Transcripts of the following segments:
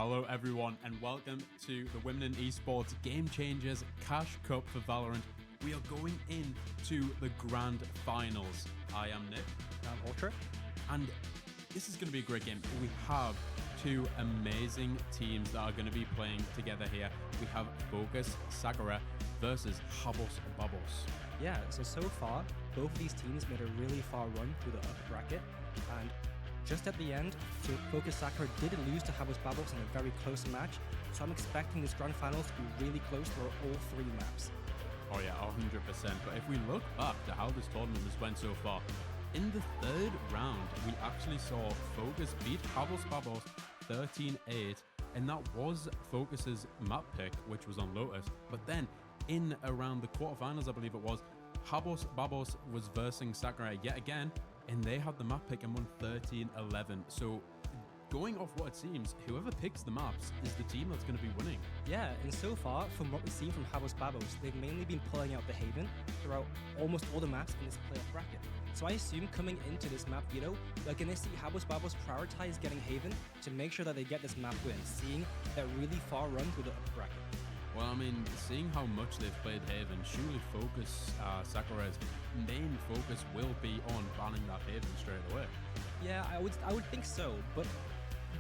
Hello everyone and welcome to the Women in Esports Game Changers Cash Cup for Valorant. We are going into the grand finals. I am Nick. I'm Ultra. And this is going to be a great game. We have two amazing teams that are going to be playing together here. We have Fokus, Sakura versus Habos, Babos. Yeah, so far, both of these teams made a really far run through the upper bracket, and just at the end, Fokus Sakura did lose to Habos Babos in a very close match, so I'm expecting this grand finals to be really close for all three maps. Oh yeah, 100%. But if we look back to how this tournament has went so far, in the third round, we actually saw Fokus beat Habos Babos 13-8, and that was Fokus's map pick, which was on Lotus. But then, in around the quarterfinals, I believe it was, Habos Babos was versing Sakura yet again, and they had the map pick and won 13-11. So going off what it seems, whoever picks the maps is the team that's going to be winning. Yeah, and so far, from what we've seen from Habos Babos, they've mainly been pulling out the Haven throughout almost all the maps in this playoff bracket. So I assume coming into this map veto, we're going to see Habos Babos prioritize getting Haven to make sure that they get this map win, seeing that really far run through the upper bracket. Well, I mean, seeing how much they've played Haven, surely Fokus, Sakura's main focus will be on banning that Haven straight away. Yeah, I would think so, but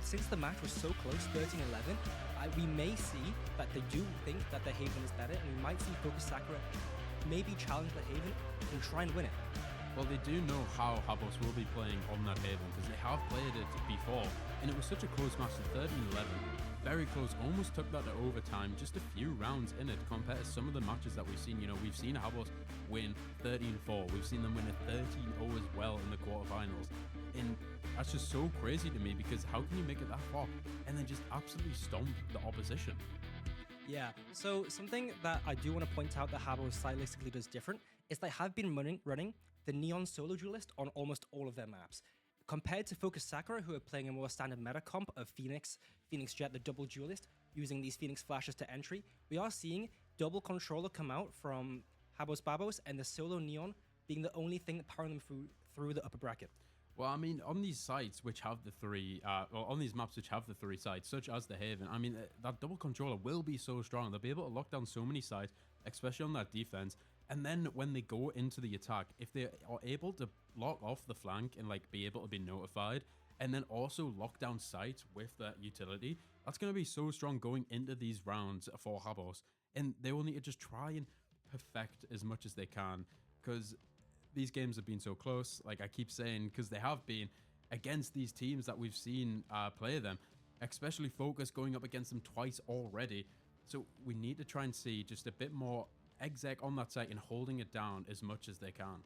since the match was so close, 13-11, we may see that they do think that the Haven is better, and we might see Fokus Sakura maybe challenge the Haven and try and win it. Well, they do know how Habos will be playing on that Haven because they have played it before, and it was such a close match, 13-11. Very close, almost took that to overtime, just a few rounds in it compared to some of the matches that we've seen. You know, we've seen Habos win 13-4, we've seen them win a 13-0 as well in the quarterfinals. And that's just so crazy to me because how can you make it that far and then just absolutely stomp the opposition? Yeah, so something that I do want to point out that Habos stylistically does different is they have been running the Neon Solo Duelist on almost all of their maps. Compared to Fokus Sakura, who are playing a more standard meta comp of Phoenix Jet, the double duelist, using these Phoenix flashes to entry, we are seeing double controller come out from Habos Babos and the Solo Neon being the only thing powering them through the upper bracket. Well, I mean, on these sites which have the three, on these maps which have the three sites, such as the Haven, I mean, that double controller will be so strong. They'll be able to lock down so many sites, especially on that defense. And then when they go into the attack, if they are able to lock off the flank and like be able to be notified, and then also lock down sites with that utility, that's going to be so strong going into these rounds for Habos. And they will need to just try and perfect as much as they can, because these games have been so close, like I keep saying, because they have been against these teams that we've seen play them, especially Fokus going up against them twice already. So we need to try and see just a bit more exec on that site and holding it down as much as they can.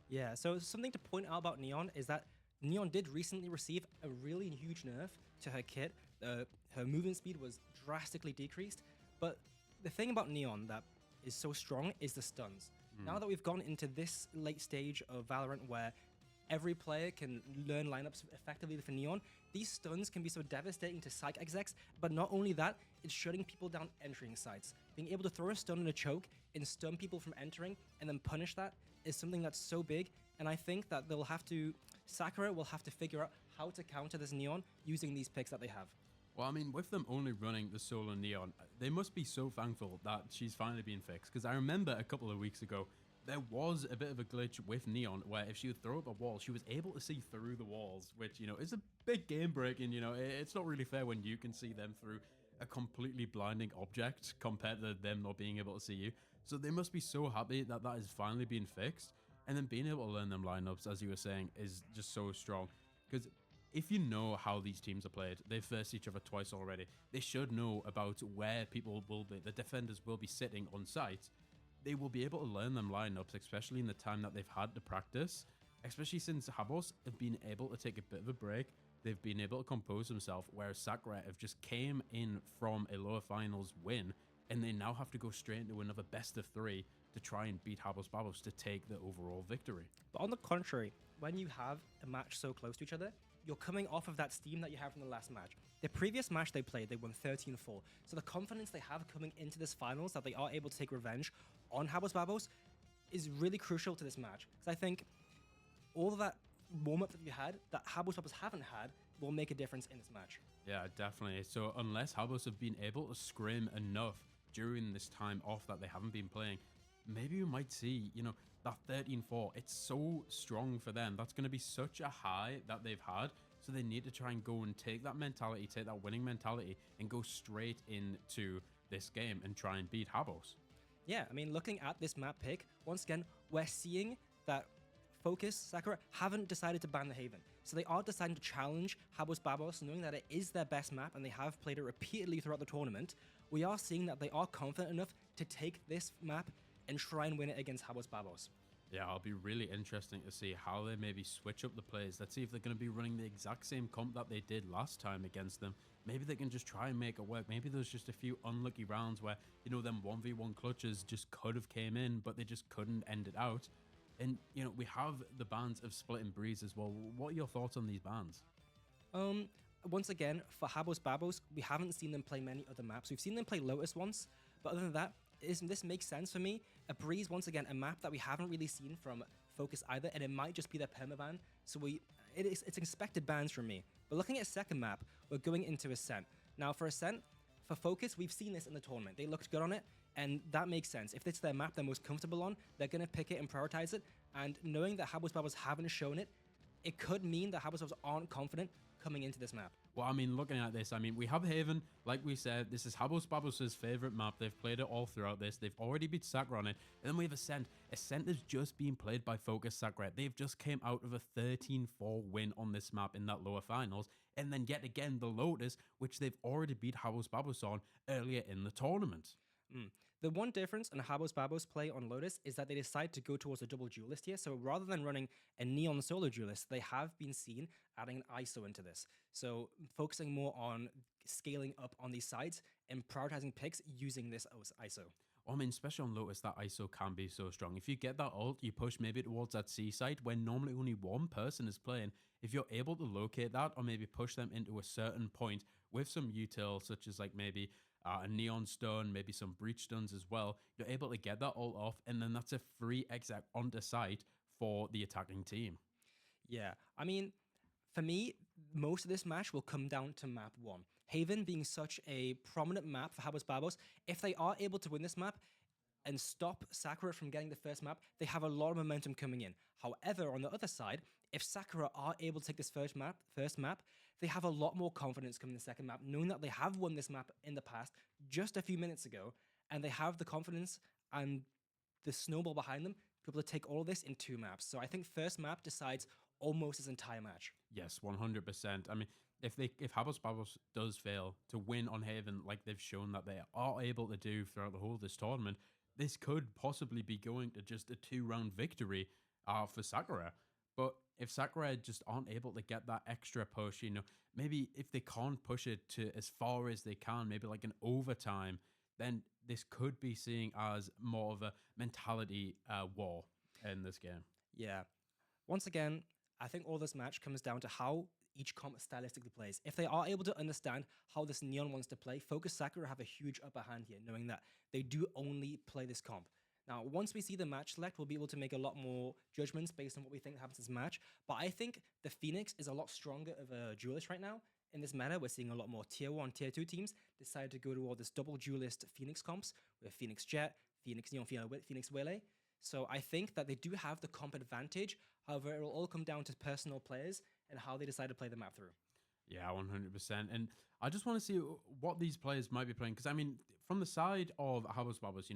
Yeah, so something to point out about Neon is that Neon did recently receive a really huge nerf to her kit. Her movement speed was drastically decreased, but the thing about Neon that is so strong is the stuns. Now that we've gone into this late stage of Valorant where every player can learn lineups effectively for Neon, these stuns can be so devastating to psych execs, but not only that, it's shutting people down entering sites. Being able to throw a stun and a choke and stun people from entering and then punish that is something that's so big, and I think that Sakura will have to figure out how to counter this Neon using these picks that they have. Well, I mean, with them only running the Solo Neon, they must be so thankful that she's finally been fixed. Because I remember a couple of weeks ago, there was a bit of a glitch with Neon where if she would throw up a wall, she was able to see through the walls, which, you know, is a big game breaking. You know, it's not really fair when you can see them through a completely blinding object compared to them not being able to see you. So they must be so happy that that has finally been fixed. And then being able to learn them lineups, as you were saying, is just so strong. Because if you know how these teams are played, they've faced each other twice already. They should know about where people will be, the defenders will be sitting on site. They will be able to learn them lineups, especially in the time that they've had to practice. Especially since Habos have been able to take a bit of a break. They've been able to compose themselves, whereas Sakura have just came in from a lower finals win, and they now have to go straight into another best of 3 to try and beat Habos Babos to take the overall victory. But on the contrary, when you have a match so close to each other, you're coming off of that steam that you have from the last match. The previous match they played, they won 13-4. So the confidence they have coming into this finals that they are able to take revenge on Habos Babos is really crucial to this match. Because I think all of that warm-up that you had, that Habos Babos haven't had, will make a difference in this match. Yeah, definitely. So unless Habos have been able to scrim enough during this time off that they haven't been playing, maybe we might see, that 13-4. It's so strong for them. That's going to be such a high that they've had. So they need to try and go and take that mentality, take that winning mentality, and go straight into this game and try and beat Habos. Yeah, I mean, looking at this map pick, once again, we're seeing that Fokus, Sakura, haven't decided to ban the Haven. So they are deciding to challenge Habos Babos, knowing that it is their best map and they have played it repeatedly throughout the tournament. We are seeing that they are confident enough to take this map and try and win it against Habos Babos. Yeah, it'll be really interesting to see how they maybe switch up the plays. Let's see if they're going to be running the exact same comp that they did last time against them. Maybe they can just try and make it work. Maybe there's just a few unlucky rounds where, them 1v1 clutches just could have came in, but they just couldn't end it out. And, we have the bans of Split and Breeze as well. What are your thoughts on these bans? Once again, for Habos Babos, we haven't seen them play many other maps. We've seen them play Lotus once, but other than that, this makes sense for me. A Breeze, once again, a map that we haven't really seen from Fokus either, and it might just be their permaban. So it's expected bans from me. But looking at second map, we're going into Ascent. Now for Ascent, for Fokus, we've seen this in the tournament. They looked good on it, and that makes sense. If it's their map they're most comfortable on, they're going to pick it and prioritize it. And knowing that Habos Babos haven't shown it, it could mean that Habos Babos aren't confident coming into this map. Well, looking at this, we have Haven. Like we said, this is Habos Babos' favorite map. They've played it all throughout this. They've already beat Sakura on it. And then we have Ascent. Ascent has just been played by Focus Sakura. They've just came out of a 13-4 win on this map in that lower finals. And then yet again, the Lotus, which they've already beat Habos Babos on earlier in the tournament. The one difference in Habos Babos play on Lotus is that they decide to go towards a double duelist here. So rather than running a Neon solo duelist, they have been seen adding an ISO into this. So focusing more on scaling up on these sides and prioritizing picks using this ISO. Especially on Lotus, that ISO can be so strong. If you get that ult, you push maybe towards that C side where normally only one person is playing. If you're able to locate that or maybe push them into a certain point with some util, such as like maybe a Neon Stun, maybe some Breach Stuns as well, you're able to get that ult off, and then that's a free exec onto site for the attacking team. Yeah, for me, most of this match will come down to map 1. Haven being such a prominent map for Habos Babos, if they are able to win this map and stop Sakura from getting the first map, they have a lot of momentum coming in. However, on the other side, if Sakura are able to take this first map, they have a lot more confidence coming in the second map, knowing that they have won this map in the past just a few minutes ago, and they have the confidence and the snowball behind them to be able to take all of this in 2 maps. So I think first map decides almost this entire match. Yes, 100%. If Habos Babos does fail to win on Haven, like they've shown that they are able to do throughout the whole of this tournament, this could possibly be going to just a 2-round victory for Sakura. But if Sakura just aren't able to get that extra push, maybe if they can't push it to as far as they can, maybe like an overtime, then this could be seen as more of a mentality war in this game. Yeah. Once again, I think all this match comes down to how each comp stylistically plays. If they are able to understand how this Neon wants to play, Focus Sakura have a huge upper hand here, knowing that they do only play this comp. Now, once we see the match select, we'll be able to make a lot more judgments based on what we think happens in this match. But I think the Phoenix is a lot stronger of a duelist right now. In this meta, we're seeing a lot more Tier 1, Tier 2 teams decide to go toward this double duelist Phoenix comps with Phoenix Jet, Phoenix Neon, Phoenix Waylay. So I think that they do have the comp advantage. However, it will all come down to personal players and how they decide to play the map through. Yeah, 100%. And I just want to see what these players might be playing. Because, from the side of Habos Babos,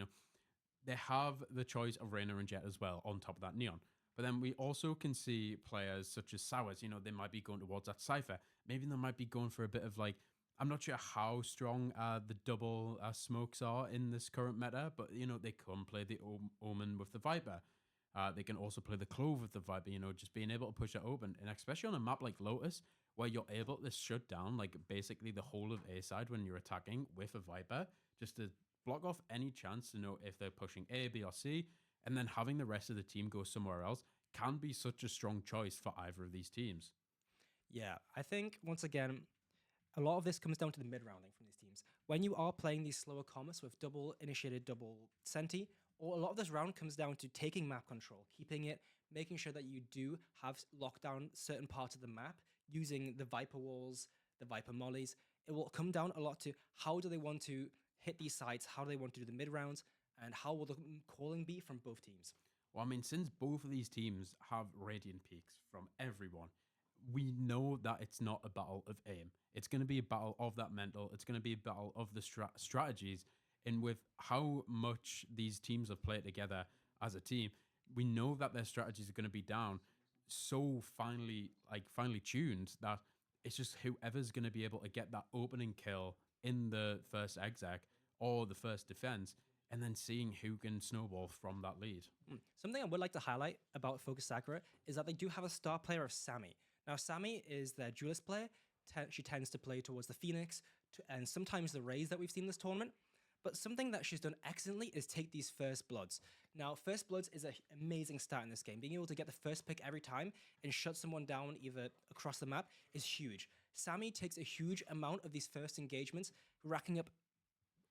they have the choice of Reina and Jet as well on top of that Neon. But then we also can see players such as Sowers, they might be going towards that Cypher. Maybe they might be going for a bit of like, I'm not sure how strong the double smokes are in this current meta, but, they can play the Omen with the Viper. They can also play the Clove with the Viper, just being able to push it open. And especially on a map like Lotus, where you're able to shut down like basically the whole of A side when you're attacking with a Viper, just to block off any chance to know if they're pushing A, B, or C, and then having the rest of the team go somewhere else can be such a strong choice for either of these teams. Yeah, I think, once again, a lot of this comes down to the mid-rounding from these teams. When you are playing these slower commas with double initiated, double senti, or a lot of this round comes down to taking map control, keeping it, making sure that you do have locked down certain parts of the map, using the Viper walls, the Viper mollies. It will come down a lot to how do they want to hit these sites, how do they want to do the mid rounds, and how will the calling be from both teams. Well, I mean, since both of these teams have Radiant peaks from everyone, we know that it's not a battle of aim. It's going to be a battle of that mental. It's going to be a battle of the strategies. And with how much these teams have played together as a team, we know that their strategies are going to be down so finely tuned that it's just whoever's going to be able to get that opening kill in the first exec or the first defense, and then seeing who can snowball from that lead. Something I would like to highlight about Focus Sakura is that they do have a star player of Sammy. Now, Sammy is their duelist player. She tends to play towards the Phoenix and sometimes the Rays that we've seen this tournament. But something that she's done excellently is take these First Bloods. Now, First Bloods is an amazing stat in this game. Being able to get the first pick every time and shut someone down either across the map is huge. Sammy takes a huge amount of these first engagements, racking up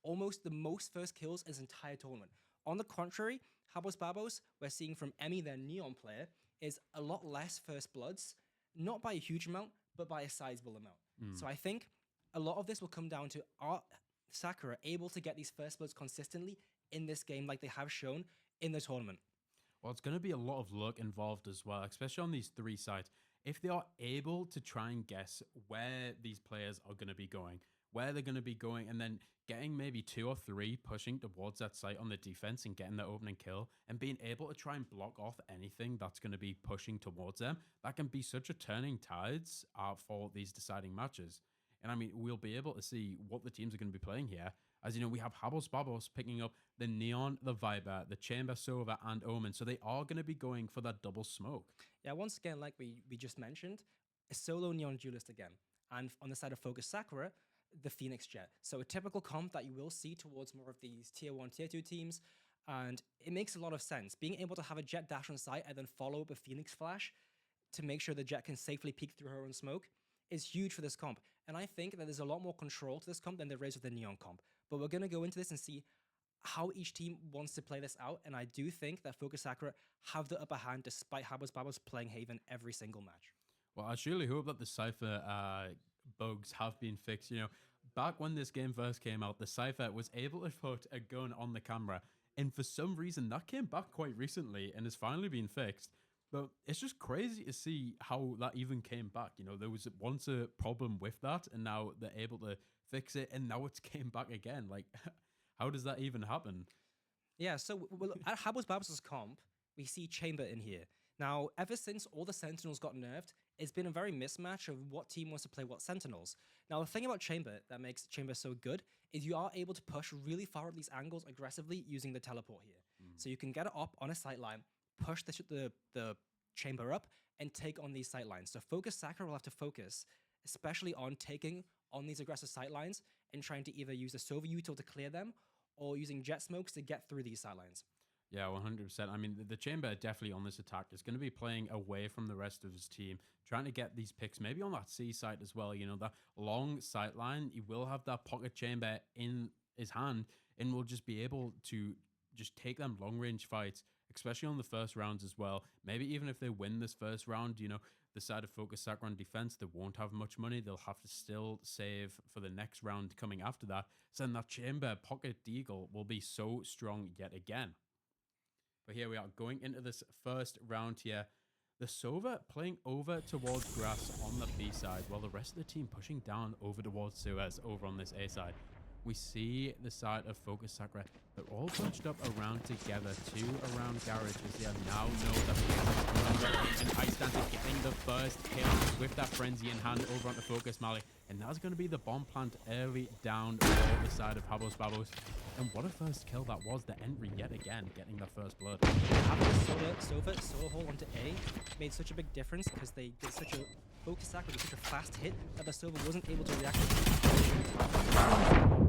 almost the most first kills in this entire tournament. On the contrary, Habos Babos, we're seeing from Emmy, their Neon player, is a lot less First Bloods, not by a huge amount, but by a sizable amount. So I think a lot of this will come down to our Sakura able to get these First Bloods consistently in this game like they have shown in the tournament. Well, it's going to be a lot of luck involved as well, especially on these 3 sides. If they are able to try and guess where these players are going to be going, where they're going to be going, and then getting maybe 2 or 3 pushing towards that site on the defense and getting the opening kill and being able to try and block off anything that's going to be pushing towards them, that can be such a turning tides for these deciding matches. And I mean, we'll be able to see what the teams are going to be playing here. As you know, we have Habos Babos picking up the Neon, the Viper, the Chamber Sova, and Omen. So they are going to be going for that double smoke. Yeah, once again, like we just mentioned, a solo Neon duelist again. And on the side of Focus Sakura, the Phoenix Jet. So a typical comp that you will see towards more of these tier 1, tier 2 teams. And it makes a lot of sense. Being able to have a Jet dash on site and then follow up a Phoenix flash to make sure the Jet can safely peek through her own smoke is huge for this comp. And I think that there's a lot more control to this comp than there is with the Neon comp. But we're going to go into this and see how each team wants to play this out. And I do think that Focus Sakura have the upper hand despite Habos Babos playing Haven every single match. Well, I surely hope that the Cypher bugs have been fixed. You know, back when this game first came out, the Cypher was able to put a gun on the camera. And for some reason, that came back quite recently and has finally been fixed. But it's just crazy to see how that even came back. You know, there was once a problem with that, and now they're able to fix it, and now it's came back again. Like, how does that even happen? Yeah, so at Habos Babos' comp, we see Chamber in here. Now, ever since all the Sentinels got nerfed, it's been a very mismatch of what team wants to play what Sentinels. Now, the thing about Chamber that makes Chamber so good is you are able to push really far at these angles aggressively using the teleport here. So you can get it up on a sight line, push the Chamber up, and take on these sight lines. So Focus Sakura will have to focus, especially on taking on these aggressive sight lines and trying to either use the Sova util to clear them or using jet smokes to get through these sight lines. Yeah, 100%. I mean, the Chamber definitely on this attack is going to be playing away from the rest of his team, trying to get these picks, maybe on that C side as well. You know, that long sight line, he will have that pocket chamber in his hand and will just be able to just take them long range fights, especially on the first rounds as well. Maybe even if they win this first round, you know, the side of Focus Sakura on defense, they won't have much money. They'll have to still save for the next round coming after that. So then that Chamber pocket deagle will be so strong yet again. But here we are going into this first round here. The Sova playing over towards grass on the B side, while the rest of the team pushing down over towards Suez over on this A side. We see the side of Focus Sakura. They're all bunched up around together, 2 around Garage, as they now know that and Ice Dancer getting the first kill with that frenzy in hand over onto Focus Mali. And that's going to be the bomb plant early down for the side of Habos Babos. And what a first kill that was, the entry yet again, getting the first blood. Having the Sova solo hole onto A made such a big difference because they did such a Focus Sakura did such a fast hit that the Sova wasn't able to react.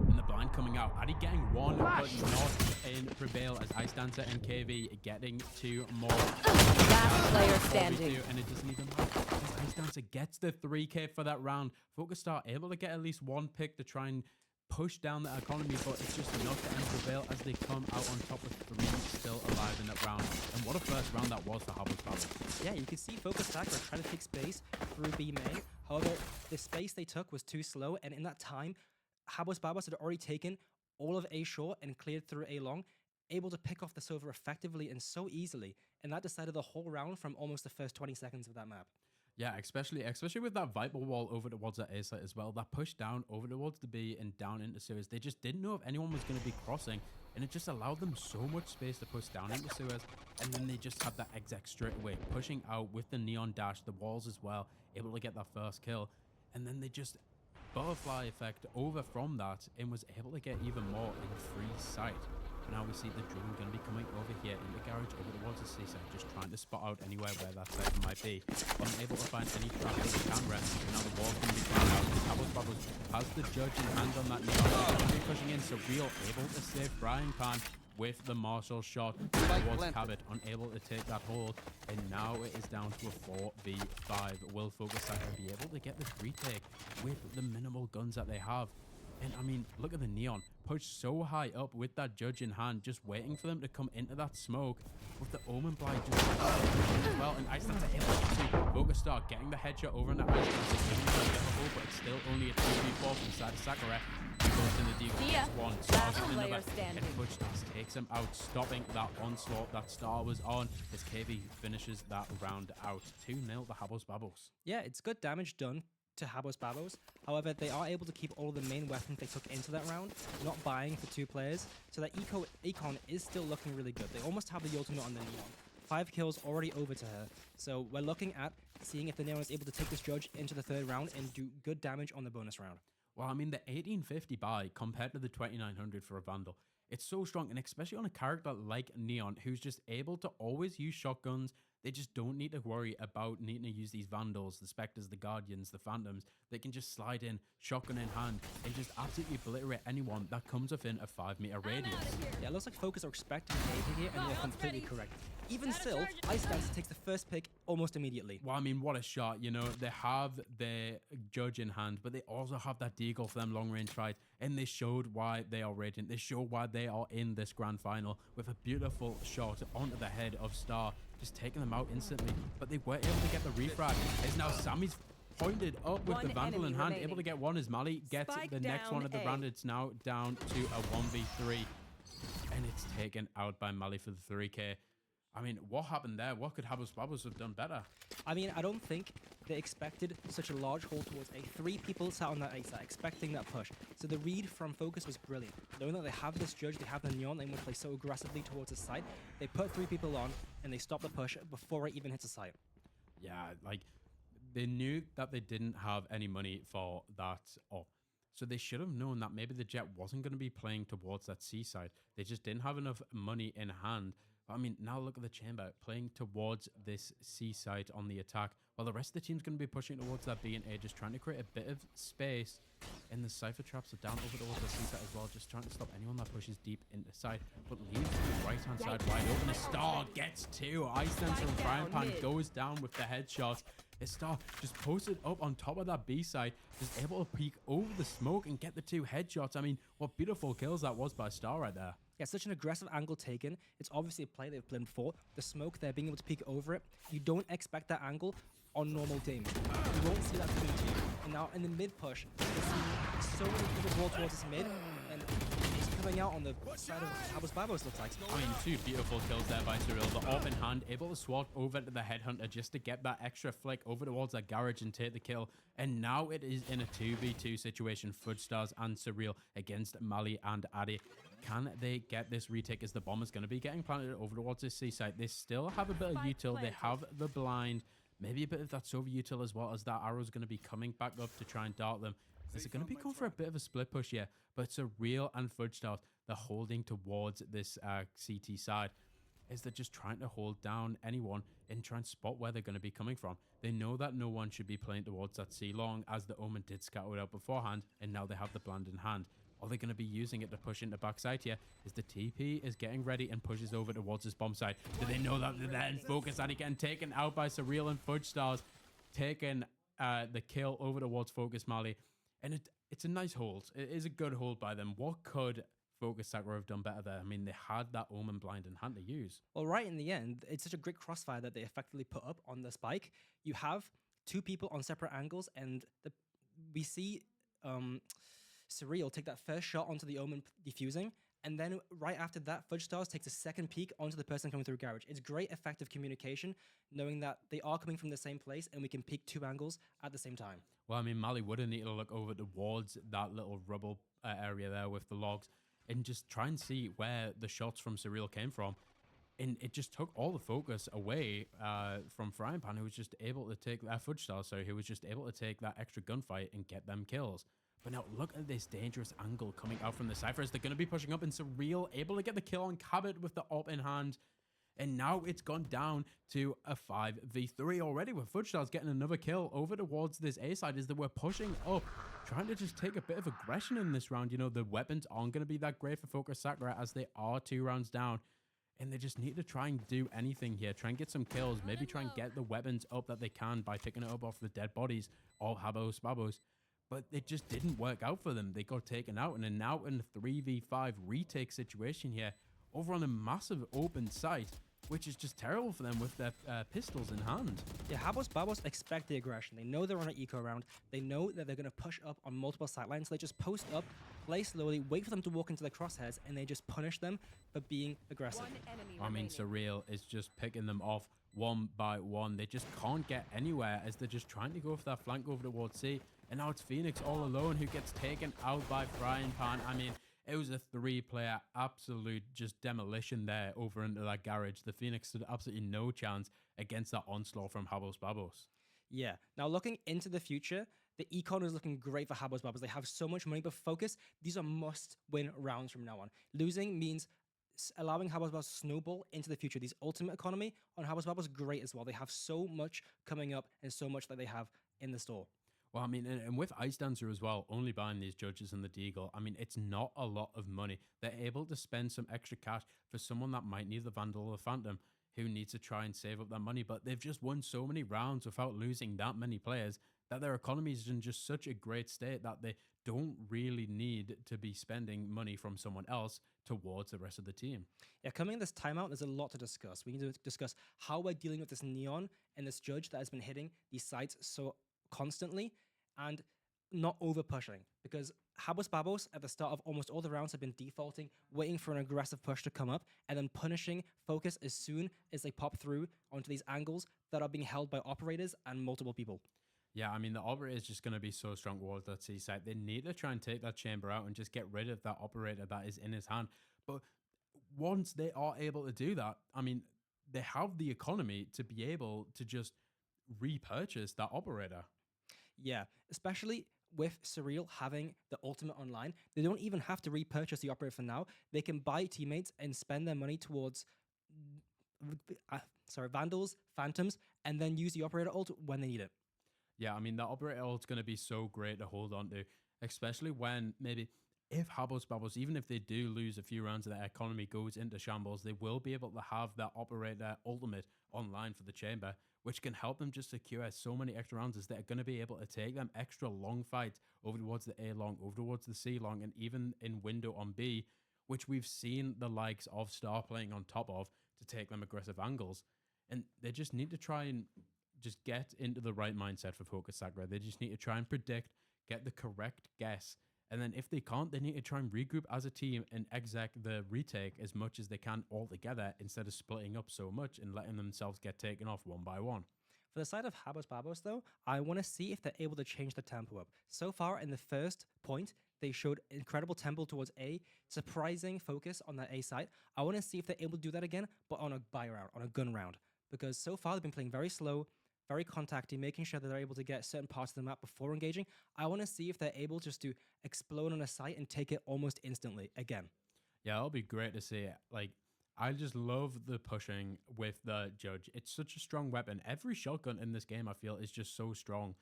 And the blind coming out. Addy getting one, but not in Prevail as Ice Dancer and KV getting 2 more. Last player standing. And it doesn't even matter. As Ice Dancer gets the 3k for that round. Focus Star able to get at least 1 pick to try and push down the economy, but it's just enough to end Prevail as they come out on top with 3 still alive in that round. And what a first round that was for Habos Babos. Yeah, you can see Focus Sakura trying to take space through B main. However, the space they took was too slow, and in that time, Habos Babos had already taken all of A short and cleared through A long, able to pick off the Sova effectively and so easily, and that decided the whole round from almost the first 20 seconds of that map. Yeah, especially with that Viper wall over towards that A site as well. That push down over towards the B and down into Suez. They just didn't know if anyone was going to be crossing, and it just allowed them so much space to push down into Suez. And then they just had that exec straight away, pushing out with the Neon dash, the walls as well, able to get that first kill. And then they just butterfly effect over from that and was able to get even more in free sight. Now we see the drone going to be coming over here in the garage over towards the seaside, just trying to spot out anywhere where that sector might be. Unable to find any traffic with camera. Now the wall's going to be coming out. Habos Babos has the judge in hand on that Neon. Going to be pushing in. Surreal able to save Frying Pan with the Marshall shot towards Cabot, unable to take that hold. And now it is down to a 4v5. Will Fokus be able to get this retake with the minimal guns that they have? And I mean, look at the Neon pushed so high up with that judge in hand, just waiting for them to come into that smoke. With the Omen Blind just as well, and Iceland's able to Focus Star getting the headshot over on the Iceland. But it's still only a 2v4 from side of Sakura. He goes in the deal. Yeah. One, Last Star's player another, standing. and Fudge Stars takes him out, stopping that onslaught that Star was on as KB finishes that round out. 2-0 the Habos Babos. Yeah, it's good damage done to Habos Babos. However, they are able to keep all of the main weapons they took into that round, not buying for 2 players, so that Econ is still looking really good. They almost have the ultimate on the Neon. 5 kills already over to her. So we're looking at seeing if the Neon is able to take this judge into the 3rd round and do good damage on the bonus round. Well, I mean, the 1850 buy compared to the 2900 for a Vandal, it's so strong, and especially on a character like Neon, who's just able to always use shotguns. They just don't need to worry about needing to use these Vandals, the Spectres, the Guardians, the Phantoms. They can just slide in, shotgun in hand, and just absolutely obliterate anyone that comes within a 5-meter radius. Yeah, it looks like Focus are expecting Navy here, and they're completely correct. Even still, Ice Dance takes the first pick almost immediately. Well, I mean, what a shot. You know, they have their judge in hand, but they also have that deagle for them long-range fights, and they showed why they are radiant. They showed why they are in this grand final with a beautiful shot onto the head of Star, just taking them out instantly. But they were able to get the refrag. As now Sammy's pointed up with the Vandal in hand, able to get one as Mali gets the next one of the round. It's now down to a 1v3, and it's taken out by Mali for the 3k. I mean, what happened there? What could Habos Babos have done better? I mean, I don't think they expected such a large hold towards A. 3 people sat on that A side, expecting that push. So the read from Focus was brilliant. Knowing that they have this judge, they have the Neon, they want to play so aggressively towards the site. They put 3 people on, and they stop the push before it even hits the site. Yeah, like, they knew that they didn't have any money for that up. So they should have known that maybe the Jet wasn't going to be playing towards that seaside. They just didn't have enough money in hand. But I mean, now look at the Chamber playing towards this seaside on the attack, while the rest of the team's going to be pushing towards that B and A, just trying to create a bit of space. And the Cypher traps are down over towards the seaside as well, just trying to stop anyone that pushes deep into side, but leaves the right-hand side wide open. A Star gets 2. Ice Dancer and Frying Pan goes down with the headshots. A Star just posted up on top of that B side, just able to peek over the smoke and get the 2 headshots. I mean, what beautiful kills that was by Star right there. Yeah, such an aggressive angle taken. It's obviously a play they've played before. The smoke, they're being able to peek over it. You don't expect that angle on normal games. You won't see that coming to you. And now in the mid push, you see so many people roll towards this mid, and it's coming out on the side of Habos Babos, looks like. I mean, 2 beautiful kills there by Surreal. The AWP in hand, able to swat over to the Headhunter just to get that extra flick over towards that garage and take the kill. And now it is in a 2v2 situation, Fudge Stars and Surreal against Mali and Addy. Can they get this retake as the bomb is going to be getting planted over towards this seaside? They still have a bit of util. They have the blind. Maybe a bit of that Sova util as well, as that arrow is going to be coming back up to try and dart them. Is it going to be going for a bit of a split push here? But it's a real and Fudge Stars. They're holding towards this CT side. Is they're just trying to hold down anyone and try and spot where they're going to be coming from. They know that no one should be playing towards that C long, as the Omen did scout it out beforehand, and now they have the blind in hand. Are they going to be using it to push into backside here? Is the TP is getting ready and pushes over towards his bomb side. Do they know that they're there in Focus? And getting taken out by Surreal and Fudge Stars, taking the kill over towards Focus Mali. And it's a nice hold. It is a good hold by them. What could Focus Sakura have done better there? I mean, they had that Omen blind in hand to use. Well, right in the end, it's such a great crossfire that they effectively put up on the spike. You have two people on separate angles, and we see Surreal take that first shot onto the Omen defusing, and then right after that, Fudge Stars takes a second peek onto the person coming through garage. It's great effective communication, knowing that they are coming from the same place and we can peek two angles at the same time. Well, I mean, Mali would need to look over towards that little rubble area there with the logs and just try and see where the shots from Surreal came from. And it just took all the focus away from Frying Pan, who was just able to take that Fudge Star, who was just able to take that extra gunfight and get them kills. But now look at this dangerous angle coming out from the Cyphers. They're going to be pushing up, and Surreal able to get the kill on Cabot with the op in hand. And now it's gone down to a 5v3 already, with Fudge Stars getting another kill over towards this A side as they were pushing up, trying to just take a bit of aggression in this round. You know, the weapons aren't going to be that great for Fokus Sakura as they are 2 rounds down. And they just need to try and do anything here. Try and get some kills. Maybe try and get the weapons up that they can by picking it up off the dead bodies of Habos, Babos. But it just didn't work out for them. They got taken out and are now in a 3v5 retake situation here over on a massive open site, which is just terrible for them with their pistols in hand. Yeah, Habos Babos expect the aggression. They know they're on an eco round. They know that they're going to push up on multiple sightlines. So they just post up, play slowly, wait for them to walk into the crosshairs, and they just punish them for being aggressive. I mean, Surreal is just picking them off one by one. They just can't get anywhere as they're just trying to go for that flank over towards C. And now it's Phoenix all alone who gets taken out by Frying Pan. I mean, it was a 3-player absolute just demolition there over into that garage. The Phoenix stood absolutely no chance against that onslaught from Habos Babos. Yeah. Now looking into the future, the econ is looking great for Habos Babos. They have so much money, but Focus, these are must-win rounds from now on. Losing means allowing Habos Babos to snowball into the future. These ultimate economy on Habos Babos great as well. They have so much coming up and so much that they have in the store. Well, I mean, and with Ice Dancer as well, only buying these judges and the Deagle, I mean, it's not a lot of money. They're able to spend some extra cash for someone that might need the Vandal or the Phantom, who needs to try and save up that money. But they've just won so many rounds without losing that many players that their economy is in just such a great state that they don't really need to be spending money from someone else towards the rest of the team. Yeah, coming in this timeout, there's a lot to discuss. We need to discuss how we're dealing with this Neon and this judge that has been hitting these sites so constantly and not over pushing, because Habos Babos at the start of almost all the rounds have been defaulting, waiting for an aggressive push to come up, and then punishing Focus as soon as they pop through onto these angles that are being held by operators and multiple people. Yeah, I mean, the operator is just going to be so strong towards that C site. They need to try and take that chamber out and just get rid of that operator that is in his hand. But once they are able to do that, I mean, they have the economy to be able to just repurchase that operator. Yeah, especially with Surreal having the ultimate online. They don't even have to repurchase the operator for now. They can buy teammates and spend their money towards Vandals, Phantoms, and then use the operator ult when they need it. Yeah, I mean, the operator ult's going to be so great to hold on to, especially when maybe if Habos Babos, even if they do lose a few rounds of their economy goes into shambles, they will be able to have that operator ultimate online for the chamber, which can help them just secure so many extra rounds as they're going to be able to take them extra long fights over towards the A long, over towards the C long, and even in window on B, which we've seen the likes of Star playing on top of to take them aggressive angles. And they just need to try and just get into the right mindset for Fokus Sakura. They just need to try and predict, get the correct guess. And then if they can't, they need to try and regroup as a team and exec the retake as much as they can all together instead of splitting up so much and letting themselves get taken off one by one. For the side of Habos Babos, though, I want to see if they're able to change the tempo up. So far, in the first point, they showed incredible tempo towards A, surprising focus on that A site. I want to see if they're able to do that again, but on a buy round, on a gun round. Because so far, they've been playing very slow, very contacty, making sure that they're able to get certain parts of the map before engaging. I want to see if they're able just to explode on a site and take it almost instantly again. Yeah, that'll be great to see. Like, I just love the pushing with the judge. It's such a strong weapon. Every shotgun in this game, I feel, is just so strong.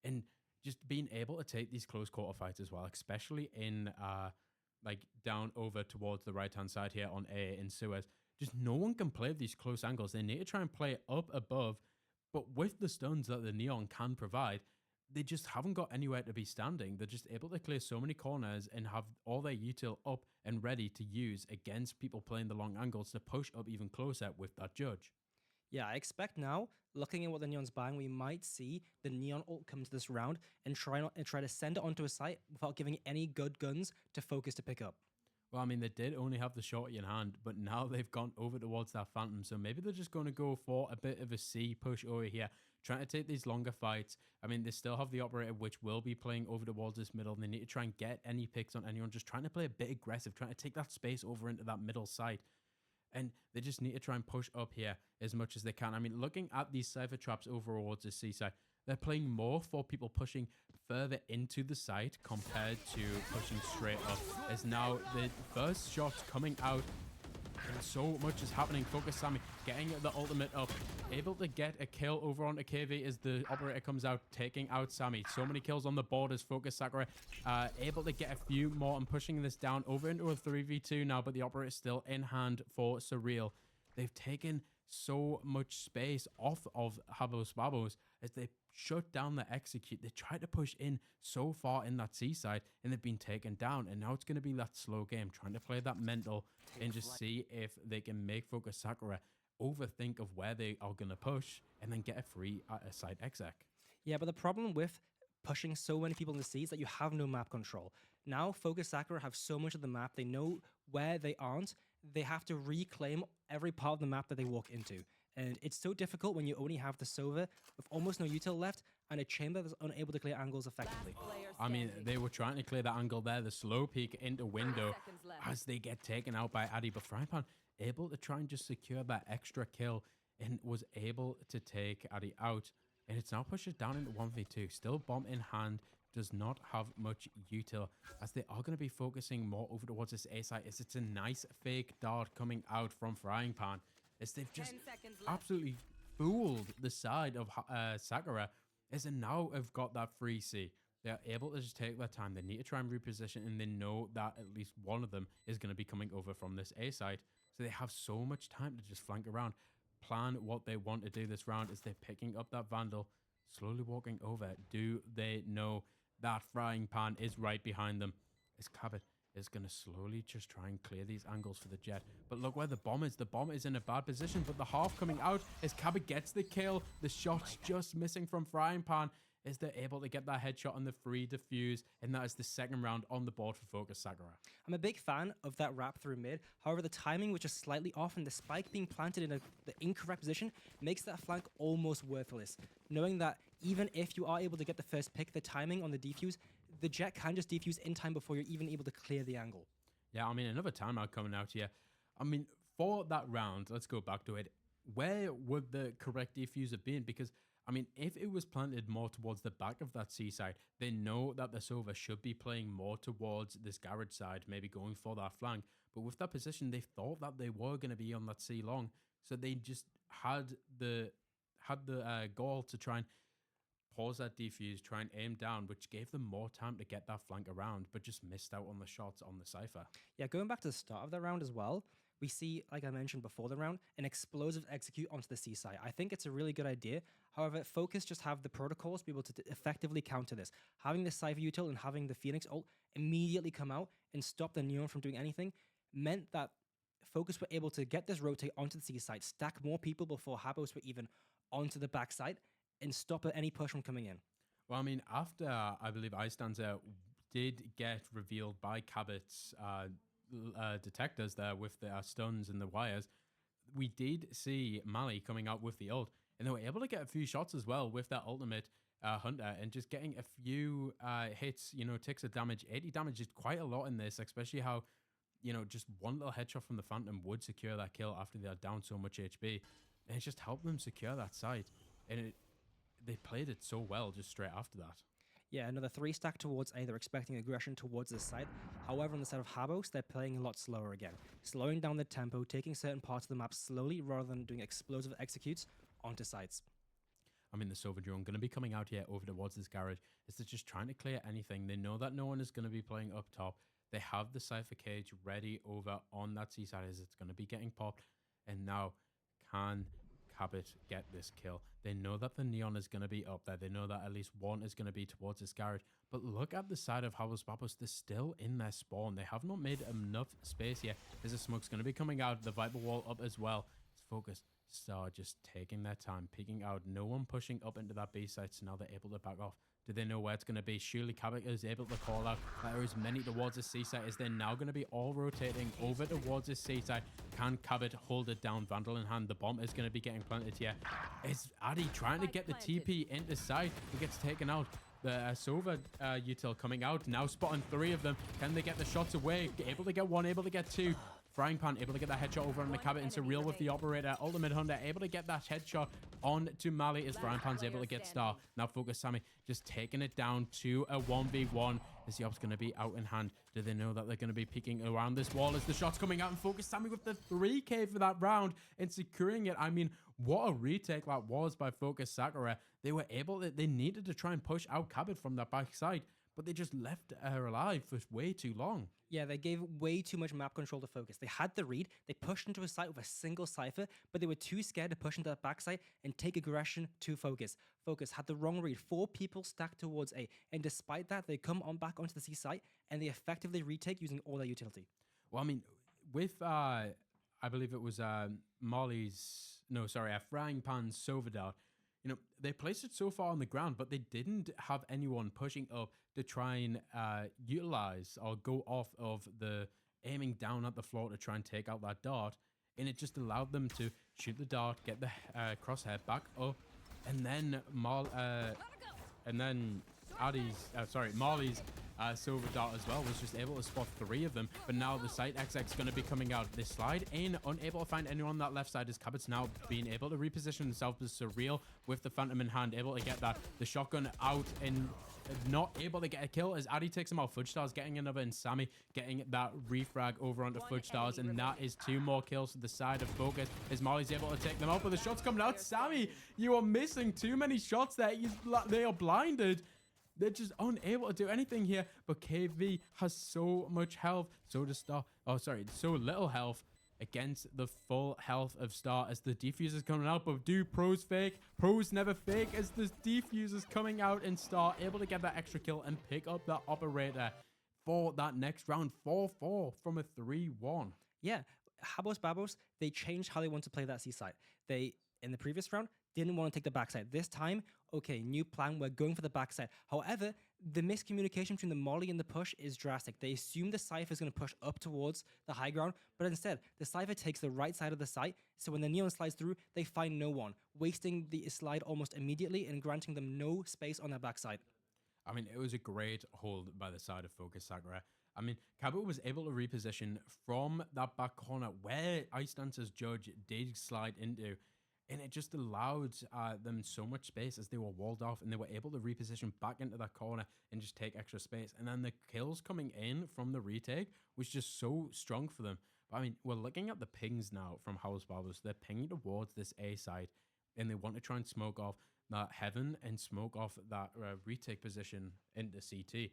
And just being able to take these close quarter fights as well, especially in like down over towards the right-hand side here on A in Suez. Just no one can play these close angles. They need to try and play up above. But with the stuns that the Neon can provide, they just haven't got anywhere to be standing. They're just able to clear so many corners and have all their util up and ready to use against people playing the long angles to push up even closer with that judge. Yeah, I expect now, looking at what the Neon's buying, we might see the Neon ult come to this round and try to send it onto a site without giving any good guns to Focus to pick up. Well, I mean, they did only have the shorty in hand, but now they've gone over towards that Phantom. So maybe they're just going to go for a bit of a C push over here, trying to take these longer fights. I mean, they still have the Operator, which will be playing over towards this middle. And they need to try and get any picks on anyone, just trying to play a bit aggressive, trying to take that space over into that middle side. And they just need to try and push up here as much as they can. I mean, looking at these Cypher traps over towards the C side, they're playing more for people pushing further into the site compared to pushing straight up. As now the first shot's coming out and so much is happening. Focus Sammy getting the ultimate up, able to get a kill over onto KV as the Operator comes out, taking out Sammy. So many kills on the board as Focus Sakura able to get a few more and pushing this down over into a 3v2 now, but the Operator still in hand for Surreal. They've taken so much space off of Habos Babos as they shut down the execute. They tried to push in so far in that C side and they've been taken down. And now it's going to be that slow game, trying to play that mental and just see if they can make Focus Sakura overthink of where they are going to push and then get a free side exec. Yeah, but the problem with pushing so many people in the C is that you have no map control. Now, Focus Sakura have so much of the map, they know where they aren't. They have to reclaim every part of the map that they walk into. And it's so difficult when you only have the Sova with almost no util left and a chamber that's unable to clear angles effectively. I mean, they were trying to clear that angle there, the slow peek into window as they get taken out by Addy, but Frypan able to try and just secure that extra kill and was able to take Addy out. And it's now pushed down into 1v2. Still bomb in hand, does not have much util as they are going to be focusing more over towards this A side. As it's a nice fake dart coming out from Frying Pan as they've just absolutely fooled the side of Sakura as they now have got that free C. They're able to just take their time. They need to try and reposition and they know that at least one of them is going to be coming over from this A side. So they have so much time to just flank around, plan what they want to do this round as they're picking up that Vandal, slowly walking over. Do they know that Frying Pan is right behind them? As Cabot is going to slowly just try and clear these angles for the Jet. But look where the bomb is. The bomb is in a bad position, but the half coming out as Cabot gets the kill. The shot's just missing from Frying Pan as they're able to get that headshot on the free defuse, and that is the second round on the board for Focus Sakura. I'm a big fan of that wrap through mid. However, the timing was just slightly off, and the spike being planted in the incorrect position makes that flank almost worthless. Knowing that even if you are able to get the first pick, the timing on the defuse, the Jet can just defuse in time before you're even able to clear the angle. Yeah, I mean, another timeout coming out here. I mean, for that round, let's go back to it. Where would the correct defuse have been? Because I mean, if it was planted more towards the back of that C side, they know that the Sova should be playing more towards this garage side, maybe going for that flank. But with that position, they thought that they were going to be on that C long. So they just had the goal to try and pause that defuse, try and aim down, which gave them more time to get that flank around, but just missed out on the shots on the Cypher. Yeah, going back to the start of the round as well, we see, like I mentioned before the round, an explosive execute onto the C side. I think it's a really good idea. However, Focus just have the protocols to be able to effectively counter this. Having the Cypher util and having the Phoenix ult immediately come out and stop the Neon from doing anything meant that Focus were able to get this rotate onto the C side, stack more people before Habos were even onto the backside, and stop any push from coming in. Well, I mean, after I believe Istanza did get revealed by Cabot's detectors there with the stuns and the wires, we did see Mali coming out with the ult, and they were able to get a few shots as well with that ultimate Hunter, and just getting a few hits, you know, ticks of damage. 80 damage is quite a lot in this, especially how, you know, just one little headshot from the Phantom would secure that kill after they are down so much HP, and it just helped them secure that side, and they played it so well just straight after that. Yeah, another 3 stack towards A. They're expecting aggression towards this side. However, on the side of Habos, they're playing a lot slower again. Slowing down the tempo, taking certain parts of the map slowly rather than doing explosive executes onto sites. I mean, the Silver Drone going to be coming out here over towards this garage. Is they're just trying to clear anything. They know that no one is going to be playing up top. They have the Cypher cage ready over on that C side as it's going to be getting popped. And now, can Cabot get this kill? They know that the Neon is going to be up there. They know that at least one is going to be towards this garage. But look at the side of Habos Babos. They're still in their spawn. They have not made enough space yet. There's a smoke's going to be coming out. The Viper wall up as well. It's Focus Star just taking their time, peeking out. No one pushing up into that B site, so now they're able to back off. Do they know where it's going to be? Surely Cabot is able to call out that there is many towards the C site. Is they're now going to be all rotating over towards the C site? Can Cabot hold it down? Vandal in hand. The bomb is going to be getting planted here. Is Addy trying to get the TP into site? He gets taken out. The Sova util coming out. Now spotting 3 of them. Can they get the shots away? Able to get 1, able to get 2. Frying Pan able to get that headshot over on the Cabot into Real with the operator. Ultimate Hunter able to get that headshot on to Mali as Frying Pan's able to get Star. Now Focus Sammy just taking it down to a 1v1. Is the ops going to be out in hand? Do they know that they're going to be peeking around this wall as the shots coming out? And Focus Sammy with the 3k for that round and securing it. I mean, what a retake that was by Focus Sakura. They were able to, they needed to try and push out Cabot from that back side, but they just left her alive for way too long. Yeah, they gave way too much map control to Focus. They had the read, they pushed into a site with a single Cypher, but they were too scared to push into that backside and take aggression to Focus. Focus had the wrong read, 4 people stacked towards A, and despite that, they come on back onto the C site, and they effectively retake using all their utility. Well, I mean, with, I believe it was Frying Pan's Sovadar, you know, they placed it so far on the ground, but they didn't have anyone pushing up to try and utilize or go off of the aiming down at the floor to try and take out that dart. And it just allowed them to shoot the dart, get the crosshair back up, and then Marley's silver dart as well was just able to spot 3 of them. But now the site XX is going to be coming out. They slide in, unable to find anyone on that left side as Cabot's now being able to reposition himself as Surreal with the Phantom in hand, able to get that. The shotgun out and not able to get a kill as Addy takes him out. Fudge Stars getting another and Sammy getting that refrag over onto Fudge Stars, and that is 2 more kills to the side of Focus as Molly's able to take them out. But the shots coming out. Sammy, you are missing too many shots there. They are blinded. They're just unable to do anything here. But KV has so much health. So does Star. Oh, sorry. So little health against the full health of Star as the defuser's coming out. But do pros fake? Pros never fake as the defuser's coming out, and Star able to get that extra kill and pick up that operator for that next round. 4-4 from a 3-1. Yeah. Habos Babos, they changed how they want to play that C site. They, in the previous round, didn't want to take the backside. This time, okay, new plan, we're going for the backside. However, the miscommunication between the molly and the push is drastic. They assume the Cypher is going to push up towards the high ground, but instead, the Cypher takes the right side of the site, so when the Neon slides through, they find no one, wasting the slide almost immediately and granting them no space on their backside. I mean, it was a great hold by the side of Focus Sakura. I mean, Cabot was able to reposition from that back corner where Ice Dancer's Judge did slide into, and it just allowed them so much space as they were walled off, and they were able to reposition back into that corner and just take extra space. And then the kills coming in from the retake was just so strong for them. But I mean, we're looking at the pings now from Habos Babos. They're pinging towards this A side, and they want to try and smoke off that Heaven and smoke off that retake position into CT.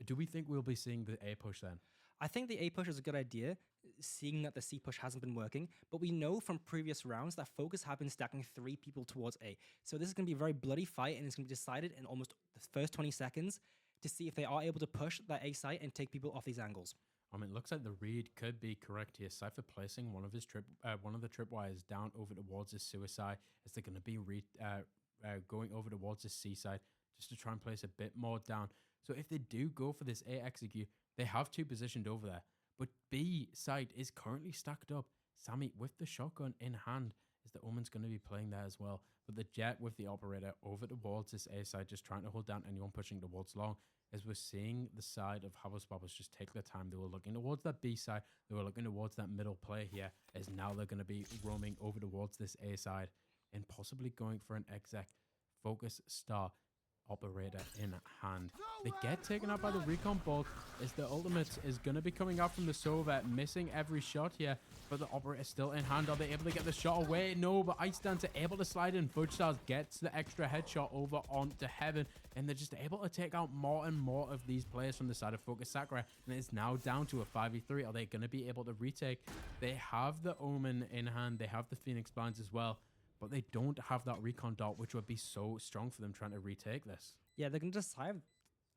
Do we think we'll be seeing the A push then? I think the A push is a good idea, seeing that the C push hasn't been working, but we know from previous rounds that Focus have been stacking 3 people towards A. So this is going to be a very bloody fight, and it's going to be decided in almost the first 20 seconds to see if they are able to push that A site and take people off these angles. I mean, it looks like the read could be correct here. Cypher placing one of the tripwires down over towards his suicide as they're going to be going over towards his C side just to try and place a bit more down. So if they do go for this A execute, they have 2 positioned over there. But B side is currently stacked up. Sammy with the shotgun in hand as the Omen's going to be playing there as well. But the Jet with the operator over towards this A side, just trying to hold down anyone pushing towards long. As we're seeing the side of Habos Babos just take their time. They were looking towards that B side. They were looking towards that middle play here. As now they're going to be roaming over towards this A side and possibly going for an exec. Focus Star operator in hand. They get taken out by the recon bolt as the ultimate is going to be coming out from the Sova, missing every shot here, but the operator still in hand. Are they able to get the shot away? No, but Ice Dancer able to slide in. Fudge Stars gets the extra headshot over onto Heaven, and they're just able to take out more and more of these players from the side of Focus Sakura, and it's now down to a 5v3. Are they going to be able to retake? They have the Omen in hand. They have the Phoenix Blinds as well, but they don't have that recon dart, which would be so strong for them trying to retake this. Yeah, they're going to decide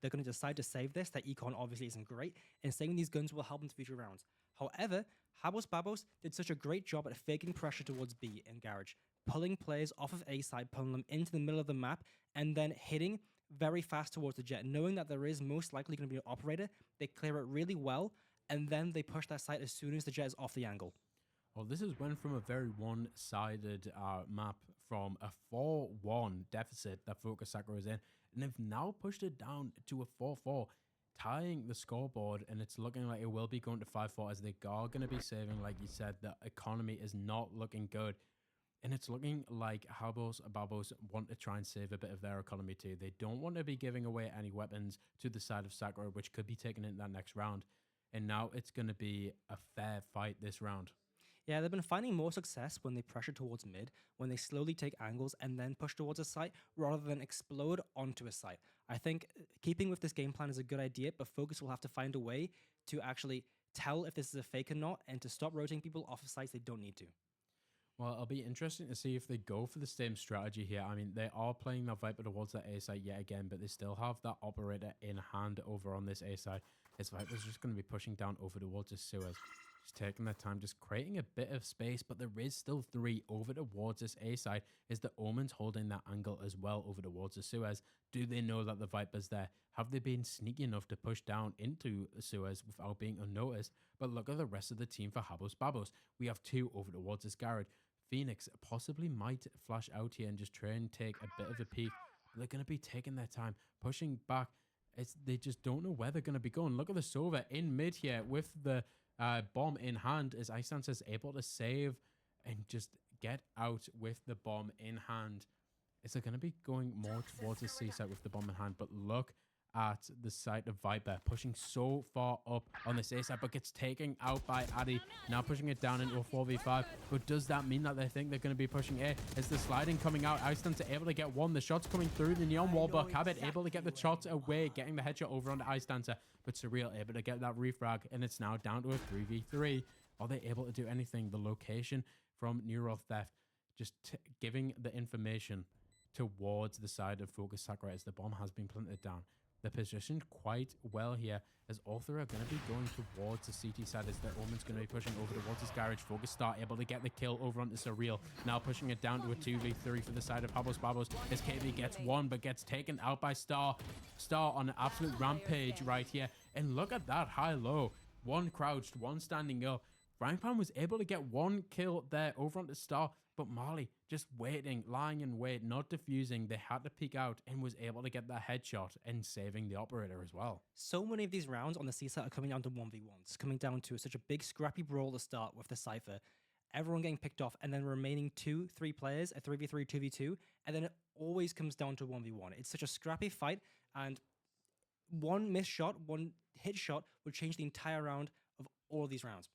they're going to decide to save this. Their econ obviously isn't great, and saving these guns will help in future rounds. However, Habos Babos did such a great job at faking pressure towards B in Garage, pulling players off of A side, pulling them into the middle of the map, and then hitting very fast towards the jet, knowing that there is most likely going to be an operator. They clear it really well, and then they push that site as soon as the jet is off the angle. Well, this has went from a very one-sided map from a 4-1 deficit that Fokus Sakura is in, and they've now pushed it down to a 4-4, tying the scoreboard, and it's looking like it will be going to 5-4 as they are going to be saving, like you said, the economy is not looking good. And it's looking like Habos Babos want to try and save a bit of their economy too. They don't want to be giving away any weapons to the side of Sakura, which could be taken in that next round. And now it's going to be a fair fight this round. Yeah, they've been finding more success when they pressure towards mid, when they slowly take angles and then push towards a site rather than explode onto a site. I think keeping with this game plan is a good idea, but Fokus will have to find a way to actually tell if this is a fake or not and to stop rotating people off of sites they don't need to. Well, it'll be interesting to see if they go for the same strategy here. I mean, they are playing that Viper towards that A side yet again, but they still have that operator in hand over on this A side. This Viper's just going to be pushing down over towards the Suez. Just taking their time, just creating a bit of space, but there is still 3 over towards this A side. Is the Omen's holding that angle as well over towards the Suez? Do they know that the Viper's there? Have they been sneaky enough to push down into Suez without being unnoticed? But look at the rest of the team for Habos Babos. We have 2 over towards this garage. Phoenix possibly might flash out here and just try and take a bit of a peek. They're going to be taking their time, pushing back. They just don't know where they're going to be going. Look at the Sova in mid here with the bomb in hand as Icelands is able to save and just get out with the bomb in hand. Is it going to be going more towards the C side with the bomb in hand? But look at the side of Viper pushing so far up on this A side, but gets taken out by Addy. Now pushing it down into a 4v5. But does that mean that they think they're going to be pushing A? Is the sliding coming out? Iceland's able to get one. The shots coming through the neon wall, but Cabot able to get the shots away, getting the headshot over onto Icelancer. But Surreal able to get that refrag, and it's now down to a 3v3. Are they able to do anything? The location from Neural Theft just giving the information towards the side of Fokus Sakura as the bomb has been planted down. They're positioned quite well here as all 3 are going to be going towards the CT side as the Omen's going to be pushing over towards his garage. Fokus Star able to get the kill over onto Surreal. Now pushing it down to a 2v3 for the side of Habos Babos as KB gets one but gets taken out by Star. Star on an absolute rampage right here. And look at that high-low. 1 crouched, 1 standing up. Frankpan was able to get 1 kill there over onto Star, but Marley just waiting, lying in wait, not defusing. They had to peek out and was able to get that headshot and saving the operator as well. So many of these rounds on the C side are coming down to 1v1s, coming down to such a big scrappy brawl to start with the Cypher. Everyone getting picked off, and then remaining 2-3 players, a 3v3, 2v2, and then it always comes down to 1v1. It's such a scrappy fight, and 1 missed shot, 1 hit shot would change the entire round of all of these rounds.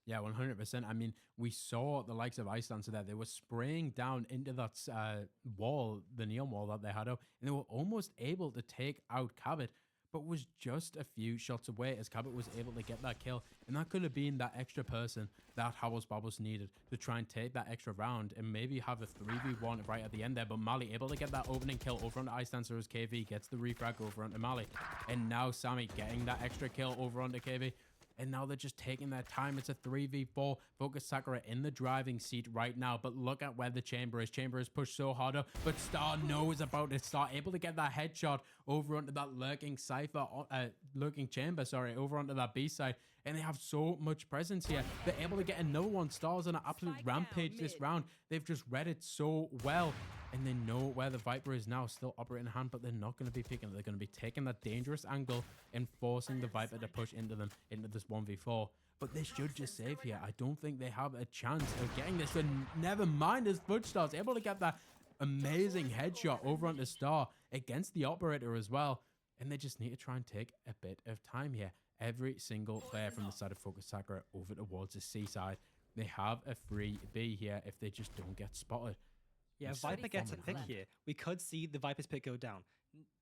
Yeah, 100%. I mean, we saw the likes of Iceland so that they were spraying down into that wall, the neon wall that they had up, and they were almost able to take out Cabot, but was just a few shots away as Cabot was able to get that kill. And that could have been that extra person that Habos Babos needed to try and take that extra round and maybe have a 3v1 right at the end there. But Mali able to get that opening kill over onto Iceland, so as KV gets the refrag over onto Mali. And now Sammy getting that extra kill over onto KV. And now they're just taking their time. It's a 3v4. Fokus Sakura in the driving seat right now. But look at where the Chamber is. Chamber is pushed so hard up. But Star knows about it. Star able to get that headshot over onto that lurking Cypher, lurking Chamber, sorry, over onto that B side. And they have so much presence here. They're able to get another one. Star's on an absolute rampage this round. They've just read it so well. And they know where the Viper is now, still operating in hand, but they're not going to be picking it. They're going to be taking that dangerous angle and forcing the Viper to push into them, into this 1v4. But they should just save here. I don't think they have a chance of getting this. And never mind, as Fudgestar's able to get that amazing headshot over onto Star against the operator as well. And they just need to try and take a bit of time here. Every single player from the side of Fokus Sakura over towards the C side, they have a free B here if they just don't get spotted. Yeah, if Viper gets a pick here, we could see the Viper's pick go down.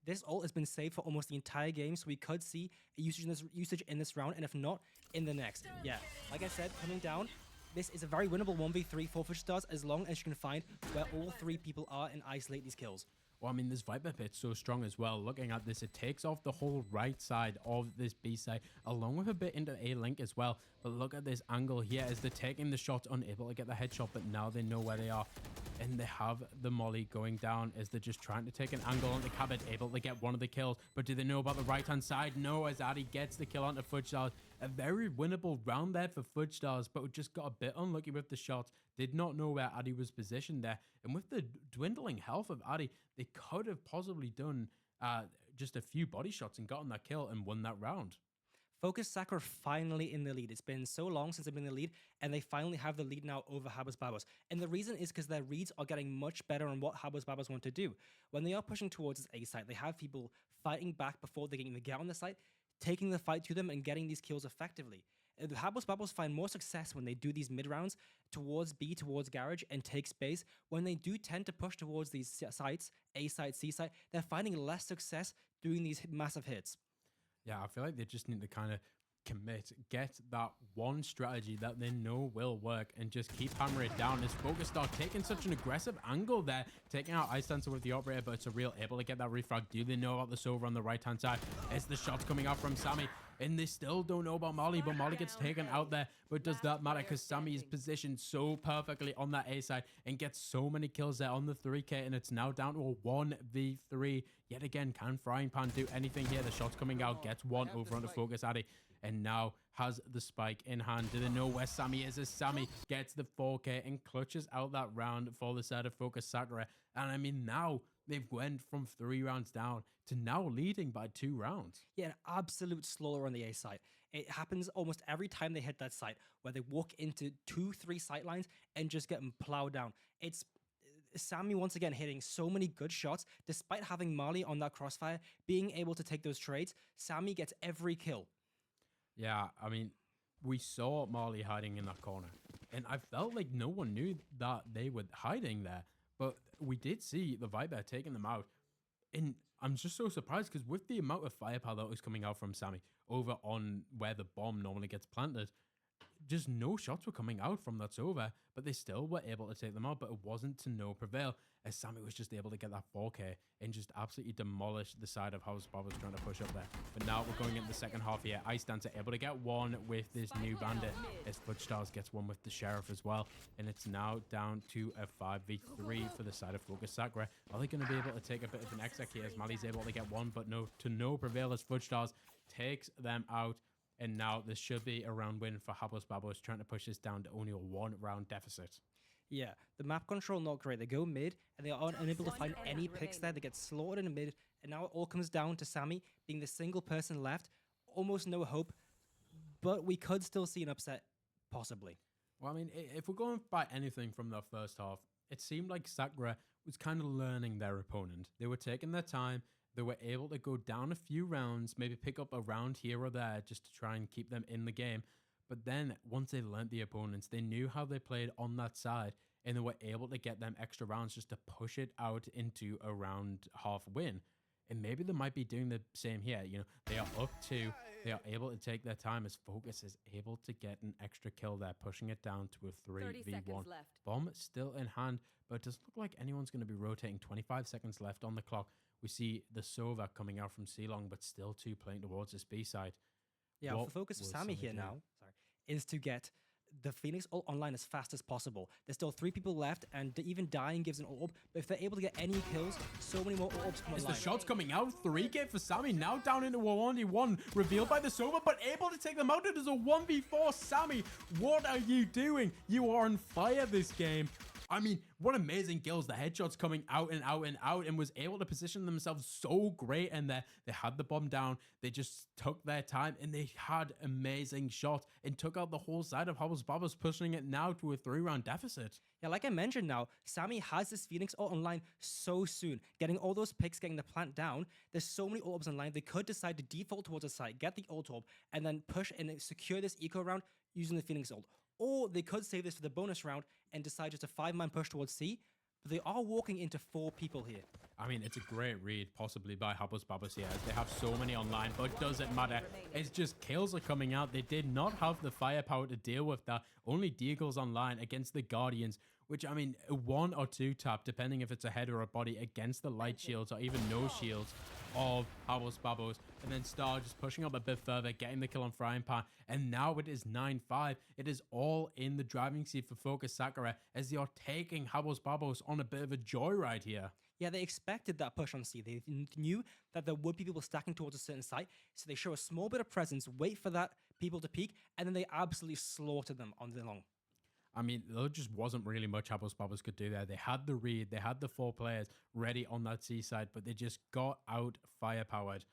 This ult has been saved for almost the entire game, so we could see a usage in this round, and if not, in the next. Yeah, like I said, coming down, this is a very winnable 1v3 for Fudgestars as long as you can find where all 3 people are and isolate these kills. Well, I mean, this Viper pit's so strong as well. Looking at this, it takes off the whole right side of this B side, along with a bit into A link as well. But look at this angle here as they're taking the shot, unable to get the headshot, but now they know where they are. And they have the molly going down as they're just trying to take an angle on the cabin, able to get one of the kills. But do they know about the right-hand side? No, as Addy gets the kill onto Fudgestars. A very winnable round there for Fudgestars, but just got a bit unlucky with the shots. Did not know where Addy was positioned there. And with the dwindling health of Addy, they could have possibly done just a few body shots and gotten that kill and won that round. Fokus Sakura finally in the lead. It's been so long since they've been in the lead, and they finally have the lead now over Habos Babos. And the reason is because their reads are getting much better on what Habos Babos want to do. When they are pushing towards this A site, they have people fighting back before they can even get on the site, taking the fight to them and getting these kills effectively. The Habos Babos find more success when they do these mid rounds towards B, towards Garage, and take space. When they do tend to push towards these sites, A site, C site, they're finding less success doing these massive hits. Yeah, I feel like they just need to kind of commit, get that one strategy that they know will work, and just keep hammering it down. As Fokus start taking such an aggressive angle there, taking out Ice Dancer with the operator, but it's a real able to get that refrag. Do they know about the Sova on the right-hand side? As the shots coming out from Sammy, and they still don't know about Molly, but Molly gets taken out there. But does that matter? Because Sammy is positioned so perfectly on that A side and gets so many kills there on the 3K, and it's now down to a 1v3. Yet again, can Frying Pan do anything here? The shot's coming out, gets one over onto Fokus Addy, and now has the spike in hand. Do they know where Sammy is? As Sammy gets the 4K and clutches out that round for the side of Fokus Sakura. And I mean, now they've went from 3 rounds down to now leading by 2 rounds. Yeah, an absolute slaughter on the A site. It happens almost every time they hit that site, where they walk into 2-3 sight lines and just get them plowed down. It's Sammy once again hitting so many good shots, despite having Marley on that crossfire, being able to take those trades. Sammy gets every kill. Yeah, I mean, we saw Marley hiding in that corner, and I felt like no one knew that they were hiding there, but we did see the Viper taking them out. And I'm just so surprised because with the amount of firepower that was coming out from Sammy over on where the bomb normally gets planted, just no shots were coming out from that Sova, but they still were able to take them out, but it wasn't to no prevail, as Sammy was just able to get that 4K and just absolutely demolish the side of House Babos trying to push up there. But now we're going into the second half here. Ice Dancer able to get one with this new bandit, as Fudgestars gets one with the Sheriff as well, and it's now down to a 5v3 for the side of Fokus Sakura. Are they going to be able to take a bit of an exec here, as Mali's able to get one, but no to no prevail, as Fudgestars takes them out. And now this should be a round win for Habos Babos, trying to push this down to only a 1-round deficit. Yeah, the map control not great. They go mid, and they are unable to find any picks there. They get slaughtered in the mid, and now it all comes down to Sammy being the single person left. Almost no hope, but we could still see an upset, possibly. Well, I mean, if we're going by anything from the first half, it seemed like Sakura was kind of learning their opponent. They were taking their time. They were able to go down a few rounds, maybe pick up a round here or there just to try and keep them in the game. But then once they learned the opponents, they knew how they played on that side, and they were able to get them extra rounds just to push it out into a round half win. And maybe they might be doing the same here. You know, they are up 2. They are able to take their time, as Fokus is able to get an extra kill there, pushing it down to a 3v1. Bomb still in hand, but it doesn't look like anyone's going to be rotating. 25 seconds left on the clock. We see the Sova coming out from C-Long, but still 2 playing towards this B side. Yeah, the focus of Sammy here now, is to get the Phoenix ult online as fast as possible. There's still 3 people left, and even dying gives an orb. But if they're able to get any kills, so many more orbs come online. The shots coming out, 3K for Sammy, now down into a 1v1, revealed by the Sova, but able to take them out. It is a 1v4. Sammy, what are you doing? You are on fire this game. I mean, what amazing kills. The headshots coming out and out and out, and was able to position themselves so great in there. They had the bomb down. They just took their time, and they had amazing shots and took out the whole side of Habos Babos, pushing it now to a 3-round deficit. Yeah, like I mentioned now, Sammy has this Phoenix ult online so soon. Getting all those picks, getting the plant down. There's so many orbs online. They could decide to default towards a site, get the ult orb, and then push and secure this eco round using the Phoenix ult. Or they could save this for the bonus round and decide just a 5-man push towards C. But they are walking into 4 people here. I mean, it's a great read, possibly by Habos Babos here, as they have so many online, but doesn't matter. It's just kills are coming out. They did not have the firepower to deal with that. Only Deagle's online against the Guardians. which, I mean, a 1 or 2 tap, depending if it's a head or a body, against the light shields or even no shields of Habos Babos. And then Star just pushing up a bit further, getting the kill on Frying Pan. And now it is 9-5. It is all in the driving seat for Fokus Sakura as they are taking Habos Babos on a bit of a joyride here. Yeah, they expected that push on C. They knew that there would be people stacking towards a certain site, so they show a small bit of presence, wait for that people to peek, and then they absolutely slaughtered them on the long. I mean, there just wasn't really much Habos Babos could do there. They had the read, they had the 4 players ready on that C side, but they just got out firepowered,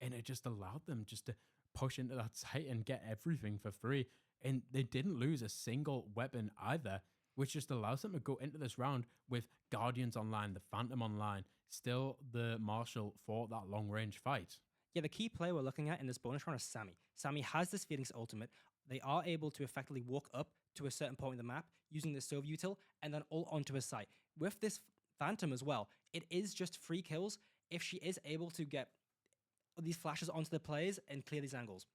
and it just allowed them just to push into that site and get everything for free. And they didn't lose a single weapon either, which just allows them to go into this round with Guardians online, the Phantom online, still the Marshal for that long-range fight. Yeah, the key player we're looking at in this bonus round is Sammy. Sammy has this Phoenix ultimate. They are able to effectively walk up to a certain point in the map using the Sov util and then ult onto a site. With this Phantom as well, it is just free kills if she is able to get these flashes onto the players and clear these angles.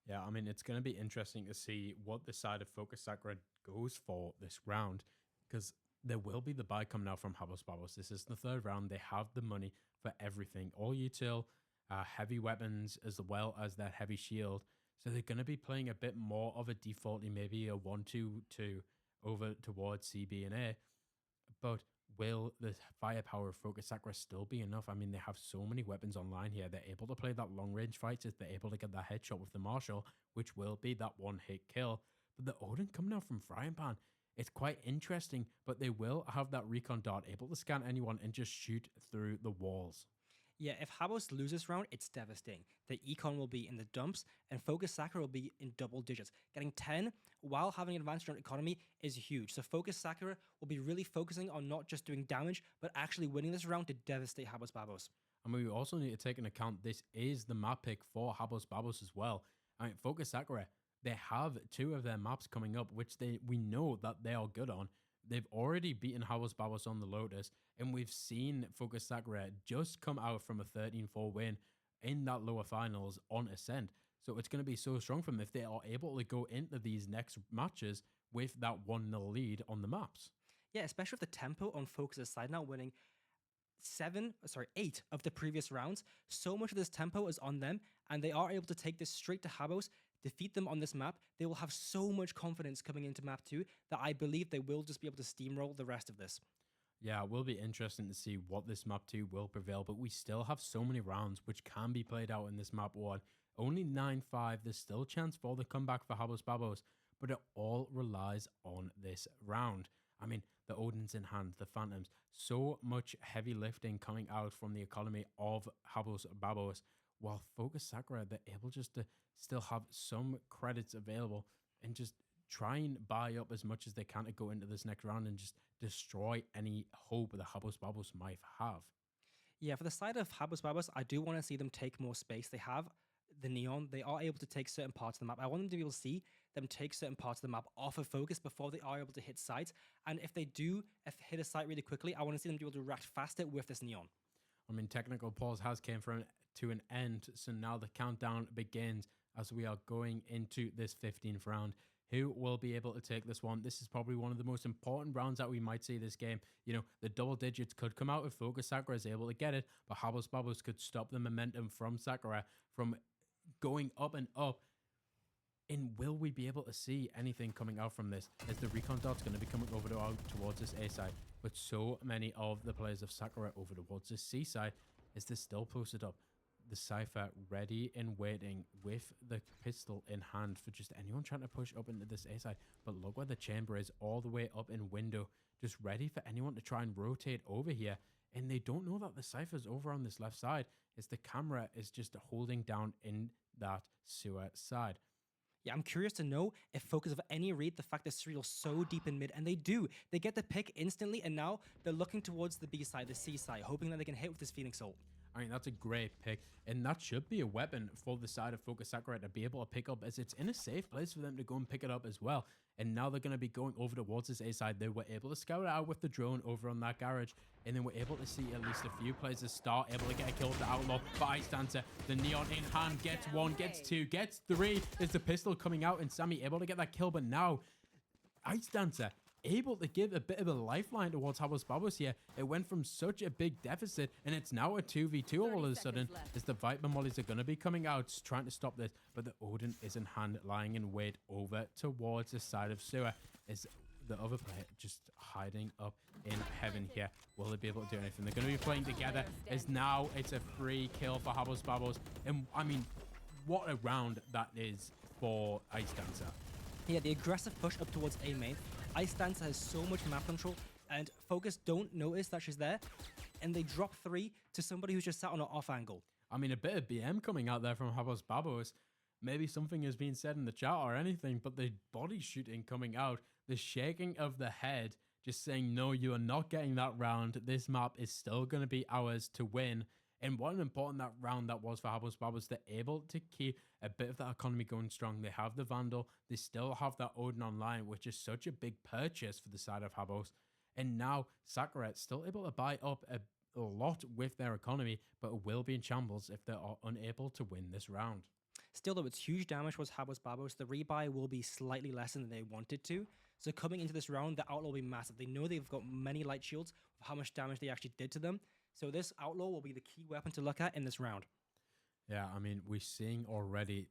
Yeah, I mean, it's going to be interesting to see what the side of Fokus Sakura goes for this round, because there will be the buy coming out from Habos Babos. This is the 3rd round. They have the money for everything. All util, heavy weapons, as well as that heavy shield. So they're going to be playing a bit more of a defaulty, maybe a 1-2-2 over towards CB and A. But will the firepower of Fokus Sakura still be enough? I mean, they have so many weapons online here. They're able to play that long-range fights if they're able to get that headshot with the Marshal, which will be that one-hit kill. But the Odin coming out from Frying Pan, it's quite interesting, but they will have that recon dart, able to scan anyone and just shoot through the walls. Yeah, if Habos loses this round, it's devastating. The econ will be in the dumps, and Fokus Sakura will be in double digits. Getting 10 while having an advantage on economy is huge. So Fokus Sakura will be really focusing on not just doing damage, but actually winning this round to devastate Habos Babos. And we also need to take into account this is the map pick for Habos Babos as well. I mean, Fokus Sakura, they have 2 of their maps coming up, which we know that they are good on. They've already beaten Habos Babos on the Lotus, and we've seen Fokus Sakura just come out from a 13-4 win in that lower finals on Ascent. So it's going to be so strong for them if they are able to go into these next matches with that 1-0 lead on the maps. Yeah, especially with the tempo on Fokus' side now winning 8 of the previous rounds. So much of this tempo is on them, and they are able to take this straight to Habos, defeat them on this map. They will have so much confidence coming into map 2 that I believe they will just be able to steamroll the rest of this. Yeah, it will be interesting to see what this map 2 will prevail, but we still have so many rounds which can be played out in this map 1. Only 9-5, there's still a chance for the comeback for Habos Babos, but it all relies on this round. I mean, the Odins in hand, the Phantoms, so much heavy lifting coming out from the economy of Habos Babos, while Fokus Sakura, they're able just to still have some credits available and just try and buy up as much as they can to go into this next round and just destroy any hope that Habos Babos might have. Yeah, for the side of Habos Babos, I do want to see them take more space. They have the Neon. They are able to take certain parts of the map. I want them to be able to see them take certain parts of the map off of Fokus before they are able to hit sites. And if they do hit a site really quickly, I want to see them be able to react faster with this Neon. I mean, technical pause has came to an end, so now the countdown begins as we are going into this 15th round. Who will be able to take this one? This is probably one of the most important rounds that we might see this game. You know, the double digits could come out if Fokus Sakura is able to get it, but Habos Babos could stop the momentum from Sakura from going up and up. And will we be able to see anything coming out from this? As the recon dot's going to be coming over towards this A side, but so many of the players of Sakura over towards this C side, is this still posted up? The Cypher ready and waiting with the pistol in hand for just anyone trying to push up into this A side. But look where the chamber is, all the way up in window, just ready for anyone to try and rotate over here. And they don't know that the Cypher's over on this left side, as the camera is just holding down in that sewer side. Yeah, I'm curious to know if Fokus have any read the fact that Cereal's so deep in mid, and they do. They get the pick instantly, and now they're looking towards the B side, the C side, hoping that they can hit with this Phoenix ult. I mean, that's a great pick, and that should be a weapon for the side of Fokus Sakura to be able to pick up, as it's in a safe place for them to go and pick it up as well. And now they're going to be going over towards this A side. They were able to scout it out with the drone over on that garage, and then we're able to see at least a few players start able to get a kill with the Outlaw. But Ice Dancer, the Neon in hand, gets 1, gets 2, gets 3. There's the pistol coming out, and Sammy able to get that kill, but now Ice Dancer able to give a bit of a lifeline towards Habos Babos here. It went from such a big deficit, and it's now a 2v2 all of a sudden, as the Viper mollies are going to be coming out, trying to stop this, but the Odin is in hand, lying in wait over towards the side of sewer. Is the other player just hiding up in heaven here? Will they be able to do anything? They're going to be playing together, as now it's a free kill for Habos Babos, and I mean, what a round that is for Ice Dancer. Yeah, the aggressive push up towards A main. Ice Dancer has so much map control, and Fokus don't notice that she's there, and they drop 3 to somebody who's just sat on an off angle. I mean, a bit of BM coming out there from Habos Babos. Maybe something has been said in the chat or anything, but the body shooting coming out, the shaking of the head, just saying, no, you are not getting that round. This map is still going to be ours to win. And what an important that round that was for Habos Babos. They're able to keep a bit of that economy going strong. They have the Vandal. They still have that Odin online, which is such a big purchase for the side of Habos. And now Sakura still able to buy up a lot with their economy, but will be in shambles if they are unable to win this round. Still, though, it's huge damage was Habos Babos. The rebuy will be slightly less than they wanted to. So coming into this round, the Outlaw will be massive. They know they've got many light shields of how much damage they actually did to them. So this Outlaw will be the key weapon to look at in this round. Yeah, I mean, we're seeing already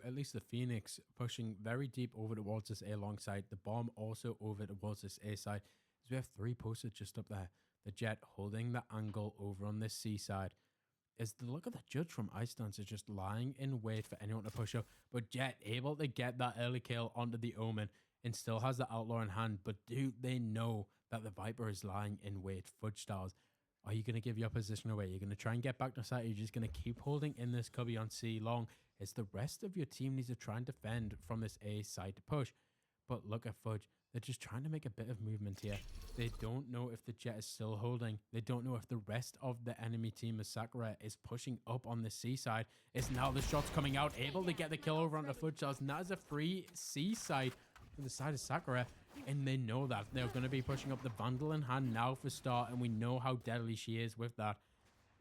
at least the Phoenix pushing very deep over towards this A long side. The Bomb also over towards this A side. So we have 3 posted just up there. The Jet holding the angle over on this C side. Is the look of the Judge from Ice Dancer just lying in wait for anyone to push up. But Jet able to get that early kill onto the Omen and still has the Outlaw in hand. But do they know that the Viper is lying in wait? Fudge Stars. Are you going to give your position away? You're going to try and get back to site? You're just going to keep holding in this cubby on C long? As the rest of your team needs to try and defend from this A side to push. But look at Fudge. They're just trying to make a bit of movement here. They don't know if the Jet is still holding. They don't know if the rest of the enemy team of Sakura is pushing up on the C side. It's now the shots coming out, able to get the kill over onto Fudge Stars. And that is a free C side for the side of Sakura. And they know that. They're going to be pushing up the Vandal in hand now for start. And we know how deadly she is with that.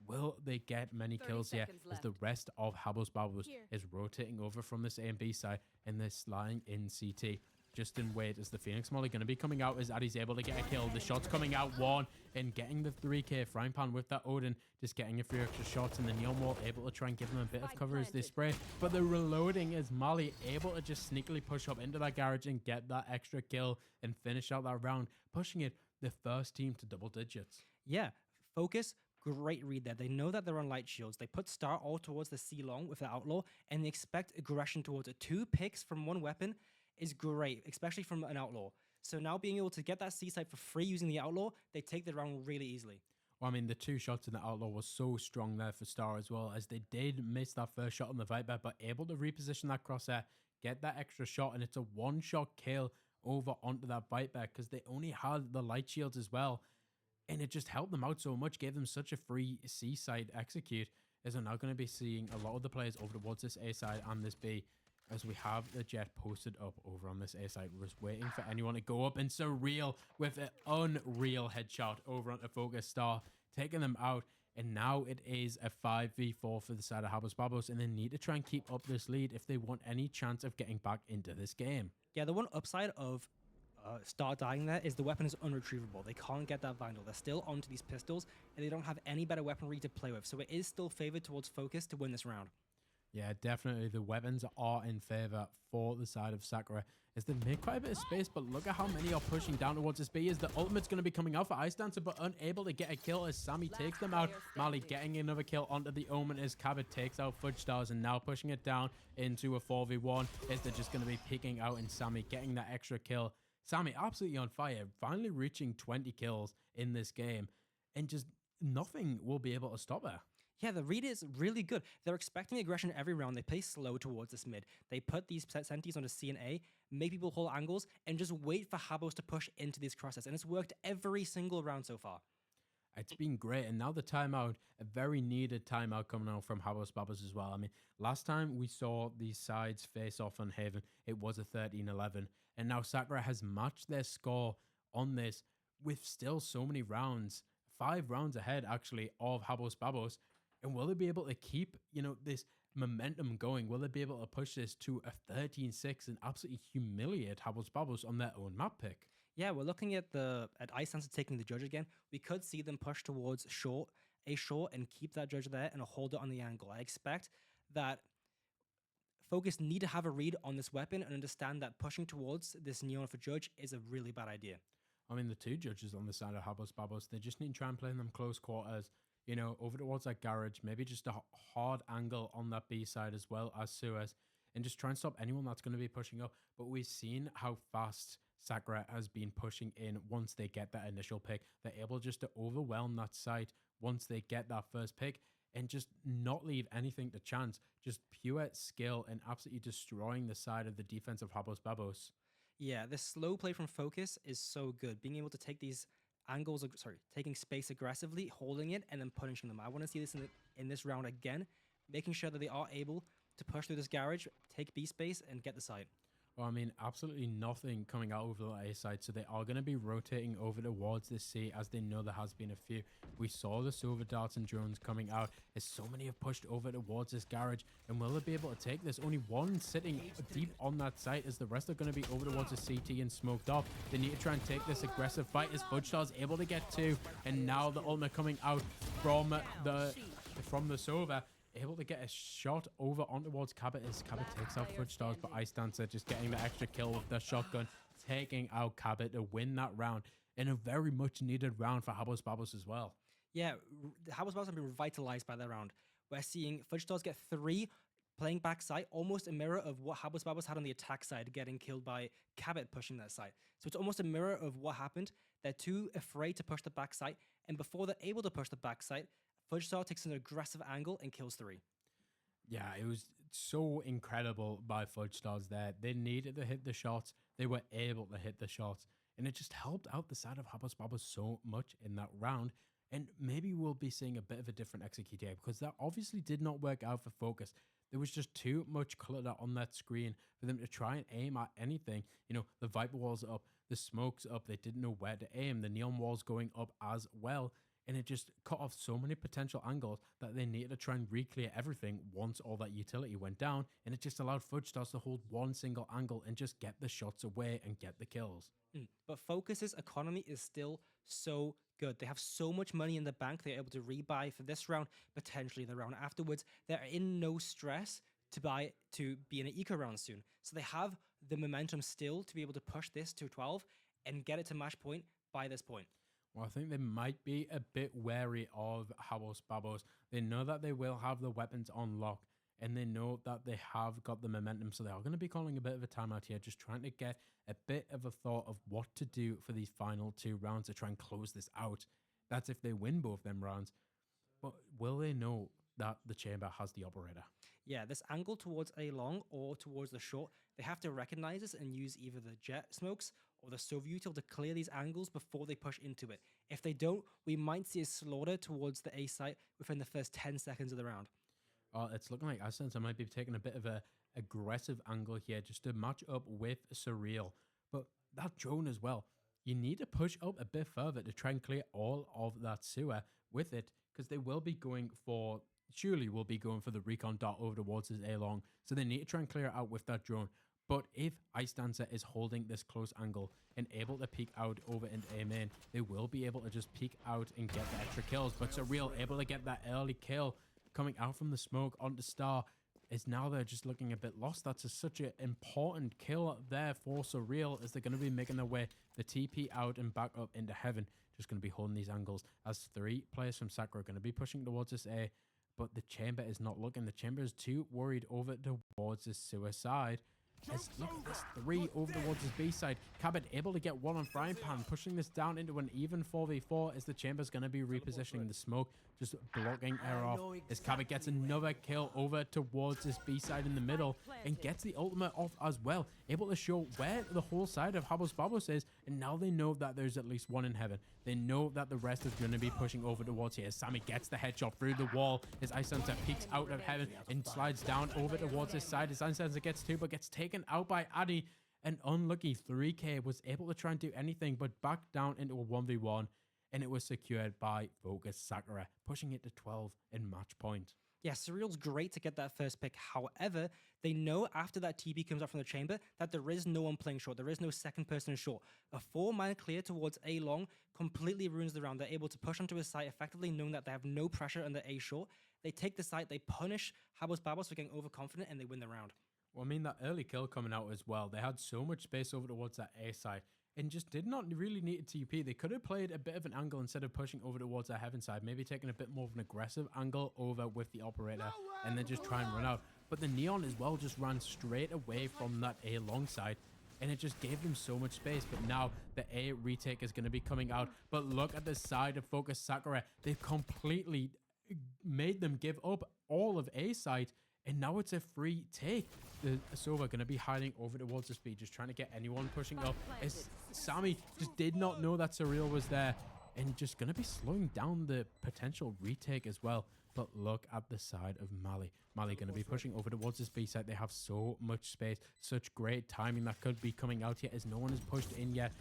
Will they get many kills here as the rest of Habos Babos is rotating over from this A and B side and they're lying in CT? Just in wait as the Phoenix Molly going to be coming out as Addy's able to get a kill. The shot's coming out 1 and getting the 3k frying pan with that Odin, just getting a few extra shots, and the Neon Wall able to try and give them a bit of cover as they spray. But the reloading is Molly able to just sneakily push up into that garage and get that extra kill and finish out that round, pushing it the first team to double digits. Yeah, Fokus, great read there. They know that they're on light shields. They put Star all towards the C long with the Outlaw, and they expect aggression towards it. 2 picks from 1 weapon is great, especially from an Outlaw. So now being able to get that C side for free using the Outlaw, they take the round really easily. Well, I mean, the 2 shots in the Outlaw was so strong there for Star as well, as they did miss that first shot on the Viper, but able to reposition that crosshair, get that extra shot, and it's a 1-shot kill over onto that Viper because they only had the light shields as well. And it just helped them out so much, gave them such a free C side execute, as we're now going to be seeing a lot of the players over towards this A side and this B, as we have the Jet posted up over on this A side. We're just waiting for anyone to go up, and Surreal with an unreal headshot over onto Focus Star, taking them out. And now it is a 5v4 for the side of Habos Babos, and they need to try and keep up this lead if they want any chance of getting back into this game. Yeah, the one upside of Star dying there is the weapon is unretrievable. They can't get that Vandal. They're still onto these pistols, and they don't have any better weaponry to play with. So it is still favored towards Focus to win this round. Yeah, definitely the weapons are in favor for the side of Sakura, as they make quite a bit of space, but look at how many are pushing down towards this B, as the ultimate's going to be coming out for Ice Dancer, but unable to get a kill as Sammy takes them out. Mali getting another kill onto the Omen as Cabot takes out Fudge Stars, and now pushing it down into a 4v1 as they're just going to be picking out, and Sammy getting that extra kill. Sammy absolutely on fire, finally reaching 20 kills in this game, and just nothing will be able to stop her. Yeah, the read is really good. They're expecting aggression every round. They play slow towards this mid. They put these senties onto C and A, make people hold angles, and just wait for Habos to push into these crosses. And it's worked every single round so far. It's been great. And now the timeout, a very needed timeout coming out from Habos Babos as well. I mean, last time we saw these sides face off on Haven, it was a 13-11. And now Sakura has matched their score on this with still so many rounds, 5 rounds ahead actually of Habos Babos. And will they be able to keep, this momentum going? Will they be able to push this to a 13-6 and absolutely humiliate Habos Babos on their own map pick? Yeah, we're looking at Ice Dancer taking the judge again. We could see them push towards a short, and keep that judge there and hold it on the angle. I expect that Focus need to have a read on this weapon and understand that pushing towards this Neon for judge is a really bad idea. I mean, the two judges on the side of Habos Babos, they just need to try and play them close quarters, over towards that garage, maybe just a hard angle on that B side as well as Suez, and just try and stop anyone that's going to be pushing up. But we've seen how fast Sakura has been pushing in once they get that initial pick. They're able just to overwhelm that site once they get that first pick and just not leave anything to chance. Just pure skill and absolutely destroying the side of the defense of Habos Babos. Yeah, this slow play from Focus is so good. Being able to take these angles, taking space aggressively, holding it, and then punishing them. I want to see this in this round again, making sure that they are able to push through this garage, take B space, and get the site. Well, I mean, absolutely nothing coming out over the A side, so they are going to be rotating over towards the C as they know there has been a few. We saw the silver darts and drones coming out as so many have pushed over towards this garage, and will they be able to take this? Only one sitting deep on that site as the rest are going to be over towards the CT and smoked off. They need to try and take this aggressive fight as Fudgestar's able to get two, and now the ultimate coming out from the Sova. Able to get a shot over on towards Cabot as Cabot takes out Fudgestars, but Ice Dancer just getting the extra kill with the shotgun, taking out Cabot to win that round in a very much needed round for Habos Babos as well. Yeah, Habos Babos have been revitalized by that round. We're seeing Fudgestars get 3 playing backside, almost a mirror of what Habos Babos had on the attack side, getting killed by Cabot pushing that side. So it's almost a mirror of what happened. They're too afraid to push the backside, and before they're able to push the backside, Fudgestar takes an aggressive angle and kills 3. Yeah, it was so incredible by Fudgestars there. They needed to hit the shots. They were able to hit the shots. And it just helped out the side of Habos Babos so much in that round. And maybe we'll be seeing a bit of a different execute here because that obviously did not work out for Focus. There was just too much clutter on that screen for them to try and aim at anything. The Viper wall's up, the smoke's up. They didn't know where to aim. The neon wall's going up as well. And it just cut off so many potential angles that they needed to try and reclear everything once all that utility went down. And it just allowed Fudgestars to hold one single angle and just get the shots away and get the kills. But Focus's economy is still so good. They have so much money in the bank. They're able to rebuy for this round, potentially the round afterwards. They're in no stress to be in an eco round soon. So they have the momentum still to be able to push this to 12 and get it to match point by this point. Well, I think they might be a bit wary of Habos Babos. They know that they will have the weapons on lock, and they know that they have got the momentum, so they are going to be calling a bit of a timeout here, just trying to get a bit of a thought of what to do for these final 2 rounds to try and close this out. That's if they win both them rounds. But will they know that the chamber has the operator? Yeah, this angle towards A long or towards the short, they have to recognize this and use either the jet smokes or the Soviutil to clear these angles before they push into it. If they don't, we might see a slaughter towards the A site within the first 10 seconds of the round. It's looking like Ascens might be taking a bit of a aggressive angle here just to match up with Surreal. But that drone as well, you need to push up a bit further to try and clear all of that sewer with it, because they will be going for, surely will be going for the recon dot over towards his A long. So they need to try and clear it out with that drone. But if Ice Dancer is holding this close angle and able to peek out over into A main, they will be able to just peek out and get the extra kills. But Surreal able to get that early kill coming out from the smoke onto Star. Is now they're just looking a bit lost. That's such an important kill there for Surreal as they're going to be making their way the TP out and back up into heaven. Just going to be holding these angles as 3 players from Sakura are going to be pushing towards this A. But the chamber is not looking. The chamber is too worried over towards this suicide. As look at this 3 over towards his B side. Cabot able to get 1 on Frying Pan, pushing this down into an even 4v4 as the chamber's going to be repositioning the smoke, just blocking air off as Cabot gets another kill over towards this B side in the middle and gets the ultimate off as well, able to show where the whole side of Habos Babos is, and now they know that there's at least 1 in heaven. They know that the rest is going to be pushing over towards here. Sammy gets the headshot through the wall as Ice Dancer peeks out of heaven and slides down over towards his side as Ice Dancer gets 2 but gets taken out by Addy. An unlucky 3K was able to try and do anything but back down into a 1v1, and it was secured by Focus Sakura, pushing it to 12 in match point. Yeah, Surreal's great to get that first pick. However, they know after that TP comes out from the chamber that there is no one playing short. There is no second person short. A 4-man clear towards A long completely ruins the round. They're able to push onto his site effectively, knowing that they have no pressure under A short. They take the site, they punish Habos Babos for getting overconfident, and they win the round. Well, I mean, that early kill coming out as well, they had so much space over towards that A side and just did not really need a TP. They could have played a bit of an angle instead of pushing over towards that heaven side, maybe taking a bit more of an aggressive angle over with the operator and then just try and run out. But the Neon as well just ran straight away from that A long side, and it just gave them so much space. But now the A retake is going to be coming out. But look at the side of Fokus Sakura. They've completely made them give up all of A side, and now it's a free take. The Sova going to be hiding over towards the speed, just trying to get anyone pushing up. As Sammy just did not know that Surreal was there, and just going to be slowing down the potential retake as well. But look at the side of Mali. Mali going to be pushing over towards this B side. They have so much space, such great timing that could be coming out here as no one has pushed in yet.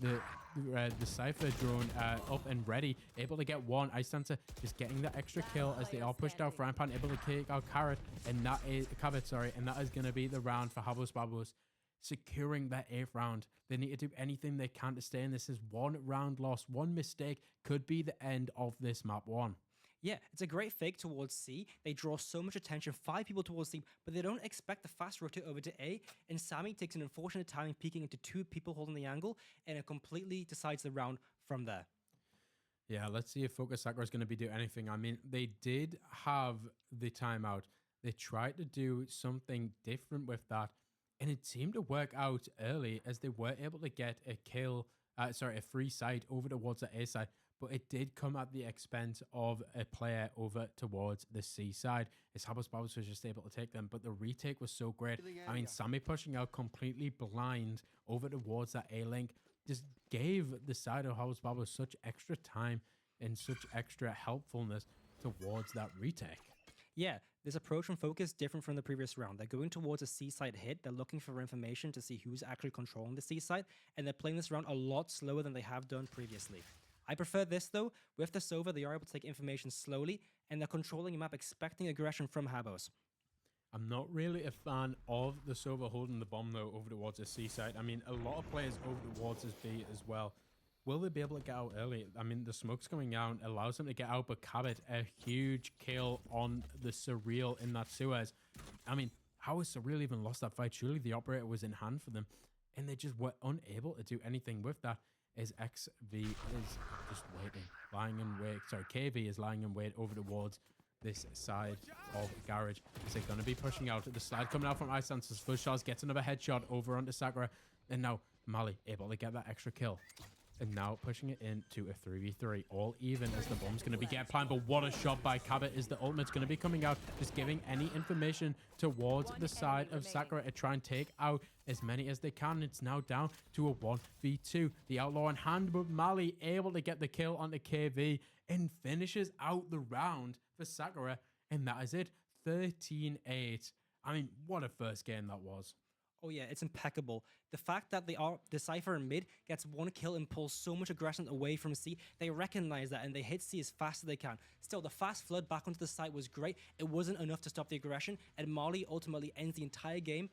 The Cypher drone up and ready, able to get one. Ice Dancer just getting the extra kill as they are pushed out. Frying Pan able to kick out Carrot, and that is Cabot, sorry, and that is going to be the round for Habos Babos, securing that 8th round. They need to do anything they can to stay in. This is 1 round loss. One mistake could be the end of this map 1. Yeah, it's a great fake towards C. They draw so much attention, 5 people towards C, but they don't expect the fast rotate over to A. And Sammy takes an unfortunate timing, peeking into 2 people holding the angle, and it completely decides the round from there. Yeah, let's see if Fokus Sakura is going to be doing anything. I mean, they did have the timeout. They tried to do something different with that, and it seemed to work out early as they were able to get a kill, a free side over towards the A side. But it did come at the expense of a player over towards the C side. As Habos Babos was just able to take them, but the retake was so great. I mean, Sammy pushing out completely blind over towards that A-link just gave the side of Habos Babos such extra time and such extra helpfulness towards that retake. Yeah, this approach from Focus different from the previous round. They're going towards a C-side hit. They're looking for information to see who's actually controlling the C-side, and they're playing this round a lot slower than they have done previously. I prefer this though. With the Sova, they are able to take information slowly, and they're controlling a map expecting aggression from Habos. I'm not really a fan of the Sova holding the bomb though over towards the C side. I mean, a lot of players over towards this B as well. Will they be able to get out early? I mean, the smoke's coming out, allows them to get out, but Cabot, a huge kill on the Surreal in that Suez. I mean, how has Surreal even lost that fight? Surely the operator was in hand for them, and they just were unable to do anything with that. Is XV is just waiting, lying in wait. Sorry, KV is lying in wait over towards this side of Garage. Is they going to be pushing out? The slide coming out from Ice Dancer's first shot gets another headshot over onto Sakura, and now Mali able to get that extra kill. And now pushing it into a 3v3, all even as the bomb's going to be get planned. But what a shot by Cabot is the ultimate's going to be coming out, just giving any information towards the side of Sakura to try and take out as many as they can. It's now down to a 1v2. The Outlaw in hand, but Mali able to get the kill onto KV and finishes out the round for Sakura. And that is it, 13-8. I mean, what a first game that was. Oh yeah, it's impeccable. The fact that the Cypher in mid gets 1 kill and pulls so much aggression away from C, they recognize that and they hit C as fast as they can. Still, the fast flood back onto the site was great. It wasn't enough to stop the aggression, and Mali ultimately ends the entire game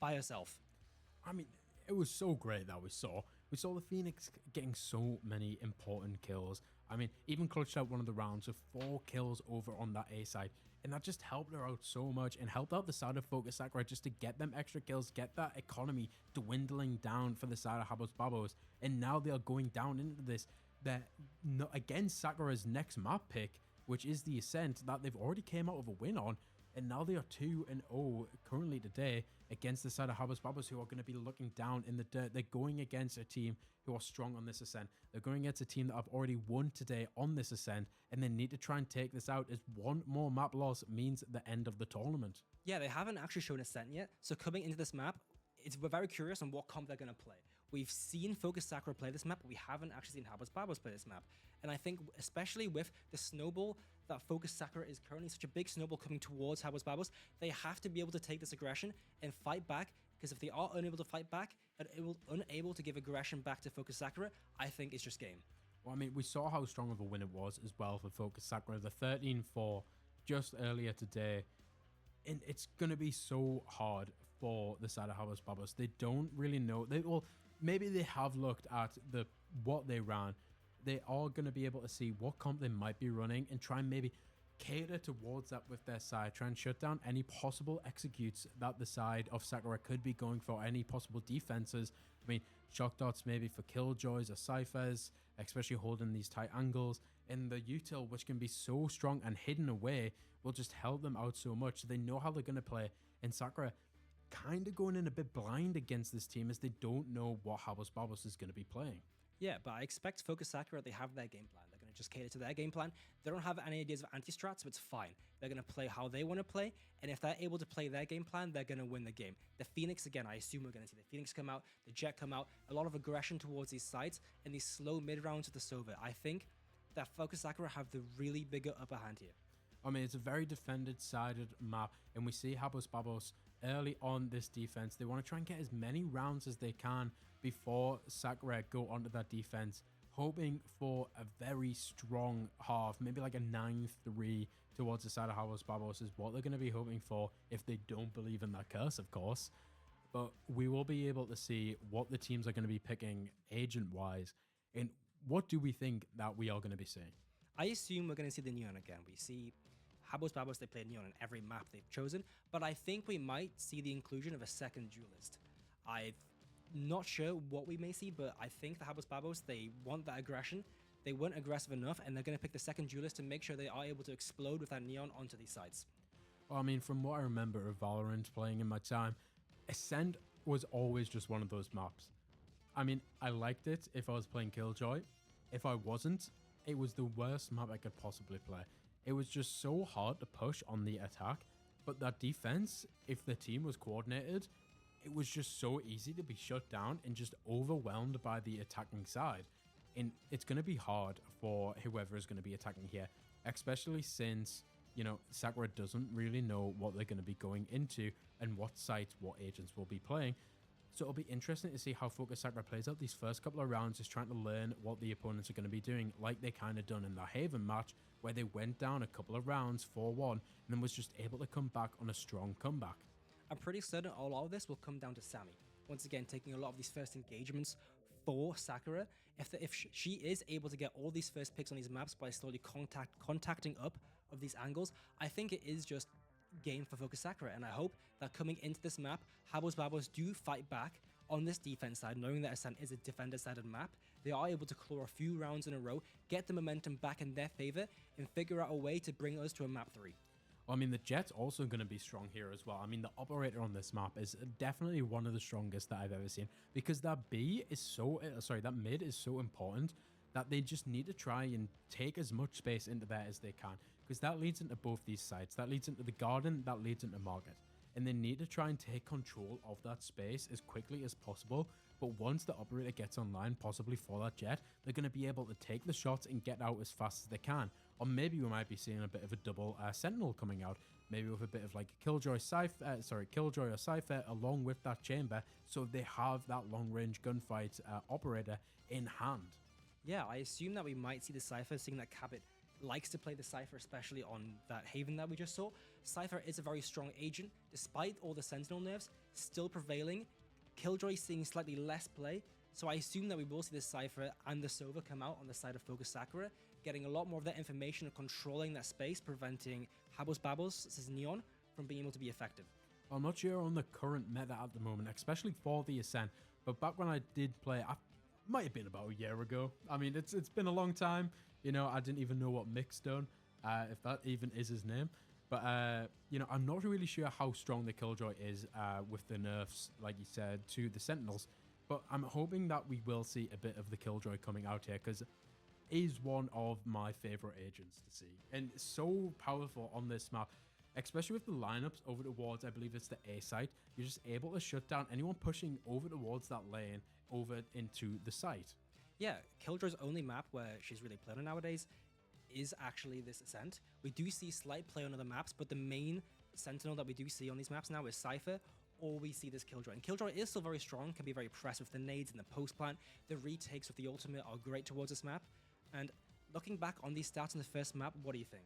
by herself. I mean, it was so great that we saw the Phoenix getting so many important kills. I mean, even clutched out one of the rounds with 4 kills over on that A side. And that just helped her out so much and helped out the side of Fokus Sakura just to get them extra kills, get that economy dwindling down for the side of Habos Babos. And now they are going down into this, against Sakura's next map pick, which is the Ascent, that they've already came out of a win on. And now they are 2-0 currently today against the side of Habos Babos, who are going to be looking down in the dirt. They're going against a team who are strong on this Ascent. They're going against a team that have already won today on this Ascent, and they need to try and take this out, as one more map loss means the end of the tournament. Yeah, they haven't actually shown Ascent yet, so coming into this map, we're very curious on what comp they're going to play. We've seen Fokus Sakura play this map, but we haven't actually seen Habos Babos play this map. And I think, especially with the snowball that Fokus Sakura is currently such a big snowball coming towards Habos Babos, they have to be able to take this aggression and fight back, because if they are unable to fight back and unable to give aggression back to Fokus Sakura, I think it's just game. Well, I mean, we saw how strong of a win it was as well for Fokus Sakura. The 13-4 just earlier today, and it's going to be so hard for the side of Habos Babos. They don't really know. Maybe they have looked at what they ran. They are going to be able to see what comp they might be running and try and maybe cater towards that with their side. Try and shut down any possible executes that the side of Sakura could be going for, any possible defenses. I mean, shock dots maybe for killjoys or ciphers, especially holding these tight angles. And the util, which can be so strong and hidden away, will just help them out so much. So they know how they're going to play. And Sakura kind of going in a bit blind against this team as they don't know what Habos Babos is going to be playing. Yeah, but I expect Fokus Sakura, they have their game plan. They're going to just cater to their game plan. They don't have any ideas of anti-strat, so it's fine. They're going to play how they want to play, and if they're able to play their game plan, they're going to win the game. The Phoenix, again, I assume we're going to see the Phoenix come out, the Jet come out, a lot of aggression towards these sides, and these slow mid-rounds with the Sova. I think that Fokus Sakura have the really bigger upper hand here. I mean, it's a very defended-sided map, and we see Habos Babos early on this defense. They want to try and get as many rounds as they can before Sakura go onto that defense, hoping for a very strong half, maybe like a 9-3 towards the side of Habos Babos is what they're going to be hoping for if they don't believe in that curse, of course. But we will be able to see what the teams are going to be picking agent-wise, and what do we think that we are going to be seeing? I assume we're going to see the Neon again. We see Habos Babos, they play Neon on every map they've chosen, but I think we might see the inclusion of a second duelist. I'm not sure what we may see, but I think the Habos Babos, they want that aggression. They weren't aggressive enough, and they're going to pick the second duelist to make sure they are able to explode with that Neon onto these sides. Well, I mean, from what I remember of Valorant playing in my time, Ascent was always just one of those maps. I mean, I liked it if I was playing Killjoy. If I wasn't, it was the worst map I could possibly play. It was just so hard to push on the attack, but that defense, if the team was coordinated, it was just so easy to be shut down and just overwhelmed by the attacking side. And it's going to be hard for whoever is going to be attacking here, especially since, you know, Sakura doesn't really know what they're going to be going into and what sites, what agents will be playing. So it'll be interesting to see how Fokus Sakura plays out these first couple of rounds, just trying to learn what the opponents are going to be doing, like they kind of done in the Haven match, where they went down a couple of rounds 4-1 and then was just able to come back on a strong comeback. I'm pretty certain a lot of this will come down to Sammy. Once again, taking a lot of these first engagements for Sakura. If she is able to get all these first picks on these maps by slowly contacting up of these angles, I think it is just game for Fokus Sakura, and I hope that coming into this map, Habos Babos do fight back on this defense side, knowing that Ascent is a defender-sided map. They are able to claw a few rounds in a row, get the momentum back in their favor, and figure out a way to bring us to a map 3. Well, I mean, the Jet's also going to be strong here as well. I mean, the operator on this map is definitely one of the strongest that I've ever seen, because that that mid is so important that they just need to try and take as much space into there as they can, because that leads into both these sides. That leads into the garden, that leads into market. And they need to try and take control of that space as quickly as possible. But once the operator gets online, possibly for that Jet, they're going to be able to take the shots and get out as fast as they can. Or maybe we might be seeing a bit of a double Sentinel coming out, maybe with a bit of like Killjoy or Cypher along with that chamber, so they have that long-range gunfight operator in hand. Yeah, I assume that we might see the Cypher, seeing that Cabot likes to play the Cypher, especially on that Haven that we just saw. Cypher is a very strong agent, despite all the Sentinel nerfs, still prevailing. Killjoy seeing slightly less play, so I assume that we will see the Cypher and the Sova come out on the side of Fokus Sakura, getting a lot more of that information and controlling that space, preventing Habos Babos, this is Neon, from being able to be effective. I'm not sure on the current meta at the moment, especially for the Ascent, but back when I did play, I might have been about a year ago. I mean, it's been a long time. You know, I didn't even know what Mick's done, if that even is his name. But, you know, I'm not really sure how strong the Killjoy is with the nerfs, like you said, to the Sentinels. But I'm hoping that we will see a bit of the Killjoy coming out here, because is one of my favorite agents to see. And so powerful on this map, especially with the lineups over towards, I believe it's the A site. You're just able to shut down anyone pushing over towards that lane over into the site. Yeah, Killjoy's only map where she's really playing on nowadays is actually this Ascent. We do see slight play on other maps, but the main Sentinel that we do see on these maps now is Cypher, or we see this Killjoy. And Killjoy is still very strong, can be very pressed with the nades and the post plant. The retakes with the ultimate are great towards this map. And looking back on these stats in the first map, what do you think?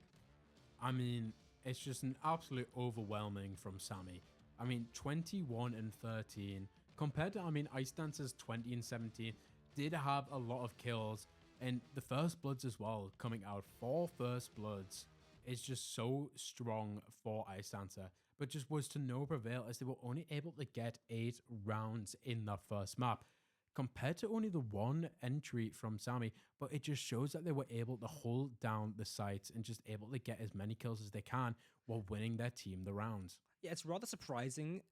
I mean, it's just an absolute overwhelming from Sammy. I mean, 21 and 13 compared to, I mean, Ice Dancer's 20 and 17 did have a lot of kills, and the First Bloods as well coming out. 4 First Bloods is just so strong for Ice Dancer, but just was to no prevail as they were only able to get 8 rounds in that first map compared to only the 1 entry from Sammy. But it just shows that they were able to hold down the sites and just able to get as many kills as they can while winning their team the rounds. Yeah, it's rather surprising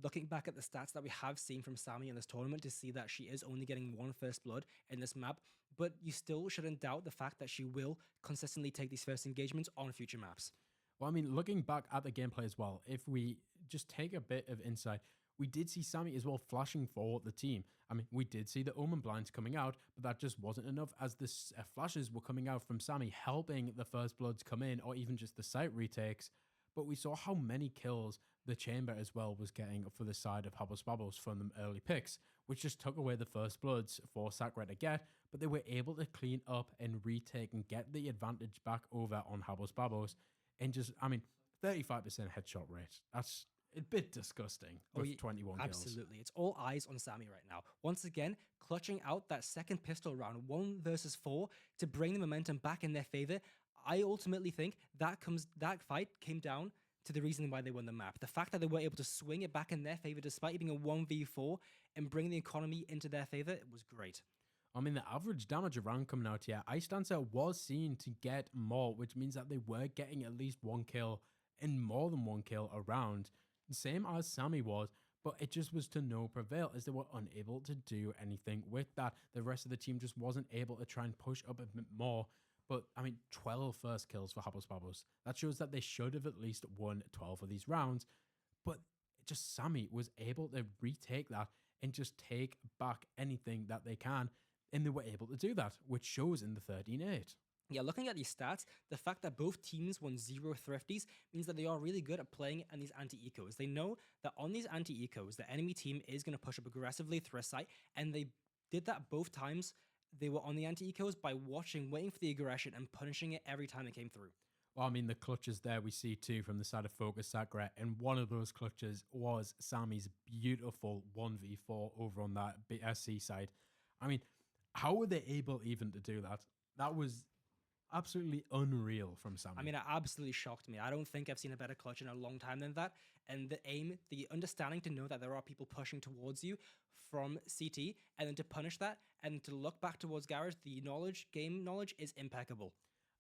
looking back at the stats that we have seen from Sammy in this tournament to see that she is only getting 1 First Blood in this map, but you still shouldn't doubt the fact that she will consistently take these first engagements on future maps. Well, I mean, looking back at the gameplay as well, if we just take a bit of insight, we did see Sammy as well flashing for the team. I mean, we did see the Omen blinds coming out, but that just wasn't enough as the flashes were coming out from Sammy, helping the First Bloods come in, or even just the site retakes. But we saw how many kills the Chamber as well was getting for the side of Habos Babos from them early picks, which just took away the First Bloods for Sakura to get, but they were able to clean up and retake and get the advantage back over on Habos Babos. And just, I mean, 35% headshot rate. That's a bit disgusting with 21 kills. Absolutely. It's all eyes on Sammy right now. Once again, clutching out that second pistol round, 1 versus 4, to bring the momentum back in their favor. I ultimately think that fight came down to the reason why they won the map. The fact that they were able to swing it back in their favor despite it being a 1v4 and bring the economy into their favor, it was great. I mean, the average damage around coming out here, Ice Dancer was seen to get more, which means that they were getting at least 1 kill and more than 1 kill around, same as Sammy was, but it just was to no prevail as they were unable to do anything with that. The rest of the team just wasn't able to try and push up a bit more. But, I mean, 12 first kills for Habos Babos. That shows that they should have at least won 12 of these rounds. But just Sammy was able to retake that and just take back anything that they can. And they were able to do that, which shows in the 13-8. Yeah, looking at these stats, the fact that both teams won 0 thrifties means that they are really good at playing in these anti-ecos. They know that on these anti-ecos, the enemy team is going to push up aggressively through a site, and they did that both times they were on the anti-ecos by watching, waiting for the aggression, and punishing it every time it came through. Well, I mean, the clutches there we see too from the side of Fokus Sakura, and one of those clutches was Sammy's beautiful 1v4 over on that BSC side. I mean, how were they able even to do that? That was absolutely unreal from Sammy. I mean, it absolutely shocked me. I don't think I've seen a better clutch in a long time than that. And the aim, the understanding to know that there are people pushing towards you from CT, and then to punish that, and to look back towards Garage, the knowledge, game knowledge is impeccable.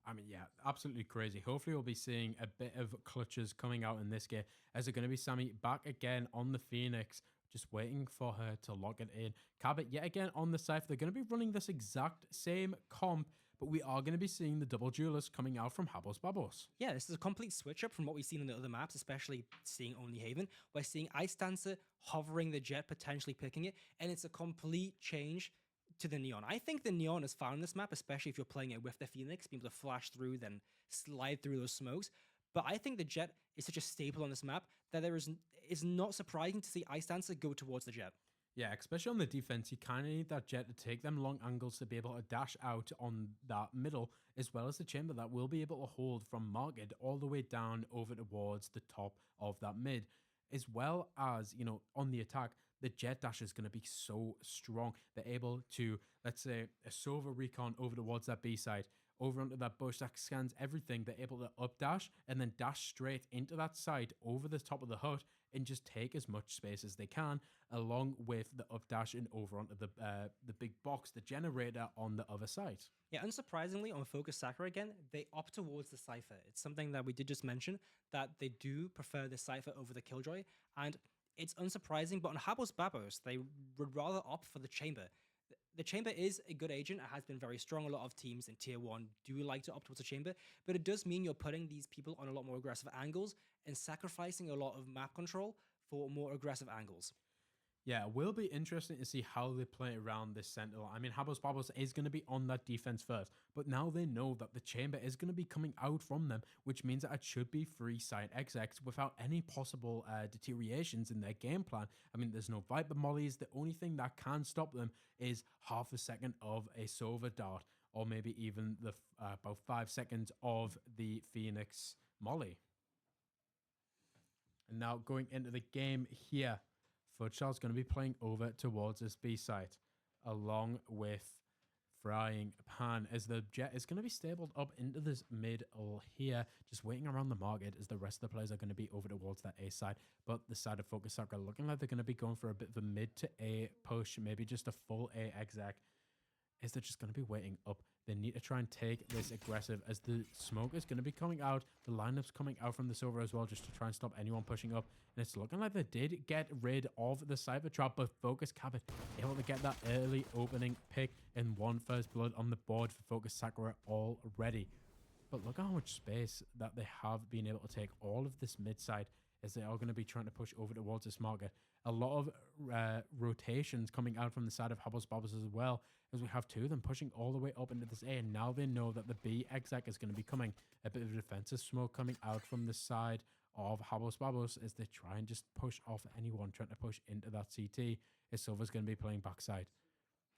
I mean, yeah, absolutely crazy. Hopefully we'll be seeing a bit of clutches coming out in this game. As it's going to be Sammy back again on the Phoenix, just waiting for her to lock it in. Cabot yet again on the Cypher. They're going to be running this exact same comp, but we are going to be seeing the double duelist coming out from Habos Babos. Yeah, this is a complete switch up from what we've seen in the other maps, especially seeing Only Haven. We're seeing Ice Dancer hovering the jet, potentially picking it, and it's a complete change to the Neon. I think the Neon has found this map, especially if you're playing it with the Phoenix, being able to flash through, then slide through those smokes. But I think the jet is such a staple on this map that it's not surprising to see Ice Dancer go towards the jet. Yeah, especially on the defense, you kind of need that jet to take them long angles to be able to dash out on that middle, as well as the chamber that will be able to hold from Market all the way down over towards the top of that mid, as well as, you know, on the attack, the jet dash is going to be so strong. They're able to, let's say, a Sova recon over towards that B side, over onto that bush that scans everything. They're able to up dash and then dash straight into that side over the top of the hut and just take as much space as they can, along with the up dash and over onto the big box, the generator on the other side. Yeah, unsurprisingly, on Focus Sakura again, they opt towards the Cypher. It's something that we did just mention, that they do prefer the Cypher over the Killjoy, and it's unsurprising, but on Habos Babos, they would rather opt for the Chamber. The Chamber is a good agent. It has been very strong. A lot of teams in Tier 1 do like to opt towards the Chamber, but it does mean you're putting these people on a lot more aggressive angles and sacrificing a lot of map control for more aggressive angles. Yeah, it will be interesting to see how they play around this Sentinel. I mean, Habos Babos is going to be on that defense first, but now they know that the Chamber is going to be coming out from them, which means that it should be free side XX without any possible deteriorations in their game plan. I mean, there's no Viper mollies. The only thing that can stop them is half a second of a Sova dart, or maybe even the about 5 seconds of the Phoenix molly. And now going into the game here, Futsal's going to be playing over towards this B site, along with Frying Pan, as the Jet is going to be stabled up into this middle here, just waiting around the market as the rest of the players are going to be over towards that A side. But the side of Fokus Sakura looking like they're going to be going for a bit of a mid to A push, maybe just a full A exec, as they're just going to be waiting up. They need to try and take this aggressive, as the smoke is going to be coming out. The lineup's coming out from this over as well, just to try and stop anyone pushing up. And it's looking like they did get rid of the Cypher Trap, but Focus Cabot able to get that early opening pick and one first blood on the board for Focus Sakura already. But look at how much space that they have been able to take all of this mid side, as they are going to be trying to push over towards this market. A lot of rotations coming out from the side of Habos Babos as well, as we have two of them pushing all the way up into this A, and now they know that the B exec is going to be coming. A bit of defensive smoke coming out from the side of Habos Babos as they try and just push off anyone trying to push into that CT, as Silver's going to be playing backside.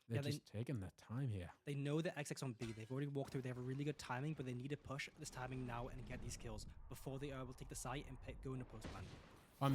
They're just taking their time here. They know the exec's on B. They've already walked through. They have a really good timing, but they need to push this timing now and get these kills before they are able to take the site and go into post plan.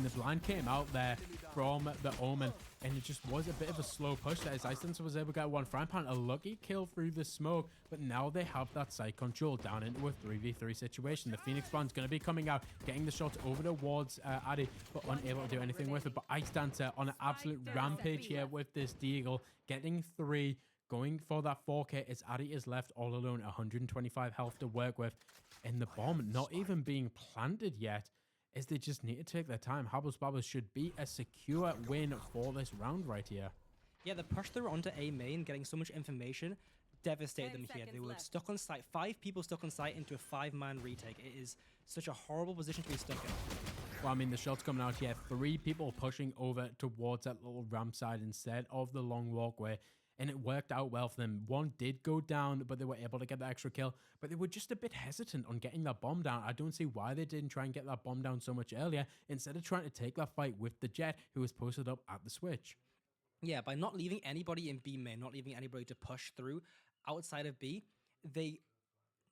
The blind came out there from the Omen, and it just was a bit of a slow push there as Iceland was able to get one frying pan, a lucky kill through the smoke, but now they have that site control down into a 3v3 situation. The Phoenix Blind's going to be coming out, getting the shots over towards Addy, but unable to do anything with it. But Ice Dancer on an absolute rampage here with this Deagle, getting 3, going for that 4K as Addy is left all alone, 125 health to work with, and the bomb not even being planted yet, is they just need to take their time. Habos Babos should be a secure win for this round right here. Yeah, the push through onto A main, getting so much information, devastated them here. They were stuck on site. 5 people stuck on site into a 5-man retake. It is such a horrible position to be stuck in. Well, I mean, the shots coming out here, 3 people pushing over towards that little ramp side instead of the long walkway. And it worked out well for them. One did go down, but they were able to get the extra kill. But they were just a bit hesitant on getting that bomb down. I don't see why they didn't try and get that bomb down so much earlier, instead of trying to take that fight with the Jet, who was posted up at the switch. Yeah, by not leaving anybody in B main, not leaving anybody to push through outside of B, they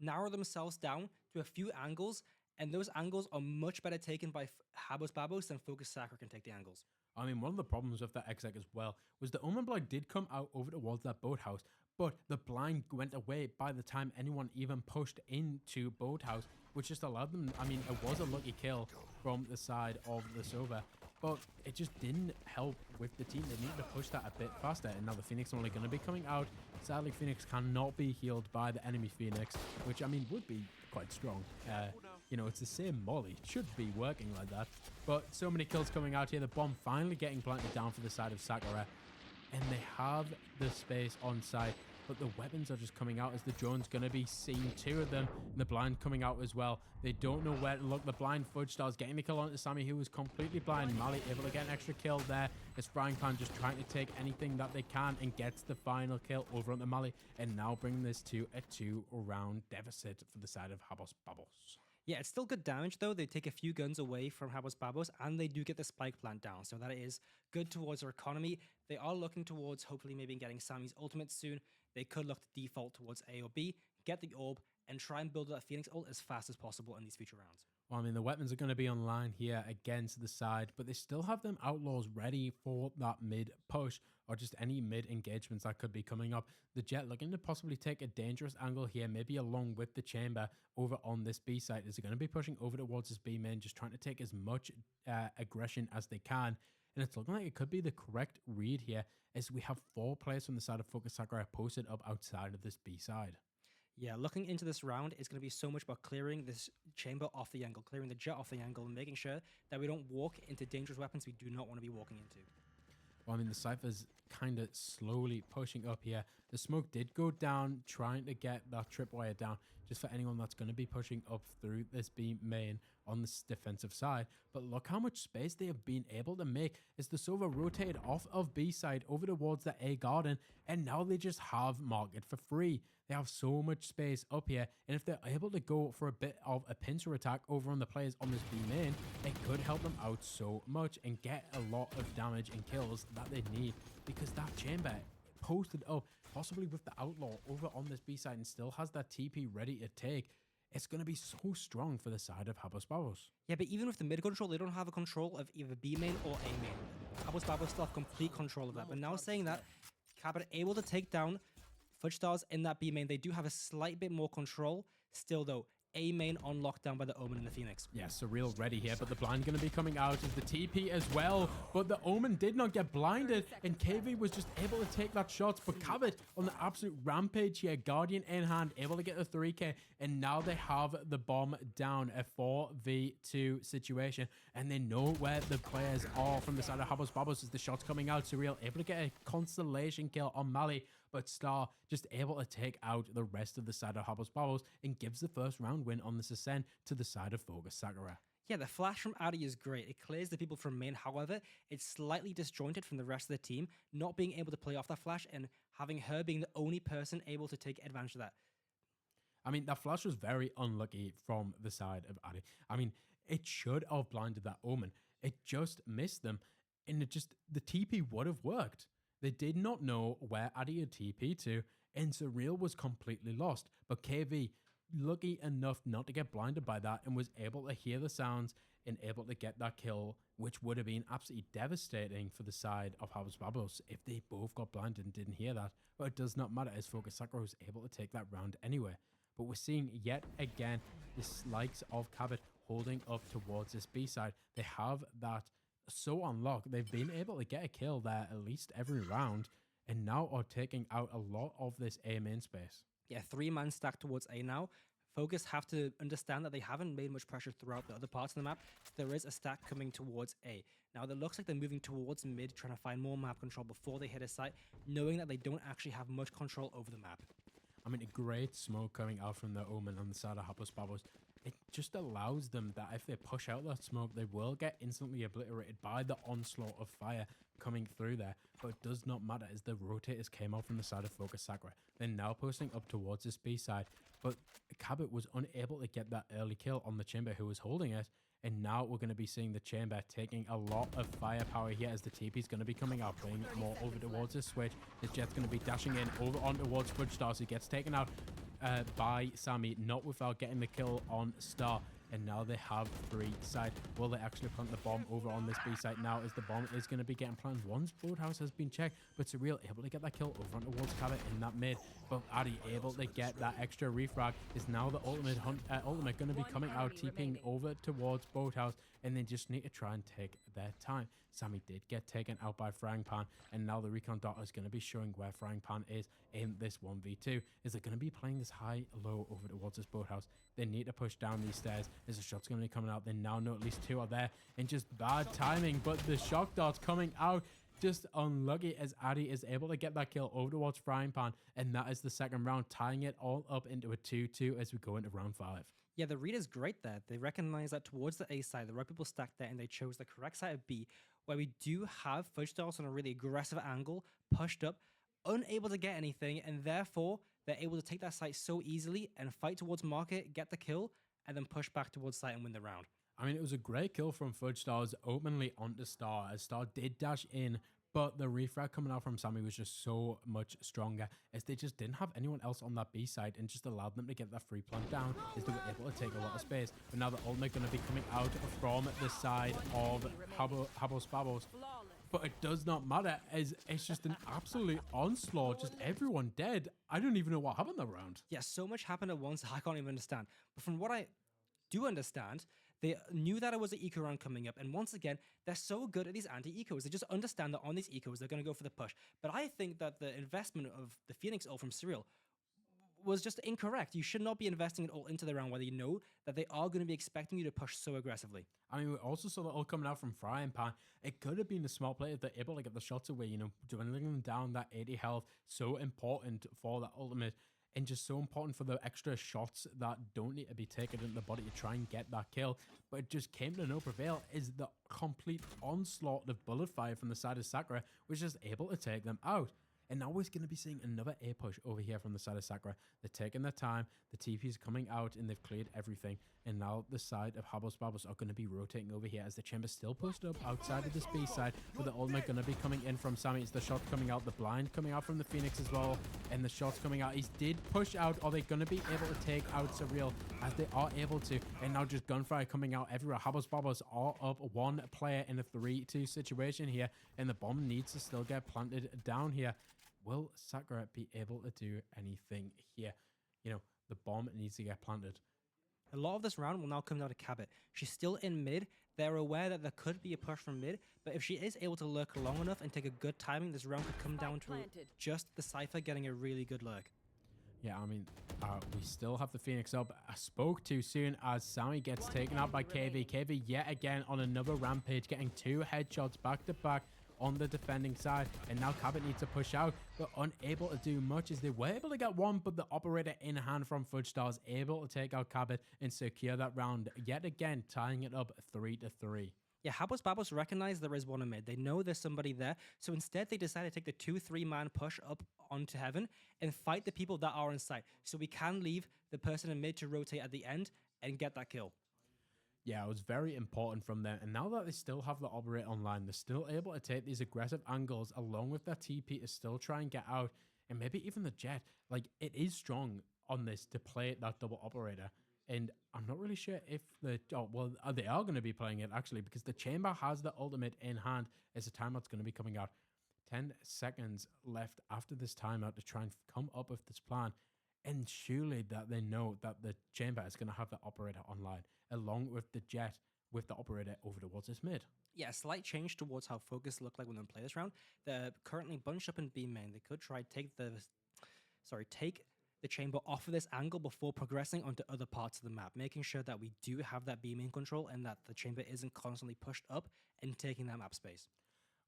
narrow themselves down to a few angles, and those angles are much better taken by Habos Babos than Focus Sakura can take the angles. I mean, one of the problems with that exec as well was the Omen blind did come out over towards that boathouse, but the blind went away by the time anyone even pushed into boathouse, which just allowed them, I mean, it was a lucky kill from the side of the Sova, but it just didn't help with the team. They needed to push that a bit faster, and now the Phoenix are only going to be coming out. Sadly, Phoenix cannot be healed by the enemy Phoenix, which, I mean, would be quite strong. You know, it's the same molly. It should be working like that. But so many kills coming out here. The bomb finally getting planted down for the side of Sakura. And they have the space on site, but the weapons are just coming out as the drone's going to be seeing 2 of them. And the blind coming out as well. They don't know where to look. The blind Fudge Stars getting the kill onto Sammy, who was completely blind. Mali able to get an extra kill there. As Frying Pan just trying to take anything that they can and gets the final kill over on the Mali. And now bringing this to a 2-round deficit for the side of Habos Babos. Yeah, it's still good damage, though. They take a few guns away from Habos Babos, and they do get the spike plant down. So that is good towards their economy. They are looking towards, hopefully, maybe getting Sammy's ultimate soon. They could look to default towards A or B, get the orb, and try and build that Phoenix ult as fast as possible in these future rounds. Well, I mean, the weapons are going to be online here against the side, but they still have them outlaws ready for that mid push or just any mid engagements that could be coming up. The Jet looking to possibly take a dangerous angle here, maybe along with the chamber over on this B side. Is going to be pushing over towards this B main, just trying to take as much aggression as they can. And it's looking like it could be the correct read here, as we have 4 players from the side of Focus Sakura posted up outside of this B side. Yeah, looking into this round is going to be so much about clearing this chamber off the angle, clearing the Jet off the angle, and making sure that we don't walk into dangerous weapons we do not want to be walking into. Well, I mean, the Cypher's kind of slowly pushing up here. The smoke did go down, trying to get that tripwire down, just for anyone that's going to be pushing up through this B main on this defensive side. But look how much space they have been able to make as the Sova rotated off of B side over towards the A garden, and now they just have market for free. They have so much space up here, and if they're able to go for a bit of a pincer attack over on the players on this B main, it could help them out so much and get a lot of damage and kills that they need, because that chamber posted up, possibly with the outlaw over on this B side, and still has that TP ready to take. it's going to be so strong for the side of Habos Babos. Yeah, but even with the mid control, they don't have a control of either B main or A main. Habos Babos still have complete control of that. But now saying that, Cabot able to take down Fudge Stars in that B main. They do have a slight bit more control. Still though, A main on lockdown by the Omen and the Phoenix. Yeah, Surreal ready here, but the blind going to be coming out as the TP as well. But the Omen did not get blinded, and KV was just able to take that shot. But Cabot on the absolute rampage here, Guardian in hand, able to get the 3K, and now they have the bomb down, a 4v2 situation, and they know where the players are from the side of Habos Babos as the shots coming out. Surreal able to get a constellation kill on Mali, but Star just able to take out the rest of the side of Habos Babos and gives the first round win on this ascent to the side of Fokus Sakura. Yeah, the flash from Addy is great. It clears the people from main. However, it's slightly disjointed from the rest of the team, not being able to play off that flash and having her being the only person able to take advantage of that. I mean, that flash was very unlucky from the side of Addy. I mean, it should have blinded that Omen. It just missed them, and the TP would have worked. They did not know where Addy had TP to, and Surreal was completely lost. But KV, lucky enough not to get blinded by that, and was able to hear the sounds and able to get that kill, which would have been absolutely devastating for the side of Habos Babos if they both got blinded and didn't hear that. But it does not matter, as Fokus Sakura was able to take that round anyway. But we're seeing yet again the likes of Cabot holding up towards this B side. They have that so unlocked. They've been able to get a kill there at least every round, and now are taking out a lot of this A main space. Yeah, 3-man stack towards A now. Focus have to understand that they haven't made much pressure throughout the other parts of the map. There is a stack coming towards A. Now, it looks like they're moving towards mid, trying to find more map control before they hit a site, knowing that they don't actually have much control over the map. I mean, a great smoke coming out from the Omen on the side of Habos Babos. It just allows them that if they push out that smoke, they will get instantly obliterated by the onslaught of fire coming through there. But it does not matter, as the rotators came out from the side of Fokus Sakura. They're now posting up towards this B side, but Cabot was unable to get that early kill on the Chamber who was holding it. And now we're going to be seeing the Chamber taking a lot of firepower here, as the TP is going to be coming out, playing more over towards the switch. The Jet's going to be dashing in over on towards Fudge Stars, who gets taken out by Sammy, not without getting the kill on Star. And now they have 3 side. Will they actually plant the bomb over on this B site now, as the bomb is going to be getting planted once Boathouse has been checked? But Surreal able to get that kill over on towards Cabot in that mid. But Addy able to get that extra refrag. Is now the ultimate going to be coming out, TPing over towards Boathouse, and they just need to try and take their time. Sammy did get taken out by Frying Pan, and now the recon dot is going to be showing where Frying Pan is in this 1v2. Is they're going to be playing this high-low over towards this Boathouse. They need to push down these stairs, as the shot's going to be coming out. They now know at least 2 are there, and just bad timing, but the shock dart's coming out. Just unlucky, as Addy is able to get that kill over towards Frying Pan, and that is the second round, tying it all up into a 2-2 as we go into round 5. Yeah, the read is great there. They recognize that towards the A side, the right people stacked there, and they chose the correct side of B, where we do have Fudge Stars on a really aggressive angle, pushed up, unable to get anything, and therefore they're able to take that site so easily and fight towards market, get the kill, and then push back towards site and win the round. I mean, it was a great kill from Fudge Stars openly onto Star, as Star did dash in, but the refrag coming out from Sammy was just so much stronger, as they just didn't have anyone else on that B side and just allowed them to get that free plant down, as they were able to take a lot of space. But now the ultimate going to be coming out from the side of Habos Babos. But it does not matter, as it's just an absolute onslaught, just everyone dead. I don't even know what happened that round. Yeah, so much happened at once, I can't even understand. But from what I do understand, they knew that it was an eco round coming up, and once again, they're so good at these anti-ecos. They just understand that on these ecos, they're going to go for the push. But I think that the investment of the Phoenix ult from Surreal was just incorrect. You should not be investing it all into the round, whether you know that they are going to be expecting you to push so aggressively. I mean, we also saw that all coming out from Frying Pan. It could have been a small player that able to get the shots away, you know, dwindling them down that 80 health. So important for that ultimate, and just so important for the extra shots that don't need to be taken into the body to try and get that kill. But it just came to no prevail, is the complete onslaught of bullet fire from the side of Sakura was just able to take them out. And now we're going to be seeing another A push over here from the side of Sakura. They're taking their time. The TP is coming out and they've cleared everything. And now the side of Habos Babos are going to be rotating over here as the chamber still pushed up outside of this B side. With the ultimate going to be coming in from Sammy. It's the shot coming out, the blind coming out from the Phoenix as well. And the shots coming out. He did push out. Are they going to be able to take out Surreal as they are able to? And now just gunfire coming out everywhere. Habos Babos are up one player in a 3-2 situation here. And the bomb needs to still get planted down here. Will Sakura be able to do anything here? You know, the bomb needs to get planted. A lot of this round will now come down to Cabot. She's still in mid. They're aware that there could be a push from mid, but if she is able to lurk long enough and take a good timing, this round could come down to just the Cypher getting a really good lurk. Yeah, I mean, we still have the Phoenix up. I spoke too soon as Sammy gets taken out by KV. KV yet again on another rampage, getting 2 headshots back to back on the defending side. And now Cabot needs to push out, but unable to do much as they were able to get one, but the operator in hand from Fudge Stars able to take out Cabot and secure that round yet again, tying it up 3-3. Yeah, Habos Babos recognize there is one in mid. They know there's somebody there. So instead, they decide to take the 2-3 man push up onto heaven and fight the people that are in sight. So we can leave the person in mid to rotate at the end and get that kill. Yeah, it was very important from them. And now that they still have the operator online, they're still able to take these aggressive angles along with their TP to still try and get out. And maybe even the Jet. Like, it is strong on this to play that double operator. And I'm not really sure if they are going to be playing it actually, because the chamber has the ultimate in hand as the timeout's going to be coming out. 10 seconds left after this timeout to try and come up with this plan. And surely that they know that the chamber is going to have the operator online along with the Jet with the operator over towards this mid. Yeah, a slight change towards how Focus looked like when they play this round. They're currently bunched up in B main. They could try take the chamber off of this angle before progressing onto other parts of the map, making sure that we do have that B main control and that the chamber isn't constantly pushed up and taking that map space.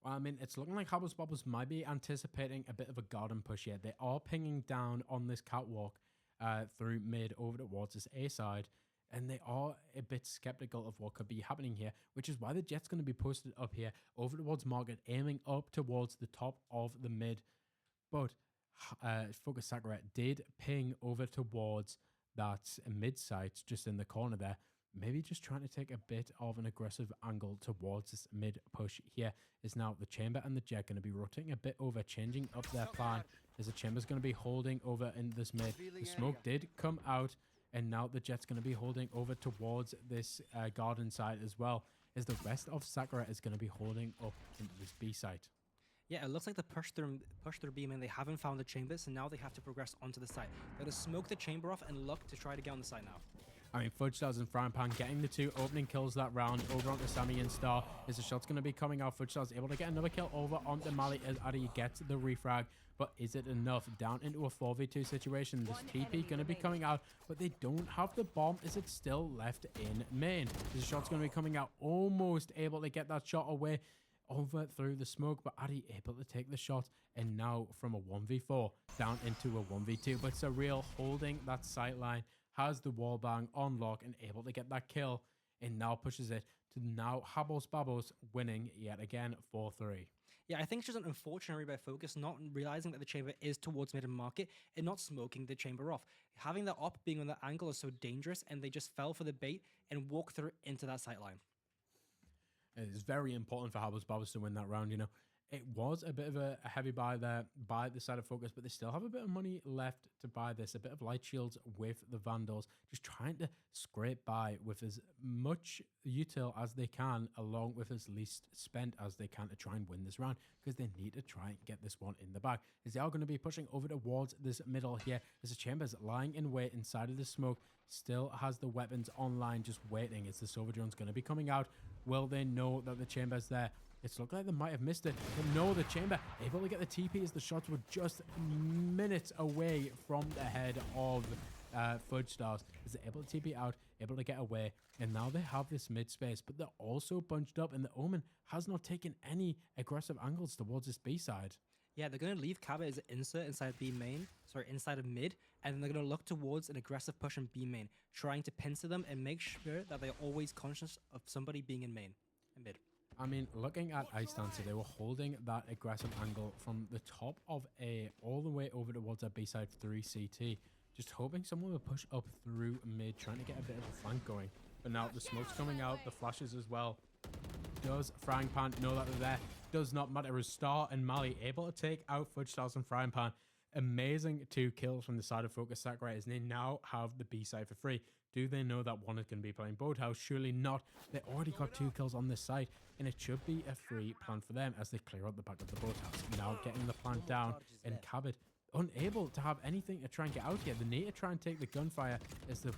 Well, I mean, it's looking like Habos Babos might be anticipating a bit of a garden push here. They are pinging down on this catwalk through mid over towards this A side, and they are a bit skeptical of what could be happening here, which is why the Jet's going to be posted up here over towards Market, aiming up towards the top of the mid. But Fokus Sakura did ping over towards that mid site just in the corner there. Maybe just trying to take a bit of an aggressive angle towards this mid push here. Is now the chamber and the Jet going to be rotating a bit over, changing up their plan as the chamber's going to be holding over in this mid. The smoke did come out, and now the Jet's going to be holding over towards this garden side as well, as the rest of Sakura is going to be holding up into this B site. Yeah, it looks like the push through beam and they haven't found the chamber, so now they have to progress onto the site. They're going to smoke the chamber off and look to try to get on the site now. I mean, Fudge Stars and Frying Pan getting the 2 opening kills that round over onto Sammy and Star. As the shot's going to be coming out, Fudge Stars able to get another kill over onto Mali as Addy gets the refrag. But is it enough? Down into a 4v2 situation. This TP going to be coming out, but they don't have the bomb. Is it still left in main? This shot's going to be coming out, almost able to get that shot away over through the smoke, but Addy able to take the shot, and now from a 1v4 down into a 1v2. But Surreal holding that sight line, has the wall bang on lock and able to get that kill, and now pushes it to now Habos Babos winning yet again 4-3. Yeah, I think it's just an unfortunate read by Focus, not realizing that the chamber is towards mid and market and not smoking the chamber off. Having that op being on that angle is so dangerous, and they just fell for the bait and walked through into that sight line. It's very important for Habos Babos to win that round, you know. It was a bit of a heavy buy there by the side of Focus, but they still have a bit of money left to buy this. A bit of light shields with the Vandals, just trying to scrape by with as much util as they can, along with as least spent as they can to try and win this round, because they need to try and get this one in the bag. As they are going to be pushing over towards this middle here, as the Chamber's lying in wait inside of the smoke, still has the weapons online, just waiting. As the Silver Drone's going to be coming out, will they know that the Chamber's there? It's looked like they might have missed it, but no, the chamber able to get the TP as the shots were just minutes away from the head of Fudge Stars. Is they able to TP out, able to get away, and now they have this mid space, but they're also bunched up, and the Omen has not taken any aggressive angles towards this B side. Yeah, they're going to leave Cabot as an insert inside B main, inside of mid, and then they're going to look towards an aggressive push in B main, trying to pincer them and make sure that they're always conscious of somebody being in main and mid. I mean, looking at Ice Dancer, they were holding that aggressive angle from the top of A all the way over towards that B side 3 CT. Just hoping someone would push up through mid, trying to get a bit of a flank going. But now the smoke's coming out, the flashes as well. Does Frying Pan know that they're there? Does not matter. As Star and Mali able to take out Fudge Stars and Frying Pan. Amazing 2 kills from the side of Fokus Sakura as they now have the B side for free. Do they know that one is going to be playing Boathouse? Surely not. They already got 2 kills on this side, and it should be a free plan for them as they clear out the back of the Boathouse. Now getting the plant down, and Cabot unable to have anything to try and get out here. They need to try and take the gunfire as the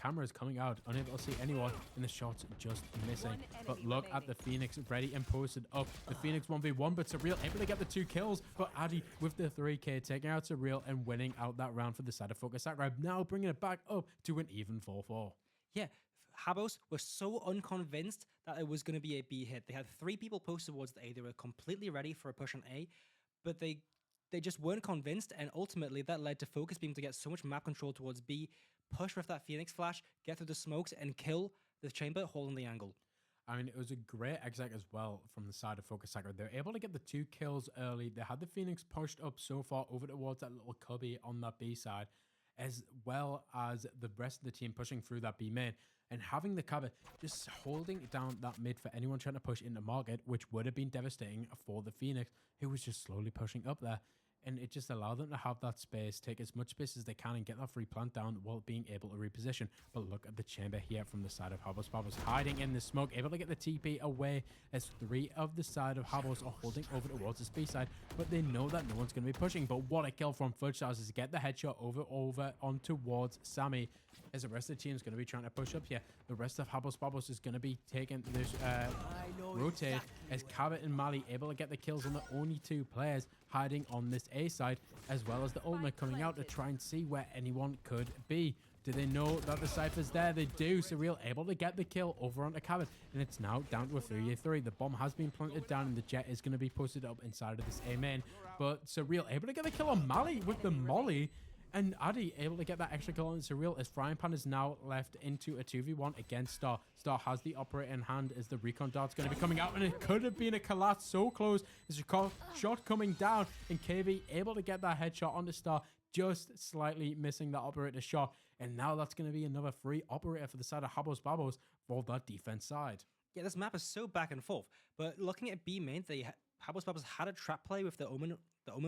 camera is coming out, unable to see anyone, and the shots just missing. But look at the Phoenix ready and posted up. The Phoenix 1v1, but Surreal able to get the 2 kills. But Addy with the 3k taking out Surreal and winning out that round for the side of Fokus Sakura, now bringing it back up to an even 4-4. Yeah, Habos were so unconvinced that it was going to be a B hit. They had 3 people posted towards the A. They were completely ready for a push on A, but they just weren't convinced, and ultimately that led to Fokus being able to get so much map control towards B, push with that Phoenix flash, get through the smokes, and kill the chamber holding the angle. I mean, it was a great exec as well from the side of Fokus Sakura. They were able to get the 2 kills early. They had the Phoenix pushed up so far over towards that little cubby on that B side, as well as the rest of the team pushing through that B main. And having the cover just holding down that mid for anyone trying to push into market, which would have been devastating for the Phoenix, who was just slowly pushing up there. And it just allowed them to have that space, take as much space as they can and get that free plant down while being able to reposition. But look at the chamber here from the side of Habos. Babos hiding in the smoke, able to get the TP away as 3 of the side of Habos are holding over towards the B side. But they know that no one's going to be pushing. But what a kill from Fudge Stars is to get the headshot over on towards Sammy. As the rest of the team is going to be trying to push up here. The rest of Habos Babos is going to be taking this rotate as Cabot and Mali able to get the kills on the only 2 players hiding on this A side, as well as the ultimate coming out to try and see where anyone could be. Do they know that the Cypher's there? They do. Surreal able to get the kill over onto Cabot, and it's now down to a 3v3. The bomb has been planted down, and the jet is going to be posted up inside of this A main. But Surreal able to get the kill on Mali with the molly. And Addy able to get that extra kill on Surreal as Frying Pan is now left into a 2v1 against Star. Star has the operator in hand as the recon dart's going to be coming out, and it could have been a collapse so close. There's a shot coming down, and KV able to get that headshot onto Star, just slightly missing that operator shot. And now that's going to be another free operator for the side of Habos Babos for that defense side. Yeah, this map is so back and forth. But looking at B main, Habos Babos had a trap play with the Omen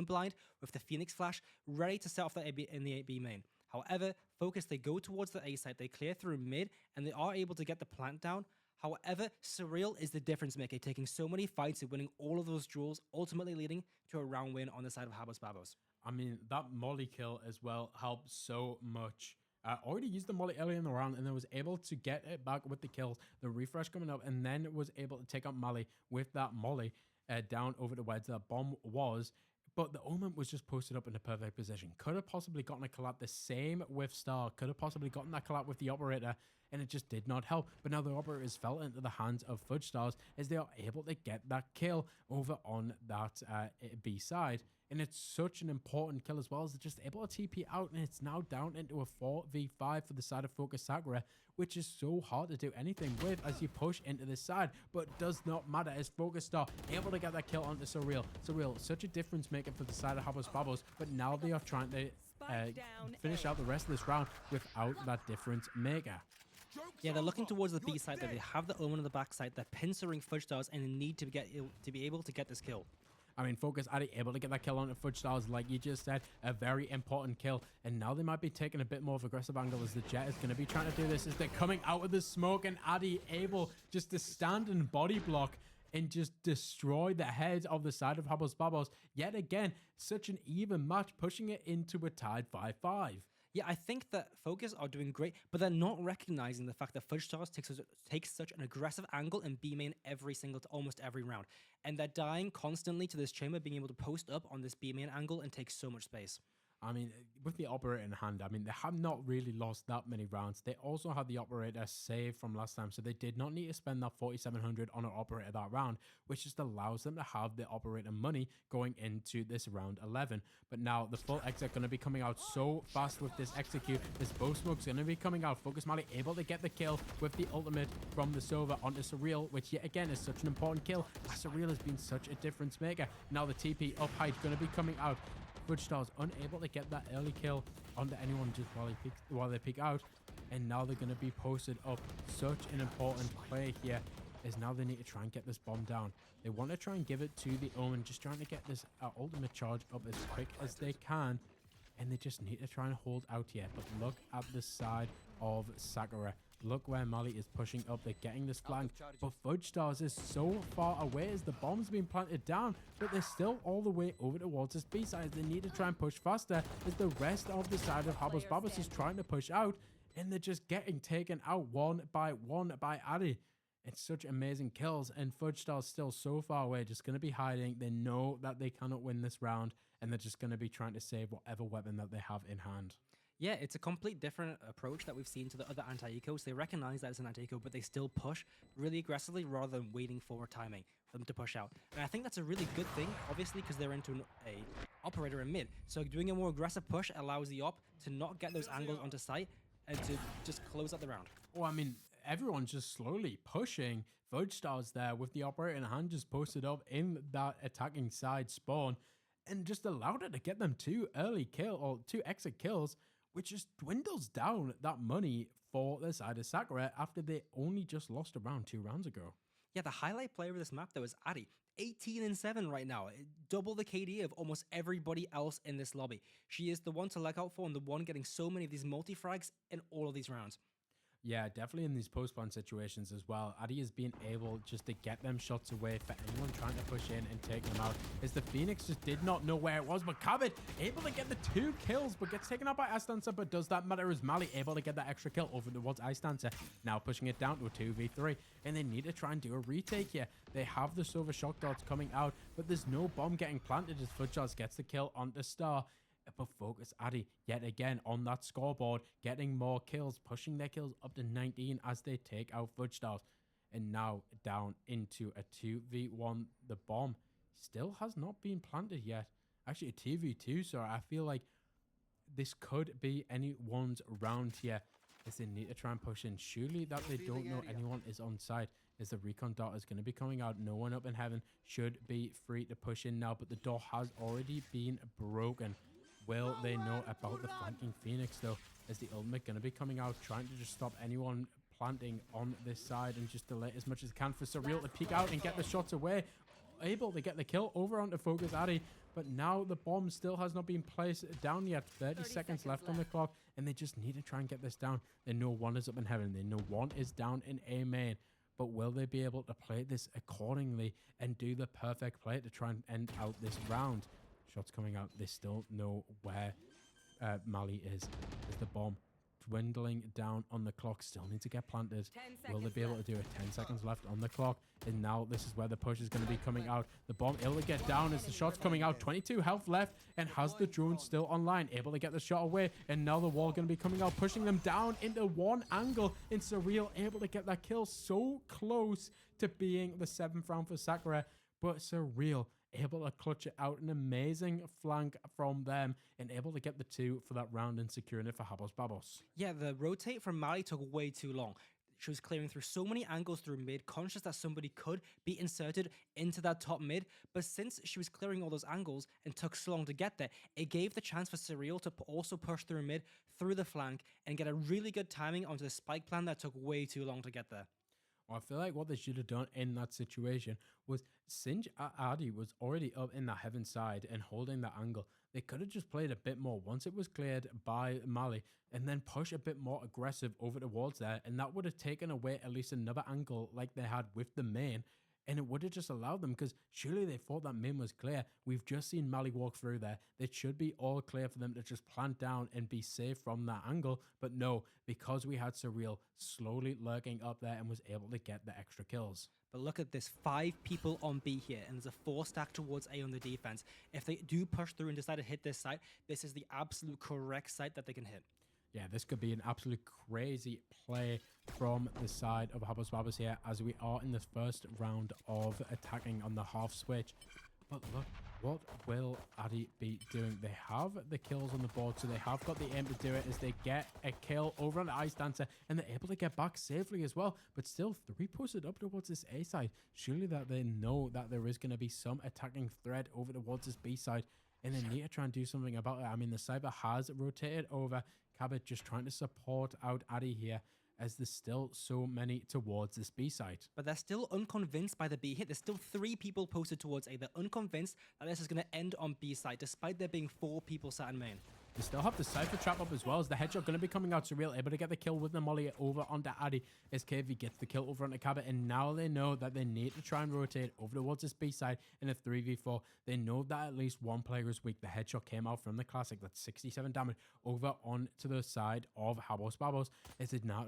blind, with the Phoenix flash, ready to set off that in the B main. However, Focus, they go towards the A side, they clear through mid, and they are able to get the plant down. However, Surreal is the difference maker, taking so many fights and winning all of those duels, ultimately leading to a round win on the side of Habos Babos. I mean, that molly kill as well helped so much. Already used the molly early in the round and then was able to get it back with the kills, the refresh coming up, and then was able to take out Mali with that molly down over the where that bomb was. But the Omen was just posted up in a perfect position. Could have possibly gotten a collab. The same with Star. Could have possibly gotten that collab with the operator, and it just did not help. But now the operators fell into the hands of Fudge Stars as they are able to get that kill over on that B side. And it's such an important kill as well, as they're just able to TP out, and it's now down into a 4v5 for the side of Fokus Sakura, which is so hard to do anything with as you push into this side, but does not matter as Fokus Star able to get that kill onto Surreal. Surreal, such a difference maker for the side of Habos Babos, but now they are trying to finish out the rest of this round without that difference maker. Yeah, they're looking towards the B side, that they have the Omen on the back side, they're pincering Fudge Stars, and they need to be able to get this kill. I mean, Focus are able to get that kill on Fudge Stars, like you just said, a very important kill. And now they might be taking a bit more of aggressive angle as the Jet is going to be trying to do this as they're coming out of the smoke, and Addy able just to stand and body block and just destroy the head of the side of Habos Babos. Yet again, such an even match, pushing it into a tied 5-5. Yeah, I think that Focus are doing great, but they're not recognizing the fact that Fudge Stars takes such an aggressive angle in B main almost every round. And they're dying constantly to this chamber, being able to post up on this B main angle and take so much space. I mean, with the operator in hand, I mean, they have not really lost that many rounds. They also had the operator saved from last time, so they did not need to spend that 4,700 on an operator that round, which just allows them to have the operator money going into this round 11. But now the full exit going to be coming out so fast with this execute. This bow smoke's going to be coming out. Fokus Mali able to get the kill with the ultimate from the Sova onto Surreal, which yet again is such an important kill. Surreal has been such a difference maker. Now the TP up height going to be coming out. Fudgestars unable to get that early kill onto anyone just while they peek out, and now they're going to be posted up. Such an important play here is now they need to try and get this bomb down. They want to try and give it to the Omen, just trying to get this ultimate charge up as quick as they can, and they just need to try and hold out here. But look at the side of Sakura. Look where Mali is pushing up. They're getting this flank, but Fudgestars is so far away as the bomb's been planted down, but they're still all the way over towards this B side. They need to try and push faster as the rest of the side of Habos. Babos is trying to push out, and they're just getting taken out one by Addy. It's such amazing kills, and Fudgestars still so far away, just going to be hiding. They know that they cannot win this round, and they're just going to be trying to save whatever weapon that they have in hand. Yeah, it's a complete different approach that we've seen to the other anti-ecos. They recognize that it's an anti-eco, but they still push really aggressively rather than waiting for timing for them to push out. And I think that's a really good thing, obviously, because they're into a operator in mid. So doing a more aggressive push allows the op to not get those angles onto site and to just close out the round. Well, I mean, everyone's just slowly pushing. Fudgestars there with the operator in hand just posted up in that attacking side spawn and just allowed it to get them two exit kills, which just dwindles down that money for the side of Sakura after they only just lost around 2 rounds ago. Yeah, the highlight player of this map, though, is Addy. 18-7 right now. Double the KD of almost everybody else in this lobby. She is the one to look out for and the one getting so many of these multi-frags in all of these rounds. Yeah, definitely in these post-plan situations as well. Addy has been able just to get them shots away for anyone trying to push in and take them out. As the Phoenix just did not know where it was, but Kabit able to get the 2 kills, but gets taken out by Istancer. But does that matter as Mali able to get that extra kill over towards Istancer? Now pushing it down to a 2v3, and they need to try and do a retake here. They have the silver shock darts coming out, but there's no bomb getting planted as Fudgestars gets the kill onto Star. But Fokus Addy yet again on that scoreboard, getting more kills, pushing their kills up to 19 as they take out Fudgestars. And now down into a 2v1. The bomb still has not been planted yet. Actually a 2v2, so I feel like this could be anyone's round here as they need to try and push in. Surely that they don't know anyone is on site, as the recon dot is going to be coming out. No one up in heaven should be free to push in now, but the door has already been broken. Will they know about the flanking Phoenix, though, as the ultimate going to be coming out, trying to just stop anyone planting on this side and just delay as much as they can for Surreal to peek out and get the shots away. Able to get the kill over onto Fokus Addy, but now the bomb still has not been placed down yet. 30 seconds left on the clock, and they just need to try and get this down. They know one is up in heaven. They know one is down in A main. But will they be able to play this accordingly and do the perfect play to try and end out this round? Shots coming out. They still know where Mali is. As the bomb dwindling down on the clock, still need to get planted. Will they be able to do it? 10 seconds left on the clock, and now this is where the push is going to be coming out. The bomb able to get down as the shot's coming out. 22 health left, and has the drone still online, able to get the shot away. And now the wall going to be coming out, pushing them down into one angle. And Surreal able to get that kill, so close to being the 7th round for Sakura, but Surreal able to clutch it out. An amazing flank from them and able to get the 2 for that round and securing it for Habos Babos. Yeah, the rotate from Mali took way too long. She was clearing through so many angles through mid, conscious that somebody could be inserted into that top mid. But since she was clearing all those angles and took so long to get there, it gave the chance for Surreal to also push through mid, through the flank, and get a really good timing onto the spike plan that took way too long to get there. I feel like what they should have done in that situation was, since Addy was already up in that heaven side and holding that angle, they could have just played a bit more once it was cleared by Mali, and then push a bit more aggressive over towards there, and that would have taken away at least another angle like they had with the main, and it would have just allowed them, because surely they thought that main was clear. We've just seen Mali walk through there. It should be all clear for them to just plant down and be safe from that angle. But no, because we had Surreal slowly lurking up there and was able to get the extra kills. But look at this, 5 people on B here, and there's a 4 stack towards A on the defense. If they do push through and decide to hit this site, this is the absolute correct site that they can hit. Yeah, this could be an absolute crazy play from the side of Habos Babos here, as we are in the first round of attacking on the half switch. But look, what will Addy be doing? They have the kills on the board, so they have got the aim to do it as they get a kill over on the Ice Dancer, and they're able to get back safely as well. But still, 3 posted up towards this A side. Surely that they know that there is going to be some attacking threat over towards this B side, and they need to try and do something about it. I mean, the Cyber has rotated over. Cabot just trying to support out Addy here, as there's still so many towards this B side. But they're still unconvinced by the B hit. There's still 3 people posted towards A. They're unconvinced that this is going to end on B side, despite there being 4 people sat in main. They still have the Cypher trap up as well, as the headshot going to be coming out. Surreal able to get the kill with the molly over onto Addy, as KV gets the kill over onto Cabot, and now they know that they need to try and rotate over towards this B side in a 3v4. They know that at least one player is weak. The headshot came out from the Classic. That's 67 damage over onto the side of Habos Babos, as they now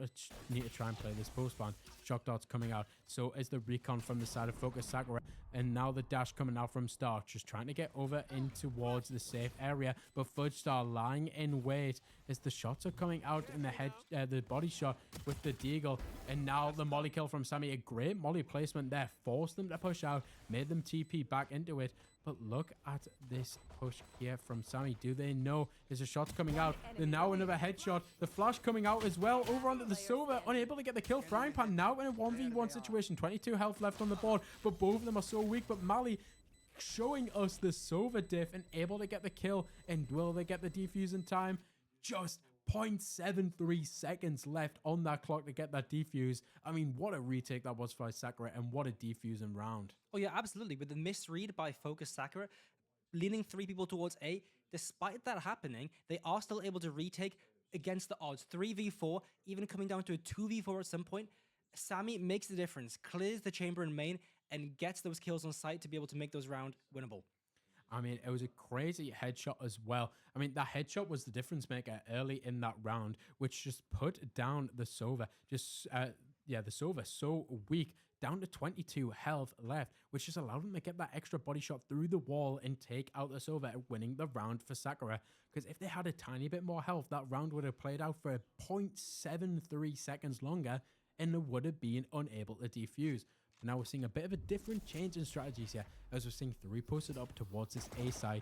need to try and play this post ban. Shock darts coming out. So is the recon from the side of Fokus Sakura, and now the dash coming out from Star, just trying to get over in towards the safe area, but Fudge Star lying in wait as the shots are coming out in the head, the body shot with the deagle, and now the molly kill from Sammy. A great molly placement there, forced them to push out, made them TP back into it. But look at this push here from Sammy. Do they know there's a shot coming out? Then now another headshot. The flash coming out as well over onto the Silver. Unable to get the kill. Frying Pan now in a 1v1 situation. 22 health left on the board. But both of them are so weak. But Mali showing us the Silver diff and able to get the kill. And will they get the defuse in time? Just 0.73 seconds left on that clock to get that defuse. I mean, what a retake that was for Sakura, and what a defusing round. Oh yeah, absolutely. With the misread by Focus Sakura, leaning 3 people towards A, despite that happening, they are still able to retake against the odds. 3v4, even coming down to a 2v4 at some point. Sammy makes the difference, clears the chamber in main, and gets those kills on site to be able to make those round winnable. I mean, it was a crazy headshot as well. I mean, that headshot was the difference maker early in that round, which just put down the Sova. The Sova so weak, down to 22 health left, which just allowed them to get that extra body shot through the wall and take out the Sova, winning the round for Sakura. Because if they had a tiny bit more health, that round would have played out for 0.73 seconds longer, and they would have been unable to defuse. Now we're seeing a bit of a different change in strategies here, as we're seeing 3 posted up towards this A side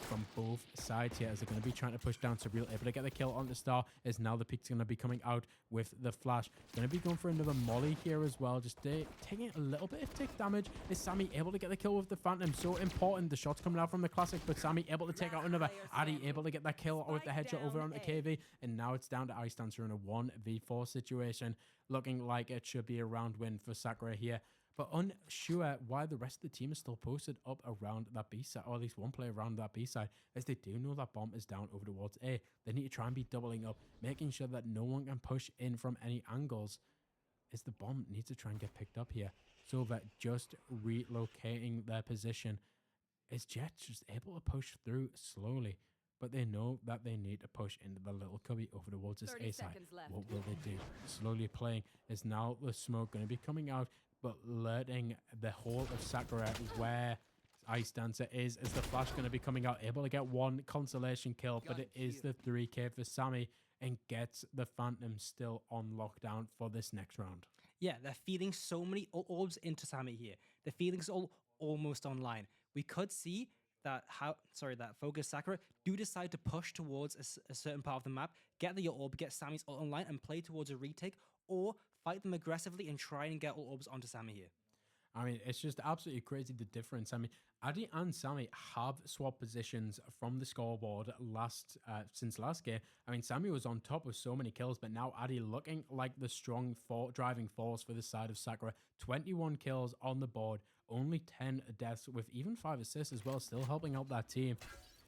from both sides here, as they're going to be trying to push down. Surreal able to get the kill on the Star, as now the peak's going to be coming out with the flash. Going to be going for another molly here as well, just taking a little bit of tick damage. Is Sammy able to get the kill with the Phantom? So important. The shots coming out from the Classic, but Sammy able to take out another. Addy able to get that kill with the headshot over onto KV, and now it's down to Ice Dancer in a 1v4 situation, looking like it should be a round win for Sakura here. But unsure why the rest of the team is still posted up around that B side, or at least one player around that B side, as they do know that bomb is down over towards A. They need to try and be doubling up, making sure that no one can push in from any angles, as the bomb needs to try and get picked up here. So that just relocating their position, is Jets just able to push through slowly. But they know that they need to push into the little cubby over towards this A side. What will they do? Slowly playing, is now the smoke going to be coming out, but alerting the whole of Sakura where Ice Dancer is the flash going to be coming out, able to get one consolation kill, but it is the 3k for Sammy, and gets the Phantom still on lockdown for this next round. Yeah, they're feeding so many orbs into Sammy here. The feeling's all almost online. We could see that that Focus Sakura do decide to push towards a certain part of the map, get the orb, get Sammy's ult online, and play towards a retake, or fight them aggressively and try and get all orbs onto Sammy here. I mean, it's just absolutely crazy the difference. I mean, Addy and Sammy have swapped positions from the scoreboard since last game. I mean, Sammy was on top with so many kills, but now Addy looking like the strong driving force for the side of Sakura. 21 kills on the board, only 10 deaths with even 5 assists as well, still helping out that team.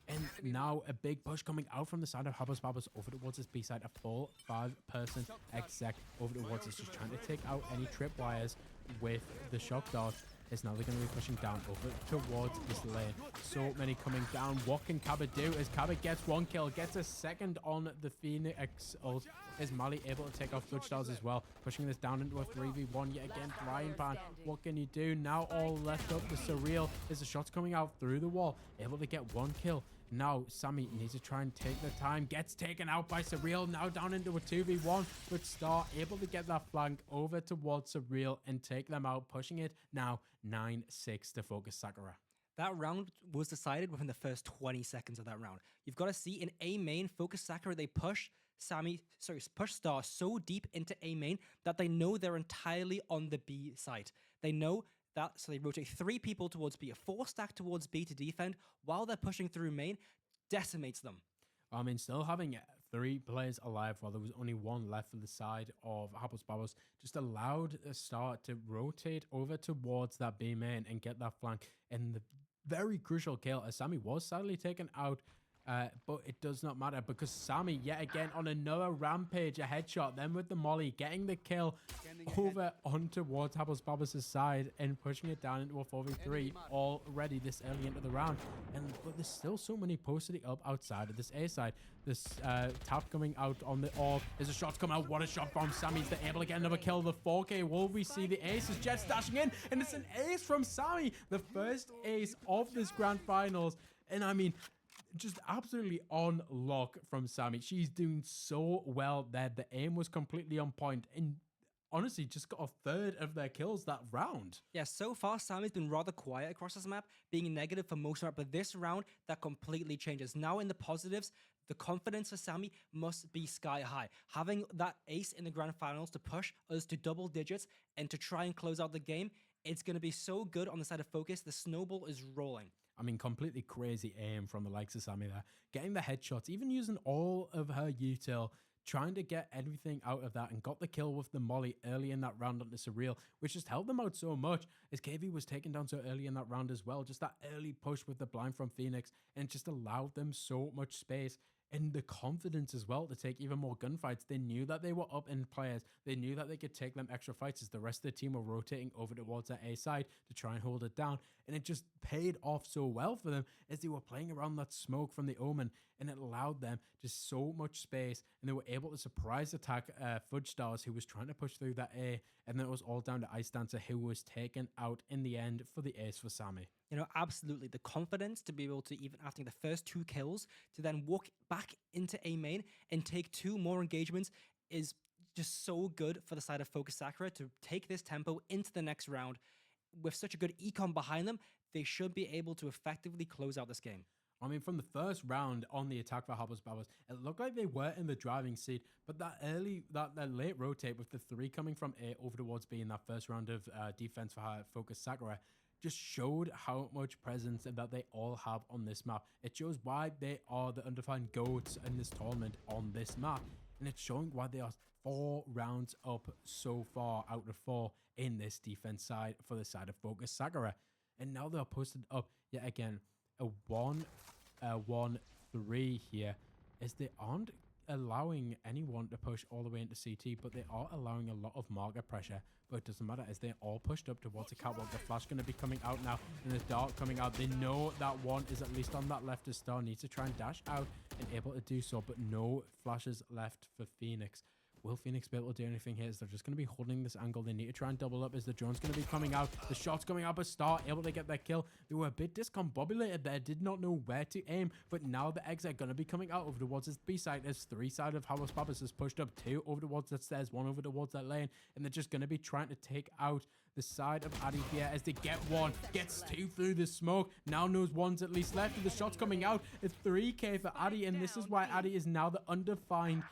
And now a big push coming out from the side of Habos Babos over towards this B side. A full 5-person exec over towards us, just trying to take out any tripwires with the shock dart. is now they're going to be pushing down over towards this lane. So many coming down. What can Cabot do as Cabot gets one kill, gets a second on the Phoenix ult? Is Mali able to take off Fudge Stars as well? Pushing this down into a 3v1 yet again. Frying Pan, what can you do? Now all left up, the Surreal is the shots coming out through the wall. Able to get one kill. Now Sammy needs to try and take the time. Gets taken out by Surreal. Now down into a 2v1. But Star able to get that flank over towards Surreal and take them out. Pushing it now 9-6 to Focus Sakura. That round was decided within the first 20 seconds of that round. You've got to see in A main, Focus Sakura, they push Star so deep into A main that they know they're entirely on the B side. They know that, so they rotate 3 people towards B, a 4-stack towards B to defend while they're pushing through main, decimates them. I mean, still having 3 players alive while there was only 1 left for the side of Habos Babos just allowed Star to rotate over towards that B main and get that flank. And the very crucial kill as Sammy was sadly taken out. But it does not matter because Sammy yet again on another rampage, a headshot, then with the molly, getting the kill over on towards Habos Babos' side and pushing it down into a 4v3 already this early into the round. But there's still so many posted up outside of this A side. This tap coming out on the orb. There's a shot coming out. What a shot from Sammy. They're able to get another kill. The 4K. Will we see the ace? Is Jet stashing in? And it's an ace from Sammy. The first ace of this grand finals. And I mean, just absolutely on lock from Sammy. She's doing so well there. The aim was completely on point and honestly just got a third of their kills that round. Yeah, so far Sammy's been rather quiet across this map, being negative for most of it, but this round that completely changes. Now in the positives, the confidence for Sammy must be sky high. Having that ace in the grand finals to push us to double digits and to try and close out the game, it's going to be so good on the side of Focus. The snowball is rolling. I mean, completely crazy aim from the likes of Sammy there. Getting the headshots, even using all of her util, trying to get everything out of that and got the kill with the molly early in that round onto Surreal, which just helped them out so much as KV was taken down so early in that round as well. Just that early push with the blind from Phoenix and it just allowed them so much space and the confidence as well to take even more gunfights. They knew that they were up in players. They knew that they could take them extra fights as the rest of the team were rotating over towards that A side to try and hold it down. And it just paid off so well for them as they were playing around that smoke from the Omen and it allowed them just so much space and they were able to surprise attack Fudge Stars who was trying to push through that A, and then it was all down to Ice Dancer who was taken out in the end for the ace for Sammy. You know, absolutely. The confidence to be able to, even after the first 2 kills, to then walk back into A main and take 2 more engagements is just so good for the side of Focus Sakura to take this tempo into the next round. With such a good econ behind them, they should be able to effectively close out this game. I mean, from the first round on the attack for Habos Babos, it looked like they were in the driving seat, but that late rotate with the 3 coming from A over towards B in that first round of defense for Focus Sakura just showed how much presence that they all have on this map. It shows why they are the undefined GOATs in this tournament on this map. And it's showing why they are 4 rounds up so far out of 4 in this defense side for the side of Focus Sakura. And now they're posted up yet again a 1-1-3 here as they aren't allowing anyone to push all the way into CT, but they are allowing a lot of market pressure. But it doesn't matter as they're all pushed up towards the catwalk. The flash going to be coming out now and the dart coming out. They know that one is at least on that left as Star needs to try and dash out and able to do so, but no flashes left for Phoenix. Will Phoenix be able to do anything here? They're just going to be holding this angle. They need to try and double up as the drone's going to be coming out. The shot's coming out, but Star able to get that kill. They were a bit discombobulated there, did not know where to aim, but now the eggs are going to be coming out over towards this B side as 3 side of Habos Babos is pushed up, 2 over towards that stairs, 1 over towards that lane, and they're just going to be trying to take out the side of Addy here as they get 1, gets 2 through the smoke, now knows 1's at least left, and the shot's coming out. It's 3k for Addy, and this is why Addy is now the undefined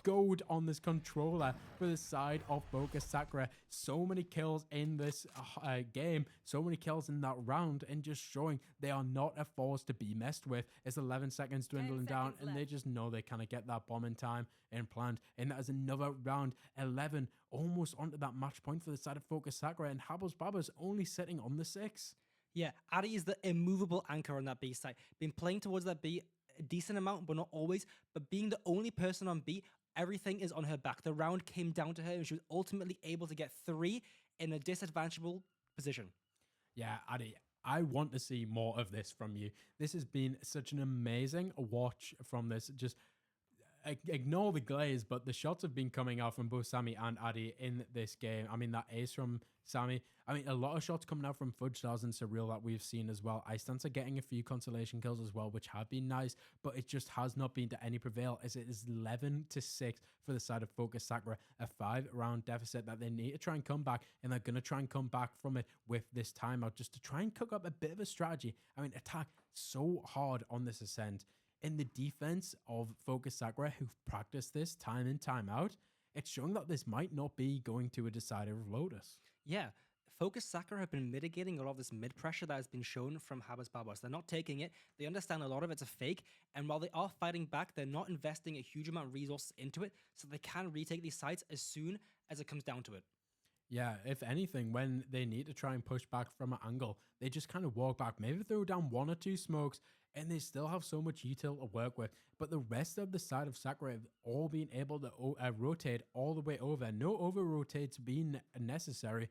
gold on this controller for the side of Focus Sakura. So many kills in this game, so many kills in that round, and just showing they are not a force to be messed with. It's 11 seconds dwindling down, and they just know they kind of get that bomb in time and planned. And that is another round 11, almost onto that match point for the side of Focus Sakura, and Habos Babos only sitting on the 6. Yeah, Addy is the immovable anchor on that B side. Been playing towards that B a decent amount, but not always. But being the only person on B, everything is on her back. The round came down to her, and she was ultimately able to get 3 in a disadvantageable position. Yeah, Addy, I want to see more of this from you. This has been such an amazing watch from this. Just ignore the glaze, but the shots have been coming out from both Sammy and Addy in this game. I mean, that ace from Sammy. I mean, a lot of shots coming out from Fudge Stars and Surreal that we've seen as well. Ice Dance are getting a few consolation kills as well, which have been nice, but it just has not been to any prevail, as it is 11-6 for the side of Fokus Sakura, a 5-round deficit that they need to try and come back, and they're going to try and come back from it with this timeout just to try and cook up a bit of a strategy. I mean, attack so hard on this ascent. In the defense of Fokus Sakura, who've practiced this time in, time out, it's showing that this might not be going to a decider of Lotus. Yeah, Fokus Sakura have been mitigating a lot of this mid pressure that has been shown from Habos Babos. They're not taking it. They understand a lot of it's a fake. And while they are fighting back, they're not investing a huge amount of resources into it, so they can retake these sites as soon as it comes down to it. Yeah, if anything, when they need to try and push back from an angle, they just kind of walk back, maybe throw down 1 or 2 smokes, and they still have so much util to work with. But the rest of the side of Sakura have all been able to rotate all the way over. No over-rotates being necessary.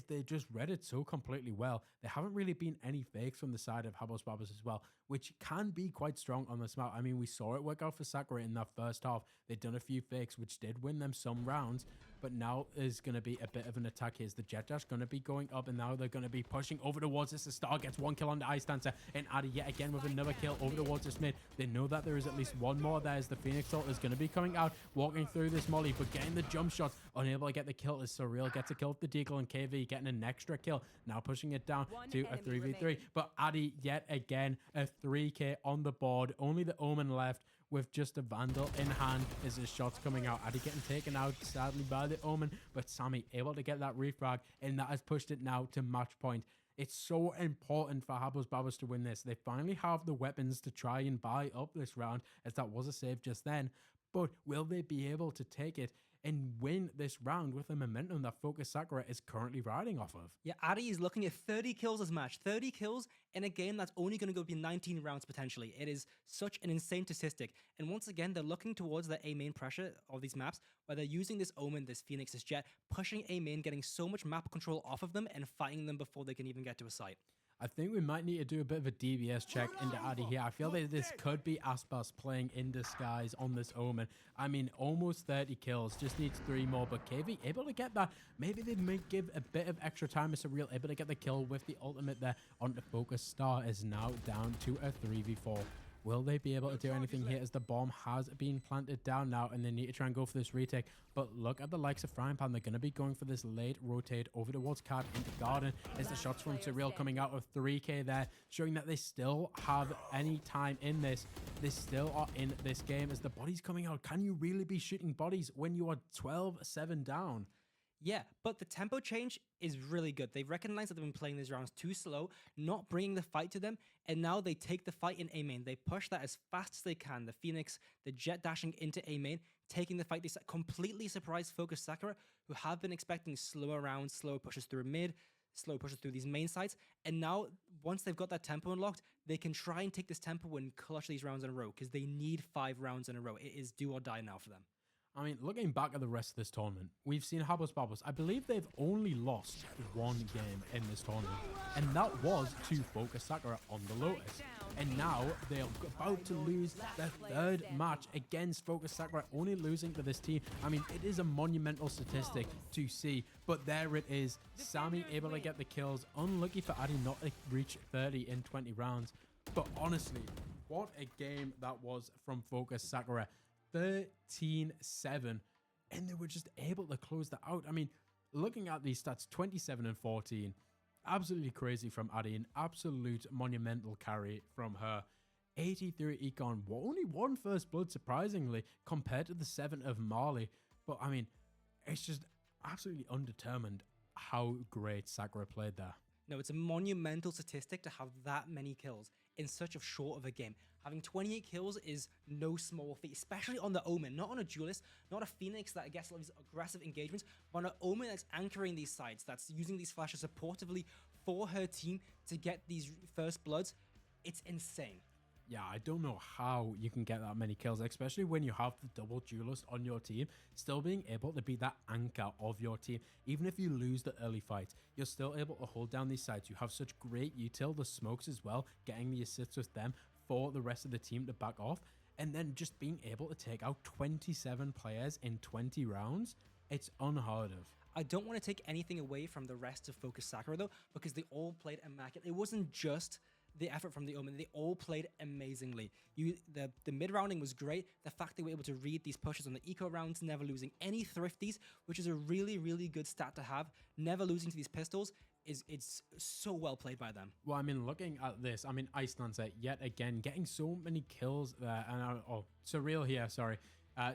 They just read it so completely well. There haven't really been any fakes from the side of Habos Babos as well, which can be quite strong on this map. I mean, we saw it work out for Sakura in that first half. They'd done a few fakes, which did win them some rounds, but now there's going to be a bit of an attack. Here's the Jet Dash going to be going up, and now they're going to be pushing over towards this. The Star gets 1 kill on the Ice Dancer, and Addy yet again with another kill over towards this mid. They know that there is at least one more there, as the Phoenix Ult is going to be coming out, walking through this molly, but getting the jump shots, unable to get the kill as Surreal gets a kill with the Deagle, and KV getting an extra kill, now pushing it down to a 3v3. But Addy yet again, a 3k on the board, only the Omen left with just a Vandal in hand as his shots coming out. Addy getting taken out sadly by the Omen, but Sammy able to get that refrag, and that has pushed it now to match point. It's so important for Habos Babos to win this. They finally have the weapons to try and buy up this round, as that was a save just then. But will they be able to take it and win this round with the momentum that Fokus Sakura is currently riding off of? Yeah, Addy is looking at 30 kills this match. 30 kills in a game that's only going to go be 19 rounds potentially. It is such an insane statistic. And once again, they're looking towards the A main pressure of these maps, where they're using this Omen, this Phoenix, this Jet, pushing A main, getting so much map control off of them and fighting them before they can even get to a site. I think we might need to do a bit of a DBS check into Addy here. I feel that this could be Aspas playing in disguise on this Omen. I mean, almost 30 kills, just needs 3 more, but KV able to get that. Maybe they might give a bit of extra time as Surreal able to get the kill with the ultimate there onto Fokus. Star is now down to a 3v4. Will they be able to do anything here, as the bomb has been planted down now, and they need to try and go for this retake? But look at the likes of Frying Pan. They're going to be going for this late rotate over towards Cad into Garden, as the shots from Surreal coming out of 3k there, showing that they still have any time in this. They still are in this game, as the bodies coming out. Can you really be shooting bodies when you are 12-7 down? Yeah, but the tempo change is really good. They've recognized that they've been playing these rounds too slow, not bringing the fight to them, and now they take the fight in A main. They push that as fast as they can. The Phoenix, the Jet dashing into A main, taking the fight. They completely surprised Fokus Sakura, who have been expecting slower rounds, slower pushes through mid, slow pushes through these main sites, and now once they've got that tempo unlocked, they can try and take this tempo and clutch these rounds in a row, because they need 5 rounds in a row. It is do or die now for them. I mean, looking back at the rest of this tournament, we've seen Habos Babos. I believe they've only lost 1 game in this tournament, and that was to Fokus Sakura on the Lotus. And now they're about to lose their 3rd match against Fokus Sakura, only losing to this team. I mean, it is a monumental statistic to see, but there it is. Sammy able to get the kills. Unlucky for Addy not to reach 30 in 20 rounds. But honestly, what a game that was from Fokus Sakura. 13-7, and they were just able to close that out. I mean, looking at these stats, 27-14, absolutely crazy from Addy, an absolute monumental carry from her. 83 econ, only 1 first blood, surprisingly, compared to the 7 of Marley. But I mean, it's just absolutely undetermined how great Sakura played there. No, it's a monumental statistic to have that many kills in such a short of a game. Having 28 kills is no small feat, especially on the Omen, not on a Duelist, not a Phoenix that gets all these aggressive engagements, but on an Omen that's anchoring these sides, that's using these flashes supportively for her team to get these first bloods. It's insane. Yeah, I don't know how you can get that many kills, especially when you have the double duelist on your team. Still being able to be that anchor of your team. Even if you lose the early fights, you're still able to hold down these sides. You have such great util, the smokes as well, getting the assists with them for the rest of the team to back off. And then just being able to take out 27 players in 20 rounds, it's unheard of. I don't want to take anything away from the rest of Focus Sakura though, because they all played immaculate. It wasn't just the effort from the Omen, they all played amazingly. The mid-rounding was great. The fact they were able to read these pushes on the eco rounds, never losing any thrifties, which is a really, really good stat to have. Never losing to these pistols, it's so well played by them. Well, I mean, looking at this, I mean, Iceland's yet again getting so many kills there. And Surreal here, sorry.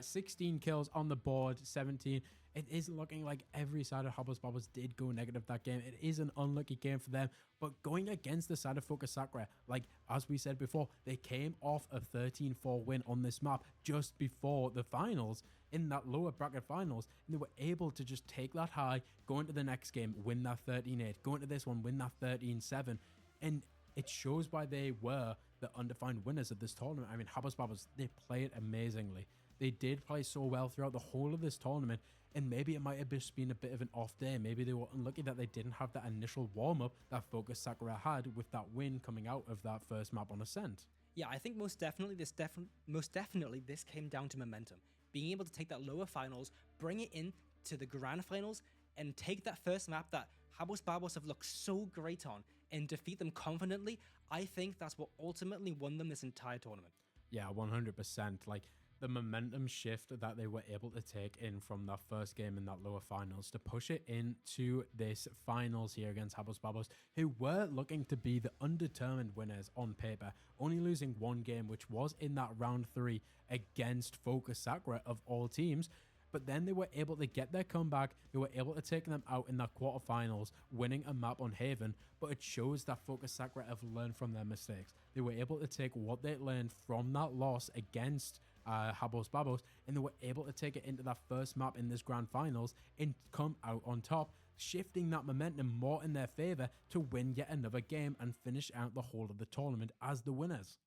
16 kills on the board, 17. It is looking like every side of Habos Babos did go negative that game. It is an unlucky game for them, but going against the side of Focus Sakura, like as we said before, they came off a 13-4 win on this map just before the finals, in that lower bracket finals, and they were able to just take that high, go into the next game, win that 13-8, go into this one, win that 13-7, and it shows why they were the undefined winners of this tournament. I mean, Habos Babos, they played amazingly. They did play so well throughout the whole of this tournament, and maybe it might have just been a bit of an off day. Maybe they were unlucky that they didn't have that initial warm-up that Focus Sakura had with that win coming out of that first map on Ascent. Yeah, I think most definitely this came down to momentum. Being able to take that lower finals, bring it in to the grand finals, and take that first map that Habos Babos have looked so great on and defeat them confidently. I think that's what ultimately won them this entire tournament. Yeah, 100%. Like, the momentum shift that they were able to take in from that first game in that lower finals to push it into this finals here against Habos Babos, who were looking to be the undetermined winners on paper, only losing one game, which was in that round 3 against Focus Sakura of all teams. But then they were able to get their comeback. They were able to take them out in that quarterfinals, winning a map on Haven. But it shows that Focus Sakura have learned from their mistakes. They were able to take what they learned from that loss against Habos Babos, and they were able to take it into that first map in this grand finals and come out on top, shifting that momentum more in their favor to win yet another game and finish out the whole of the tournament as the winners.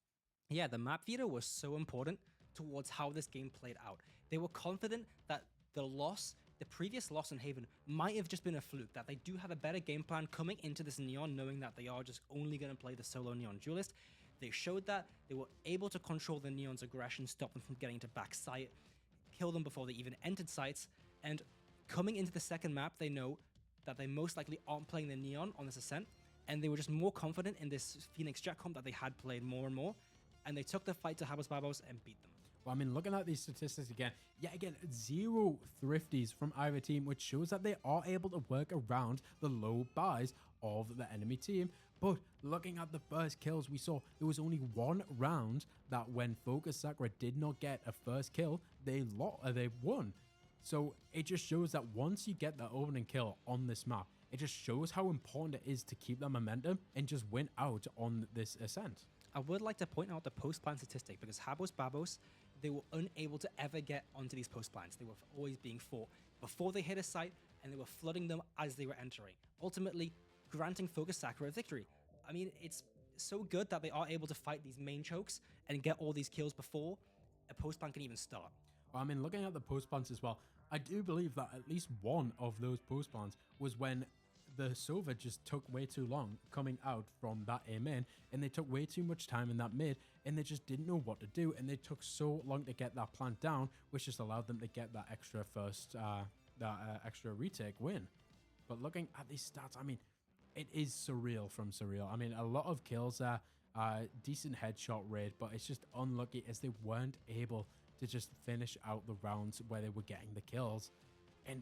Yeah, the map theater was so important towards how this game played out. They were confident that the previous loss in Haven might have just been a fluke, that they do have a better game plan coming into this Neon, knowing that they are just only going to play the solo Neon duelist. They showed that they were able to control the Neon's aggression, stop them from getting to back site, kill them before they even entered sites, and coming into the second map, they know that they most likely aren't playing the Neon on this Ascent, and they were just more confident in this Phoenix Jet comp that they had played more and more, and they took the fight to Habos Babos and beat them. Well, I mean, looking at these statistics again, yet again, 0 thrifties from either team, which shows that they are able to work around the low buys of the enemy team. But looking at the first kills we saw, there was only one round that when Focus Sakura did not get a first kill, they won. So it just shows that once you get that opening kill on this map, it just shows how important it is to keep that momentum and just win out on this Ascent. I would like to point out the post-plan statistic, because Habos Babos, they were unable to ever get onto these post-plans. They were always being fought before they hit a site, and they were flooding them as they were entering, ultimately granting Focus Sakura a victory. I mean, it's so good that they are able to fight these main chokes and get all these kills before a post-plan can even start. Well, I mean, looking at the post-plans as well, I do believe that at least one of those post-plans was when the Sova just took way too long coming out from that A main, and they took way too much time in that mid, and they just didn't know what to do, and they took so long to get that plant down, which just allowed them to get that extra extra retake win. But looking at these stats, I mean, it is surreal from Surreal. I mean, a lot of kills there, decent headshot rate, but it's just unlucky as they weren't able to just finish out the rounds where they were getting the kills, and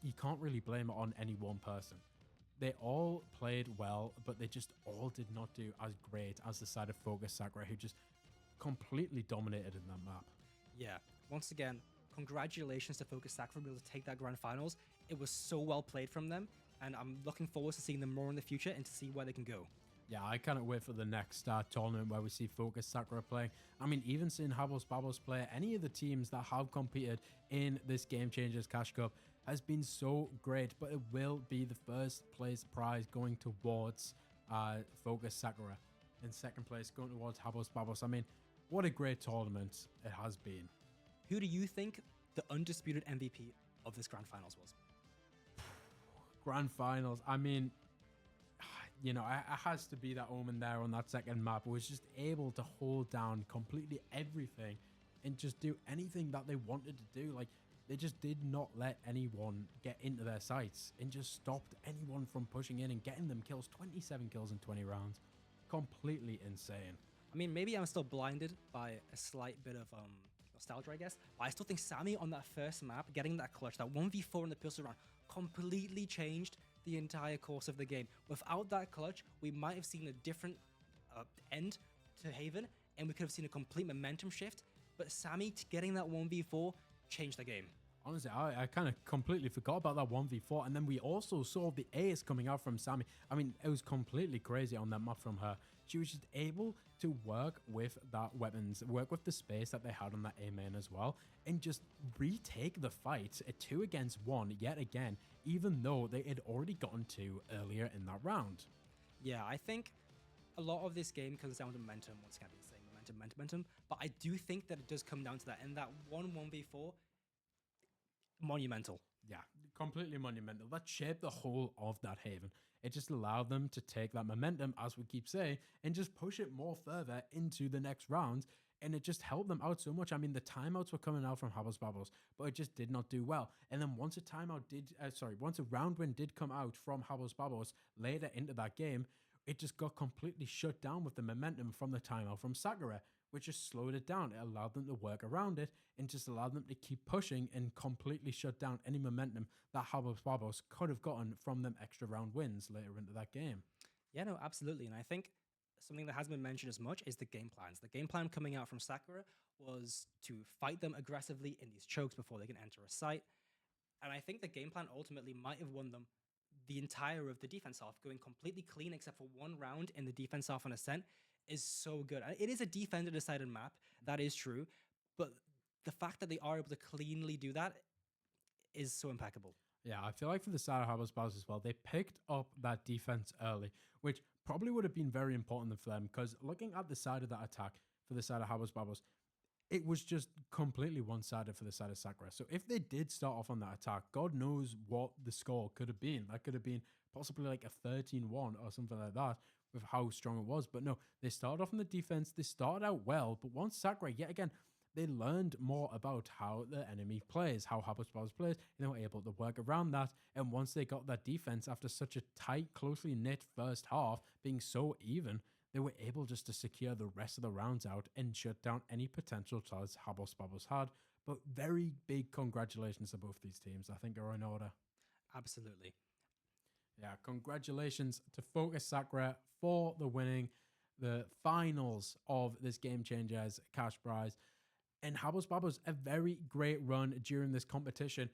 you can't really blame it on any one person. They all played well, but they just all did not do as great as the side of Focus Sakura, who just completely dominated in that map. Yeah, once again, congratulations to Focus Sakura for being able to take that grand finals. It was so well played from them, and I'm looking forward to seeing them more in the future and to see where they can go. Yeah, I cannot wait for the next tournament where we see Focus Sakura playing. I mean, even seeing Habos Babos play any of the teams that have competed in this Game Changers Cash Cup has been so great, but it will be the first place prize going towards Focus Sakura. in second place, going towards Habos Babos. I mean, what a great tournament it has been. Who do you think the undisputed MVP of this grand finals was? Grand finals. I mean, you know, it has to be that Omen there on that second map, who was just able to hold down completely everything and just do anything that they wanted to do. Like, they just did not let anyone get into their sights and just stopped anyone from pushing in and getting them kills. 27 kills in 20 rounds. Completely insane. I mean, maybe I'm still blinded by a slight bit of nostalgia, I guess. But I still think Sammy on that first map, getting that clutch, that 1v4 in the pistol round, completely changed the entire course of the game. Without that clutch, we might have seen a different end to Haven, and we could have seen a complete momentum shift. But Sammy getting that 1v4 changed the game. Honestly, I kind of completely forgot about that 1v4. And then we also saw the ace coming out from Sammy. I mean, it was completely crazy on that map from her. She was just able to work with that weapons, work with the space that they had on that A main as well, and just retake the fight at 2 against 1 yet again, even though they had already gotten 2 earlier in that round. Yeah, I think a lot of this game comes down to momentum. Once again, I've been saying momentum. But I do think that it does come down to that. And that 1v4, monumental. Yeah, completely monumental. That shaped the whole of that Haven. It just allowed them to take that momentum, as we keep saying, and just push it more further into the next round. And it just helped them out so much. I mean, the timeouts were coming out from Habos Babos, but it just did not do well. And then once a round win did come out from Habos Babos later into that game, it just got completely shut down with the momentum from the timeout from Sakura, which just slowed it down. It allowed them to work around it and just allowed them to keep pushing and completely shut down any momentum that Habos Babos could have gotten from them extra round wins later into that game. Yeah, no, absolutely. And I think something that hasn't been mentioned as much is the game plans. The game plan coming out from Sakura was to fight them aggressively in these chokes before they can enter a site. And I think the game plan ultimately might have won them the entire of the defense half, going completely clean except for one round in the defense half on Ascent is so good. It is a defender-decided map, that is true, but the fact that they are able to cleanly do that is so impeccable. Yeah, I feel like for the side of Habos Babos as well, they picked up that defense early, which probably would have been very important for them, because looking at the side of that attack for the side of Habos Babos, it was just completely one-sided for the side of Sakura. So if they did start off on that attack, God knows what the score could have been. That could have been possibly like a 13-1 or something like that with how strong it was. But no, they started off on the defense. They started out well. But once Sakura, yet again, they learned more about how the enemy plays, how Habos Babos plays, and they were able to work around that. And once they got that defense after such a tight, closely knit first half, being so even, they were able just to secure the rest of the rounds out and shut down any potential chance Habos Babos had. But very big congratulations to both these teams. I think are in order. Absolutely. Yeah, congratulations to Fokus Sakura for the winning the finals of this Game Changers cash prize. And Habos Babos, a very great run during this competition.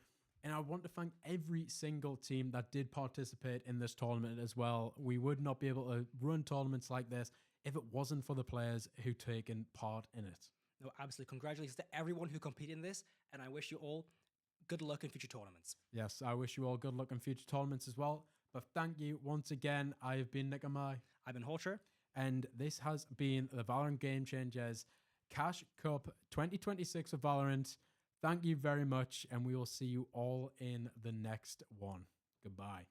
And I want to thank every single team that did participate in this tournament as well. We would not be able to run tournaments like this if it wasn't for the players who taken part in it. No, absolutely. Congratulations to everyone who competed in this, and I wish you all good luck in future tournaments. Yes, I wish you all good luck in future tournaments as well. But thank you once again. I have been Nick Amai. I've been Horcher. And this has been the Valorant Game Changers Cash Cup 2026 of Valorant. Thank you very much, and we will see you all in the next one. Goodbye.